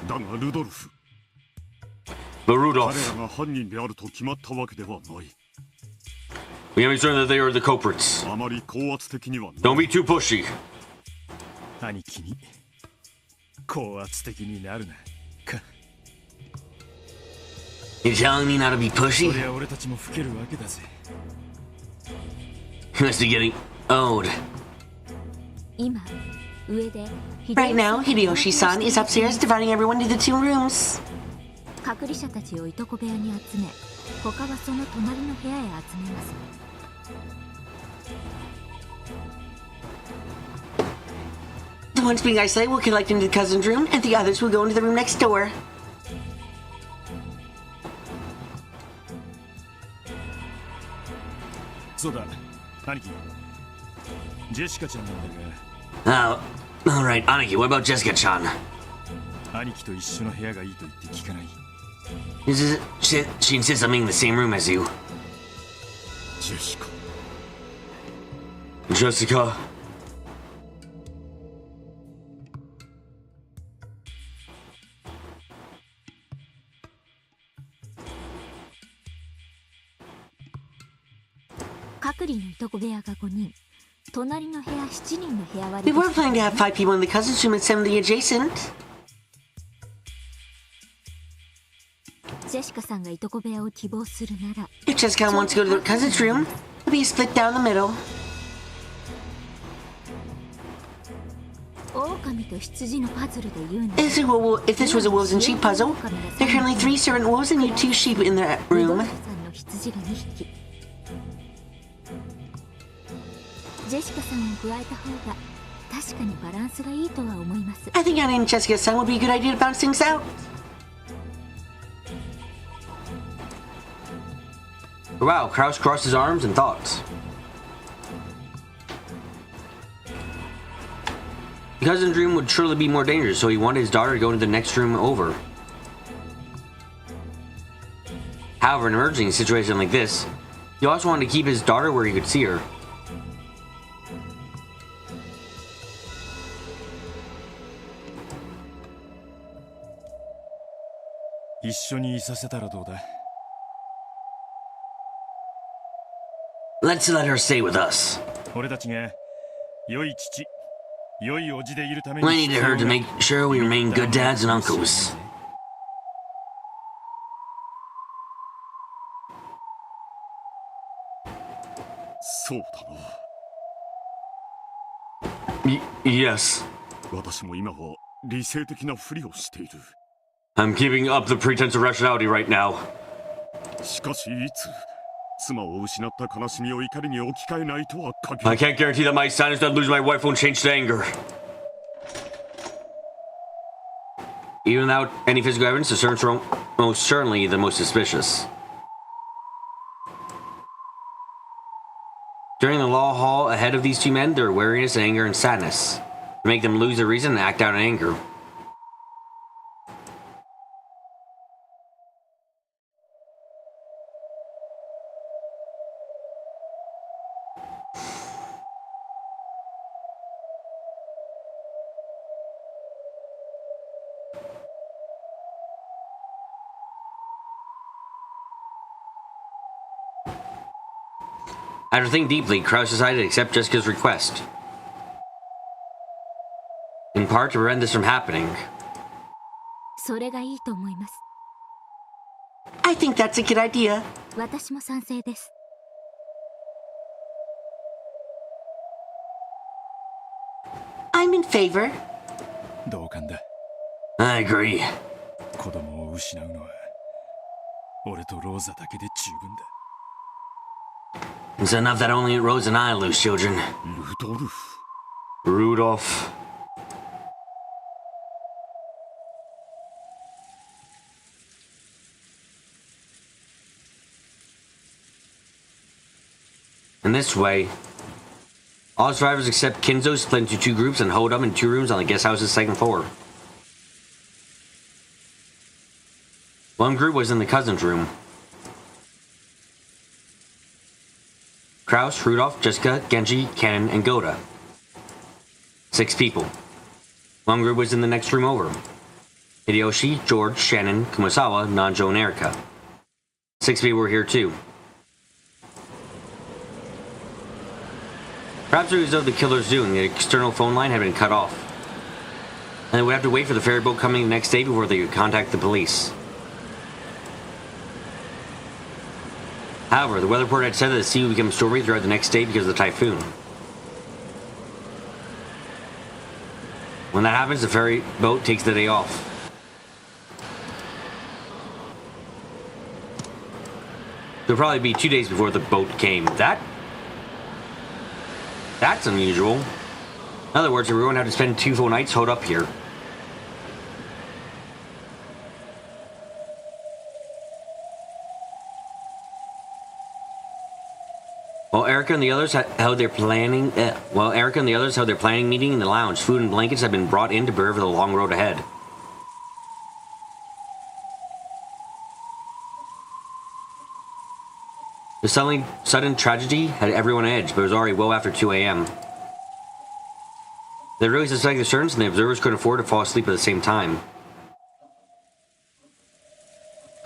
[SPEAKER 8] うだがルドルフ
[SPEAKER 1] But
[SPEAKER 8] 彼
[SPEAKER 1] Rudolph,
[SPEAKER 8] らが犯人であると決まったわけではない
[SPEAKER 1] we gotta be certain that they are the culprits.
[SPEAKER 8] あまり高圧的にはない
[SPEAKER 1] Don't be too pushy.
[SPEAKER 8] 兄貴に高圧的になるなか
[SPEAKER 1] You telling me not to be
[SPEAKER 8] そ
[SPEAKER 1] pushy?
[SPEAKER 8] りゃ俺たちも老けるわけだぜ
[SPEAKER 1] You must be getting old.
[SPEAKER 3] 今上で
[SPEAKER 2] Right now, Hideyoshi-san is upstairs dividing everyone into 2 rooms.
[SPEAKER 3] 隔離者たちをいとこ部屋に集め、他はその隣の部屋へ集めます。
[SPEAKER 2] The ones being isolated will collect into the cousin's room, and the others will go into the room next door.
[SPEAKER 8] そうだ兄貴ジェシカちゃんなんだ
[SPEAKER 1] Alright, Aniki, what about Jessica-chan?
[SPEAKER 8] が兄貴と一緒の部屋がいいと言って聞かない
[SPEAKER 1] She insists on being in the same room as you.
[SPEAKER 8] ジェシカ
[SPEAKER 1] Jessica.
[SPEAKER 2] We were planning to have 5 people in the cousin's room and 7 in the adjacent. If Jessica wants to go to the cousin's room, it'll be split down the middle. If this was a wolves and sheep puzzle, there are currently 3 servant wolves and 2 sheep in the room. I think adding Jessica's son would be a good idea to balance things out.
[SPEAKER 1] Wow, Kraus crossed his arms and thoughts. The cousin's room would surely be more dangerous, so he wanted his daughter to go into the next room over. However, in an emergency situation like this, he also wanted to keep his daughter where he could see her. Let's let her stay with us. We needed her to make sure we remain good dads and uncles. Yes. I'm keeping up the pretense of rationality right now. I can't guarantee that my sadness that losing my wife won't change to anger. Even without any physical evidence, the servants are most certainly the most suspicious. During the law hall ahead of these 2 men, there are wariness, anger, and sadness. To make them lose their reason and act out in anger. After thinking deeply, Kraus decided to accept Jessica's request. In part to prevent this from happening.
[SPEAKER 2] I think that's a good idea. I'm in favor.
[SPEAKER 1] I agree. It's enough that only Rose and I lose children. Rudolph. In this way, all survivors except Kinzo split into 2 groups and holed up in 2 rooms on the guest house's 2nd floor. One group was in the cousin's room. Kraus, Rudolph, Jessica, Genji, Ken, and Goda. 6 people. One group was in the next room over. Hideyoshi, George, Shannon, Kumasawa, Nanjo, and Erika. 6 people were here too. Perhaps it was of the killer's doing. The external phone line had been cut off. And they would have to wait for the ferry boat coming the next day before they could contact the police. However, the weather report had said that the sea would become stormy throughout the next day because of the typhoon. When that happens, the ferry boat takes the day off. It'll probably be 2 days before the boat came. That's unusual. In other words, everyone had to spend 2 full nights holed up here. While Erika and the others held their planning meeting in the lounge, food and blankets had been brought in to prepare for the long road ahead. The sudden tragedy had everyone edged, but it was already well after 2 a.m. They really suspected the servants, and the observers couldn't afford to fall asleep at the same time.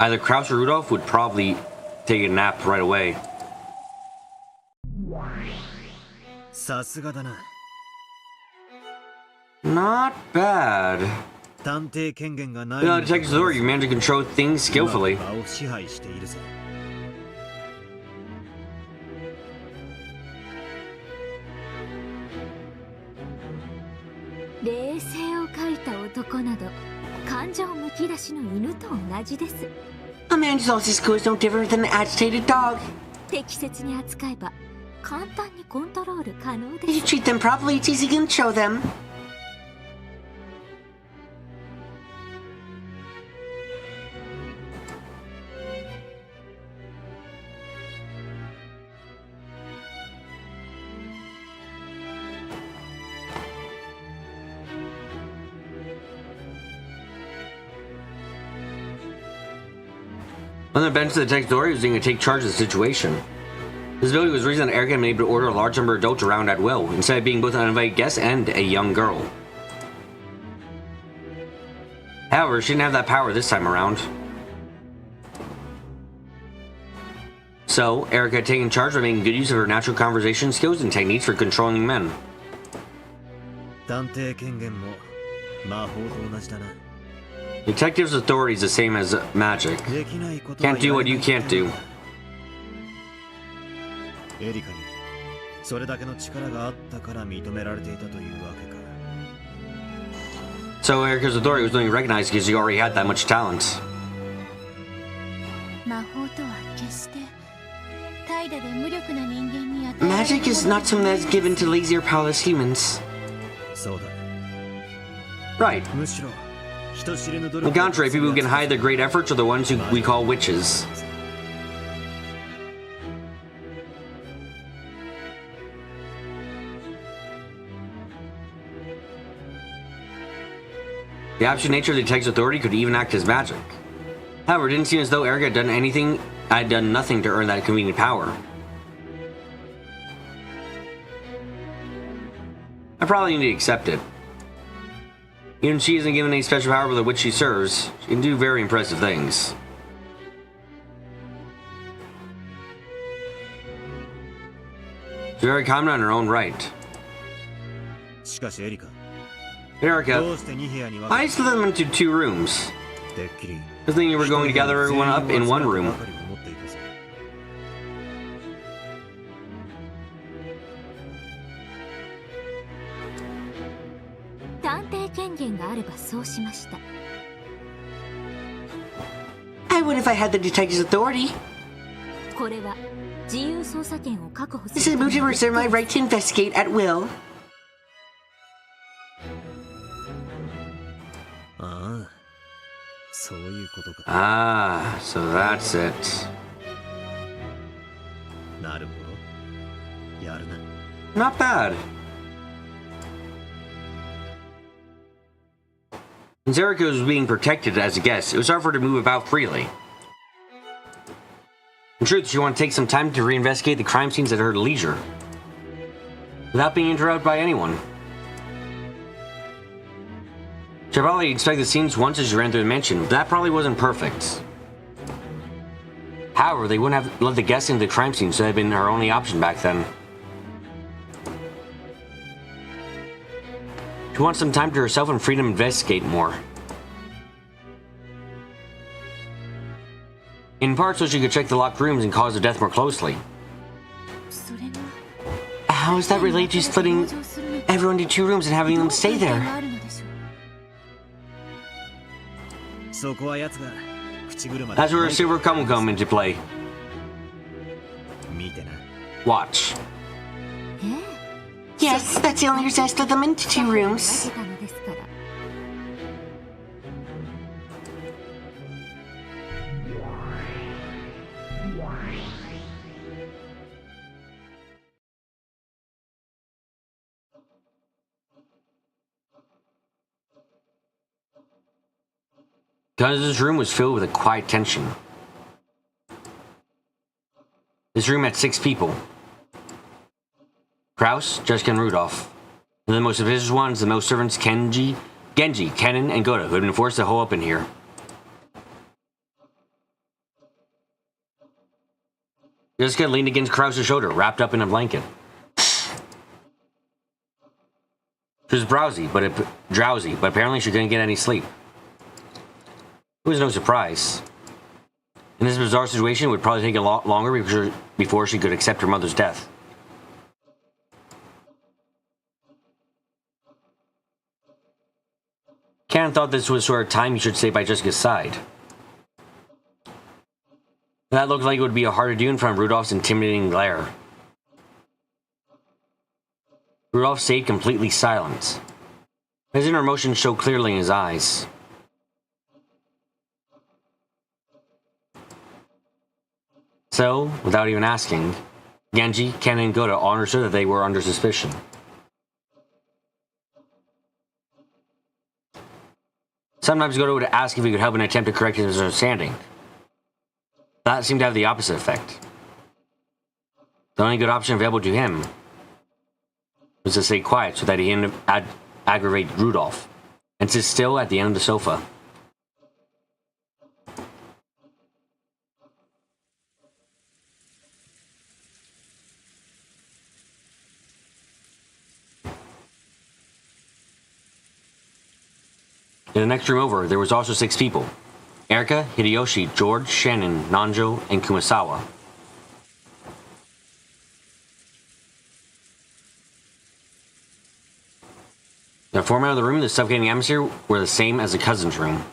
[SPEAKER 1] Either Kraus or Rudolph would probably take a nap right away.
[SPEAKER 5] さすがだな。
[SPEAKER 1] Not bad.
[SPEAKER 5] 探偵権限がない。
[SPEAKER 1] Without a detective's authority, you managed to control things skillfully.
[SPEAKER 5] 場を支配しているぜ。
[SPEAKER 3] 冷静を欠いた男など感情むき出しの犬と同じです。
[SPEAKER 2] A man who's lost his cool is no different than an agitated dog.
[SPEAKER 3] 適切に扱えば簡単にコントロール可能
[SPEAKER 2] If
[SPEAKER 3] で
[SPEAKER 2] you
[SPEAKER 3] す。
[SPEAKER 2] treat them properly, it's easy to control them.
[SPEAKER 1] On the bench of the detective's authority, he was going to take charge of the situation. This ability was the reason that Erica had been able to order a large number of adults around at will, instead of being both an uninvited guest and a young girl. However, she didn't have that power this time around. So, Erica had taken charge by making good use of her natural conversation skills and techniques for controlling men.
[SPEAKER 5] 探偵権限も魔法と同じだな。
[SPEAKER 1] Detective's authority is the same as magic.
[SPEAKER 5] できないことは
[SPEAKER 1] Can't do what you can't do.
[SPEAKER 5] エリカにそれだけの力があったから認められていたというわけか。
[SPEAKER 1] So Erica's authority was only recognized because she already had that much talent.
[SPEAKER 4] 魔法とは決して怠惰で無力な人間に与えられる
[SPEAKER 2] Magic is not something that's given to lazy or powerless humans.
[SPEAKER 5] そうだ。
[SPEAKER 1] Right.
[SPEAKER 5] むしろ人知れぬ努
[SPEAKER 1] On
[SPEAKER 5] 力
[SPEAKER 1] the contrary, people who can hide their great efforts are the ones who we call witches. The absolute nature of the detective's authority could even act as magic. However, it didn't seem as though Erica had done nothing to earn that convenient power. I probably need to accept it. Even she isn't given any special power by the witch she serves, she can do very impressive things. She's very common on her own right.
[SPEAKER 5] しかしエリカ、
[SPEAKER 1] Erica,
[SPEAKER 5] どうして2部屋に分
[SPEAKER 1] I
[SPEAKER 5] け
[SPEAKER 1] split them into 2 rooms.
[SPEAKER 5] てっきり
[SPEAKER 1] I was thinking you were going to gather everyone up in one room.
[SPEAKER 5] ばかり思っていたぜ。
[SPEAKER 3] 探偵権限があればそうしました。
[SPEAKER 2] I would if I had the detective's authority.
[SPEAKER 3] これは自由捜査権を確保す
[SPEAKER 2] This is
[SPEAKER 3] る
[SPEAKER 2] a move to reserve my right to investigate at will.
[SPEAKER 5] ああ、そういうことか。
[SPEAKER 1] Ah, so that's it.
[SPEAKER 5] なるほど。やるな。
[SPEAKER 1] Not bad. Since Erica was being protected as a guest, it was hard for her to move about freely. In truth, she wanted to take some time to reinvestigate the crime scenes at her leisure, without being interrupted by anyone. She probably inspected the scenes once as she ran through the mansion, but that probably wasn't perfect. However, they wouldn't have let the guests into the crime scene, so that had been her only option back then. She wants some time to herself and freedom to investigate more. In part so she could check the locked rooms and cause of death more closely.
[SPEAKER 4] それが
[SPEAKER 2] How is that related to splitting
[SPEAKER 4] 同情するの
[SPEAKER 2] everyone into 2 rooms and having
[SPEAKER 4] ど
[SPEAKER 2] them
[SPEAKER 4] う
[SPEAKER 2] stay
[SPEAKER 4] 関係
[SPEAKER 2] there?
[SPEAKER 4] があるのでしょう。
[SPEAKER 5] そこは奴が口車で
[SPEAKER 1] That's where Silver Cum will come into play.
[SPEAKER 5] 見てな。
[SPEAKER 1] Watch.
[SPEAKER 2] Yes, that's the only reason I split them into 2 rooms.
[SPEAKER 3] 分けたのですから。 Guns' room was filled with a quiet tension.
[SPEAKER 1] This room had 6 people. Kraus, Jessica, and Rudolph. And the most suspicious ones, the most servants, Genji, Kennen, and Goda, who had been forced to hole up in here. Jessica leaned against Kraus's shoulder, wrapped up in a blanket. She was drowsy, but apparently she couldn't get any sleep. It was no surprise. In this bizarre situation, it would probably take a lot longer before she could accept her mother's death. Cannon thought this was sort of time he should stay by Jessica's side. That looked like it would be hard to do in front of Rudolph's intimidating glare. Rudolph stayed completely silent. His inner emotions showed clearly in his eyes. So, without even asking, Genji, Kennen, and Goda all understood that they were under suspicion. Sometimes Goda would ask if he could help and attempt to correct his misunderstanding. That seemed to have the opposite effect. The only good option available to him was to stay quiet so that he didn't aggravate Rudolph, and sit still at the end of the sofa. In the next room over, there was also 6 people. Erika, Hideyoshi, George, Shannon, Nanjo, and Kumasawa. The format of the room and the suffocating atmosphere were the same as the cousin's room.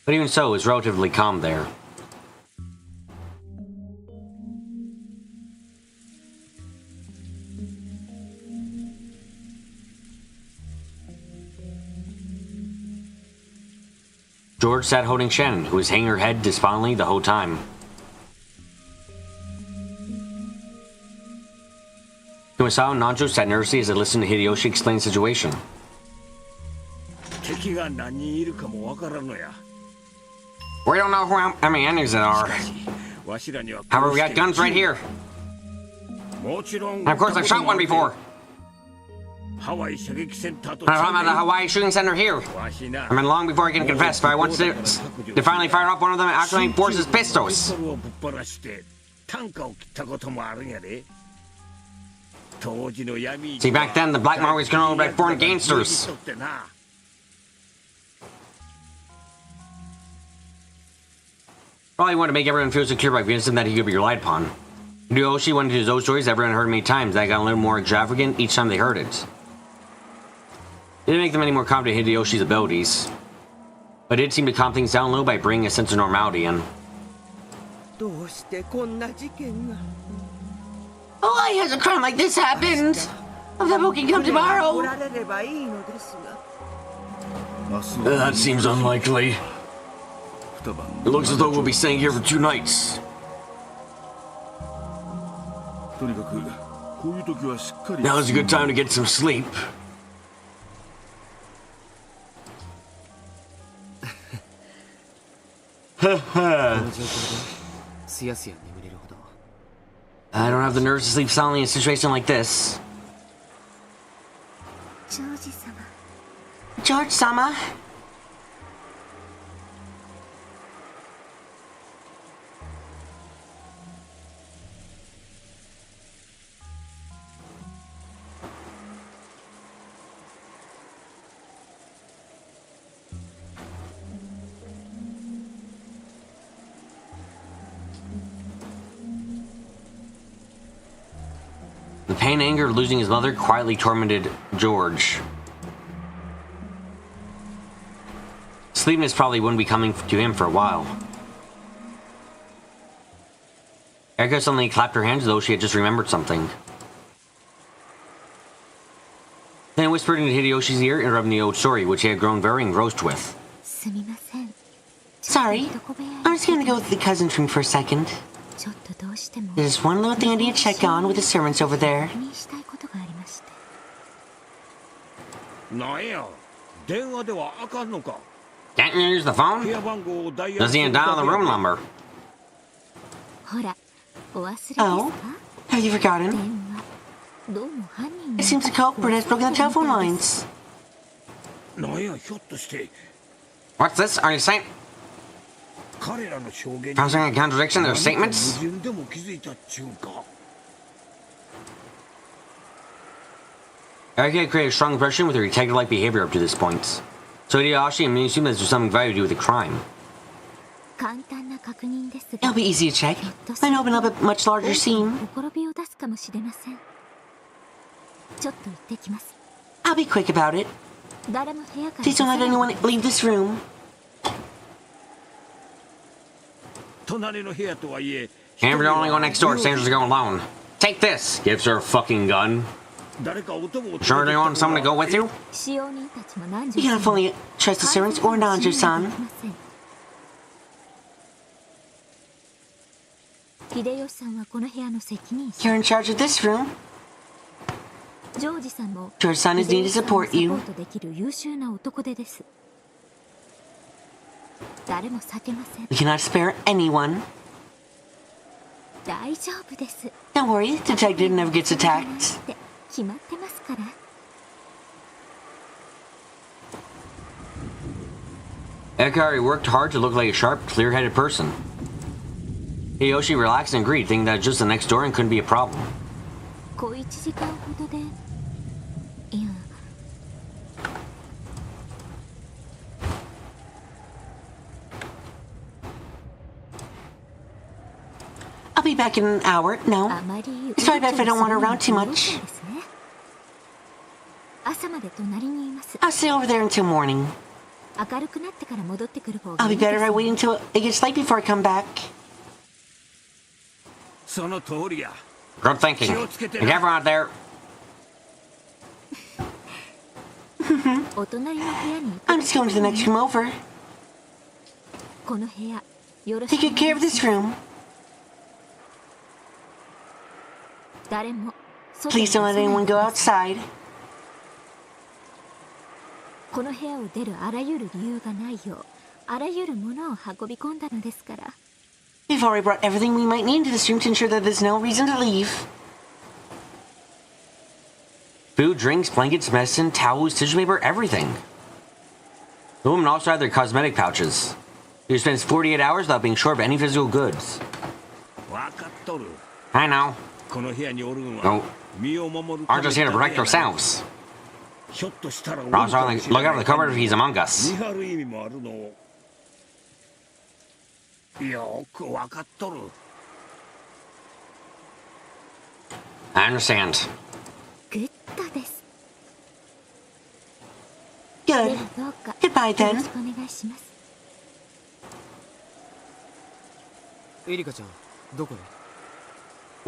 [SPEAKER 1] But even so, it was relatively calm there. George sat holding Shannon, who was hanging her head despondently the whole time. Kumasawa and Nanjo sat nervously as they listened to Hideyoshi explain the situation. We don't know how many enemies there are. However, we got guns right here. And of course, I've shot one before. I'm talking about the Hawaii shooting center here. I mean, long before I can confess, but I want to finally fire off one of them and actually force his pistols. See, back then, the black market was controlled by foreign gangsters. Probably wanted to make everyone feel secure by convincing them that he could be relied upon. Hideyoshi went into those stories everyone heard many times that got a little more extravagant each time they heard it. It didn't make them any more confident in Hideyoshi's abilities, but it did seem to calm things down a little by bringing a sense of normality in.
[SPEAKER 2] Why has a crime like this happened? The book can come tomorrow.
[SPEAKER 8] That seems unlikely. It looks as though we'll be staying here for 2 nights. Now is a good time to get some sleep.
[SPEAKER 1] I don't have the nerves to sleep soundly in a situation like this.
[SPEAKER 2] George-sama.
[SPEAKER 1] The pain and anger of losing his mother quietly tormented George. Sleepiness probably wouldn't be coming to him for a while. Erika suddenly clapped her hands as though she had just remembered something. Then whispered into Hideyoshi's ear, interrupting the old story, which he had grown very engrossed with.
[SPEAKER 2] Sorry, I'm just gonna go with the cousin's room for a second. There's one little thing I need to check on with the servants over there.
[SPEAKER 1] Can't you use the phone?
[SPEAKER 9] 部屋番号をダイヤル
[SPEAKER 1] Doesn't
[SPEAKER 9] する
[SPEAKER 1] even
[SPEAKER 9] だけ
[SPEAKER 1] dial the room number.
[SPEAKER 3] ほら、お忘れです
[SPEAKER 2] Oh,
[SPEAKER 3] か？
[SPEAKER 2] have you
[SPEAKER 3] 電
[SPEAKER 2] forgotten?
[SPEAKER 3] 話。どうも犯人
[SPEAKER 2] It seems the culprit has broken the telephone lines.
[SPEAKER 9] なんやひょっとして
[SPEAKER 1] What's this? Are you saying
[SPEAKER 9] 彼らの証言に
[SPEAKER 1] posing a contradiction to their
[SPEAKER 9] 何か
[SPEAKER 1] statements?
[SPEAKER 9] 矛盾でも気づいたっちゅうんか
[SPEAKER 1] Erica had created a strong impression with her detective-like behavior up to this point. So Hideyoshi immediately assumed that there's something value to do with the crime.
[SPEAKER 3] 簡単な確認ですが
[SPEAKER 2] It'll be easy to check. Might open up a much larger
[SPEAKER 3] 大きな
[SPEAKER 2] scene.
[SPEAKER 3] ほころびを出すかもしれません。ちょっと行ってきます。
[SPEAKER 2] I'll be quick about it.
[SPEAKER 3] 誰も部屋から
[SPEAKER 2] Please don't let
[SPEAKER 3] 出さない
[SPEAKER 2] anyone leave this room.
[SPEAKER 9] 隣の部屋とはいえ
[SPEAKER 1] Amber only go next door. Sandra's going alone. Take this. Gives her a fucking gun.
[SPEAKER 9] 誰か男を連れてき
[SPEAKER 1] Sure, do
[SPEAKER 9] た
[SPEAKER 1] you
[SPEAKER 9] の
[SPEAKER 1] want someone to go
[SPEAKER 9] は
[SPEAKER 1] with you?
[SPEAKER 3] 使用人たちも何
[SPEAKER 2] We cannot fully trust the servants or Nanjo-san.
[SPEAKER 3] 秀吉さんはこの部屋の責任者。
[SPEAKER 2] You're in charge of this room.
[SPEAKER 3] ジョージさんも
[SPEAKER 2] George-san is needed to support you.
[SPEAKER 3] サポートできる優秀な男手です。誰も避けません。
[SPEAKER 2] We cannot spare anyone.
[SPEAKER 3] 大丈夫です。
[SPEAKER 2] Don't worry, the detective never gets attacked.
[SPEAKER 3] って決まってますから。
[SPEAKER 1] Ekari worked hard to look like a sharp, clear-headed person. Hideyoshi relaxed and agreed, thinking that just the next door and couldn't be a problem.
[SPEAKER 3] 小1時間ほどで。いや。
[SPEAKER 2] I'll be back in an hour. No.
[SPEAKER 3] あまり
[SPEAKER 2] It's probably better if I don't wander around too much.
[SPEAKER 3] 朝まで隣にいます。
[SPEAKER 2] I'll stay over there until morning.
[SPEAKER 3] 明るくなってから戻ってくる方が
[SPEAKER 2] I'll
[SPEAKER 3] い
[SPEAKER 2] be
[SPEAKER 3] いで
[SPEAKER 2] better
[SPEAKER 3] す
[SPEAKER 2] if I wait until it gets light before I come back.
[SPEAKER 9] その通りや
[SPEAKER 1] Good thinking. Be careful out there.
[SPEAKER 3] お隣の部屋に
[SPEAKER 2] I'm just going to the next room over.
[SPEAKER 3] この部屋よろし
[SPEAKER 2] Take
[SPEAKER 3] く
[SPEAKER 2] good care of this room.
[SPEAKER 3] 誰も外
[SPEAKER 2] Please don't let anyone go outside.
[SPEAKER 3] この部屋を出るあらゆる理由がないようあらゆるものを運び込んだのですから
[SPEAKER 2] We've already brought everything we might need into this room to ensure that there's no reason to leave.
[SPEAKER 1] Food, drinks, blankets, medicine, towels, tissue paper, everything. The women also had their cosmetic pouches. She spends 48 hours without being short of any physical goods.
[SPEAKER 9] 分かっとる
[SPEAKER 1] I know.
[SPEAKER 9] この部屋におるん
[SPEAKER 1] No.
[SPEAKER 9] は身を守る
[SPEAKER 1] Aren't just here to protect ourselves.
[SPEAKER 9] ひょっとしたら
[SPEAKER 1] We're also on the lookout for the cupboard if he's among us.
[SPEAKER 9] 見張る意味もあるのよく分かっとる
[SPEAKER 1] I understand.
[SPEAKER 3] グッドです
[SPEAKER 2] Good.
[SPEAKER 3] ではどうか
[SPEAKER 2] Goodbye
[SPEAKER 3] よ
[SPEAKER 2] then.
[SPEAKER 3] ろしくお願いします
[SPEAKER 6] エリカちゃんどこへ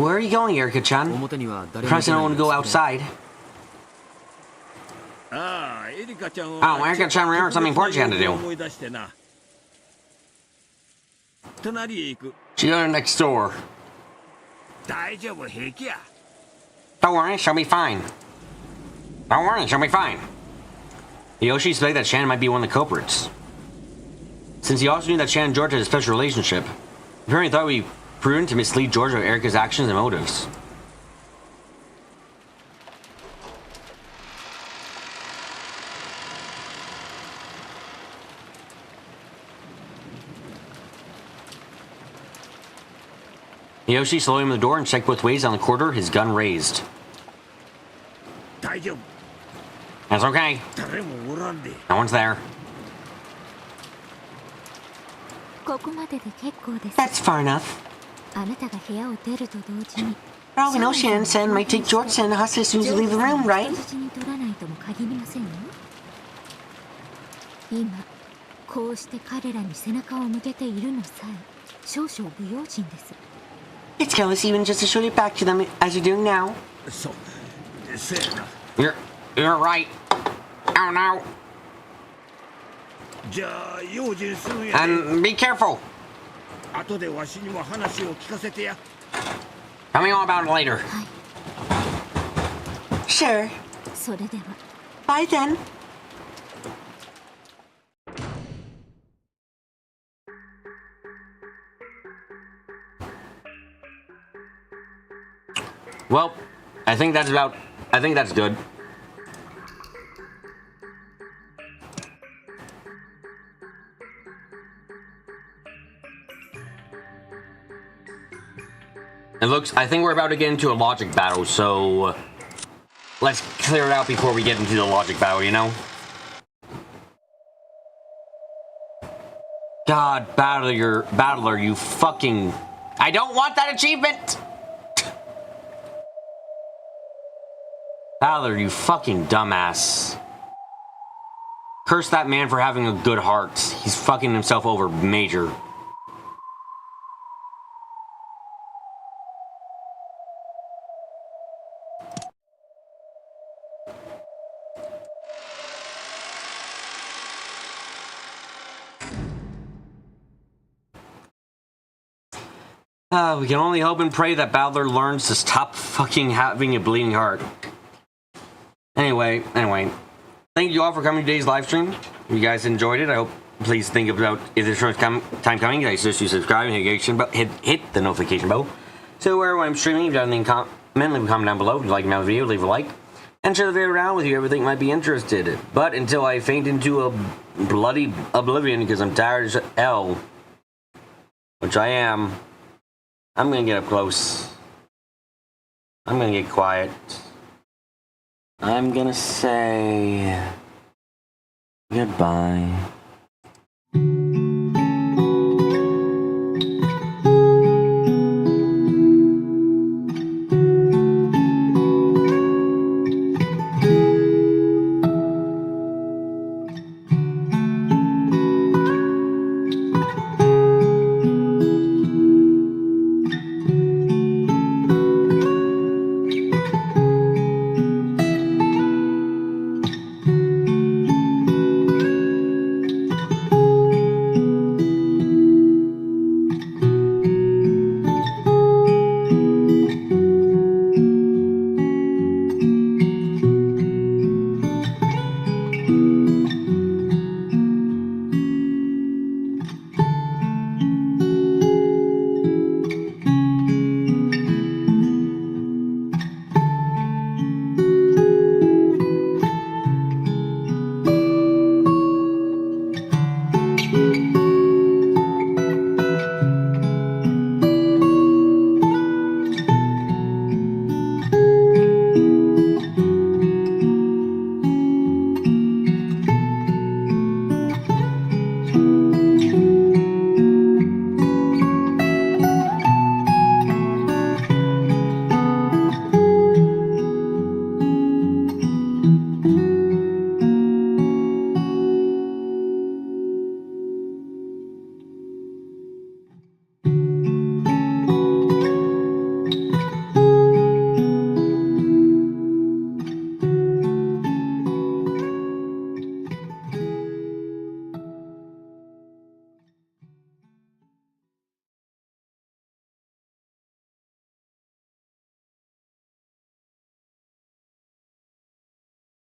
[SPEAKER 1] Where are you going, Erika-chan?
[SPEAKER 6] 表には誰も
[SPEAKER 1] Perhaps I don't want to go outside.
[SPEAKER 9] ああエリカちゃん
[SPEAKER 1] Oh, Erika chan remembered something important she had to do.
[SPEAKER 9] 思い出してな隣へ行く
[SPEAKER 1] She's going next door.
[SPEAKER 9] 大丈夫平気や
[SPEAKER 1] Don't worry, she'll be fine. Don't worry, she'll be fine. Yoshi suspected that Shannon might be one of the culprits. Since he also knew that Shannon and George had a special relationship, he apparently thought it would be prudent to mislead George about Erica's actions and motives. Yoshi slowly opened the door and checked both ways on the corridor, his gun raised.
[SPEAKER 9] 大丈夫
[SPEAKER 1] That's okay.
[SPEAKER 9] 誰もおらんで
[SPEAKER 1] No one's there.
[SPEAKER 3] ここまでで結構です
[SPEAKER 2] That's far enough.
[SPEAKER 3] あなたが部屋を出ると同時に
[SPEAKER 2] For all we know, Shannon-san might take George-san to hospital as soon as you leave the room, right?
[SPEAKER 3] 人質に取らないとも限りませんよ今こうして彼らに背中を向けているのさえ少々不用心です
[SPEAKER 2] It's careless even just to show your back to them as you're doing now.
[SPEAKER 9] そうせやな
[SPEAKER 1] You're right. Oh no.
[SPEAKER 9] じゃあ用心するんやで
[SPEAKER 1] And be careful.
[SPEAKER 9] 後でわしにも話を聞かせてや
[SPEAKER 1] Tell me all about it later.
[SPEAKER 2] Sure.
[SPEAKER 3] それでは
[SPEAKER 2] Bye then.
[SPEAKER 1] Well, I think that's good. I think we're about to get into a logic battle, so let's clear it out before we get into the logic battle, you know? God, Battler, you fucking... I don't want that achievement! Battler, you fucking dumbass. Curse that man for having a good heart. He's fucking himself over major. We can only hope and pray that Battler learns to stop fucking having a bleeding heart. Anyway, thank you all for coming to today's live stream. If you guys enjoyed it, I hope, please think about, if there's first time coming, guys, just to subscribe and hit the notification bell. So wherever I'm streaming, if you have anything, comment, leave a comment down below. If you like my video, leave a like. And share the video around with whoever think might be interested. But until I faint into a bloody oblivion because I'm tired as hell, which I am, I'm gonna get up close. I'm gonna get quiet. I'm gonna say goodbye.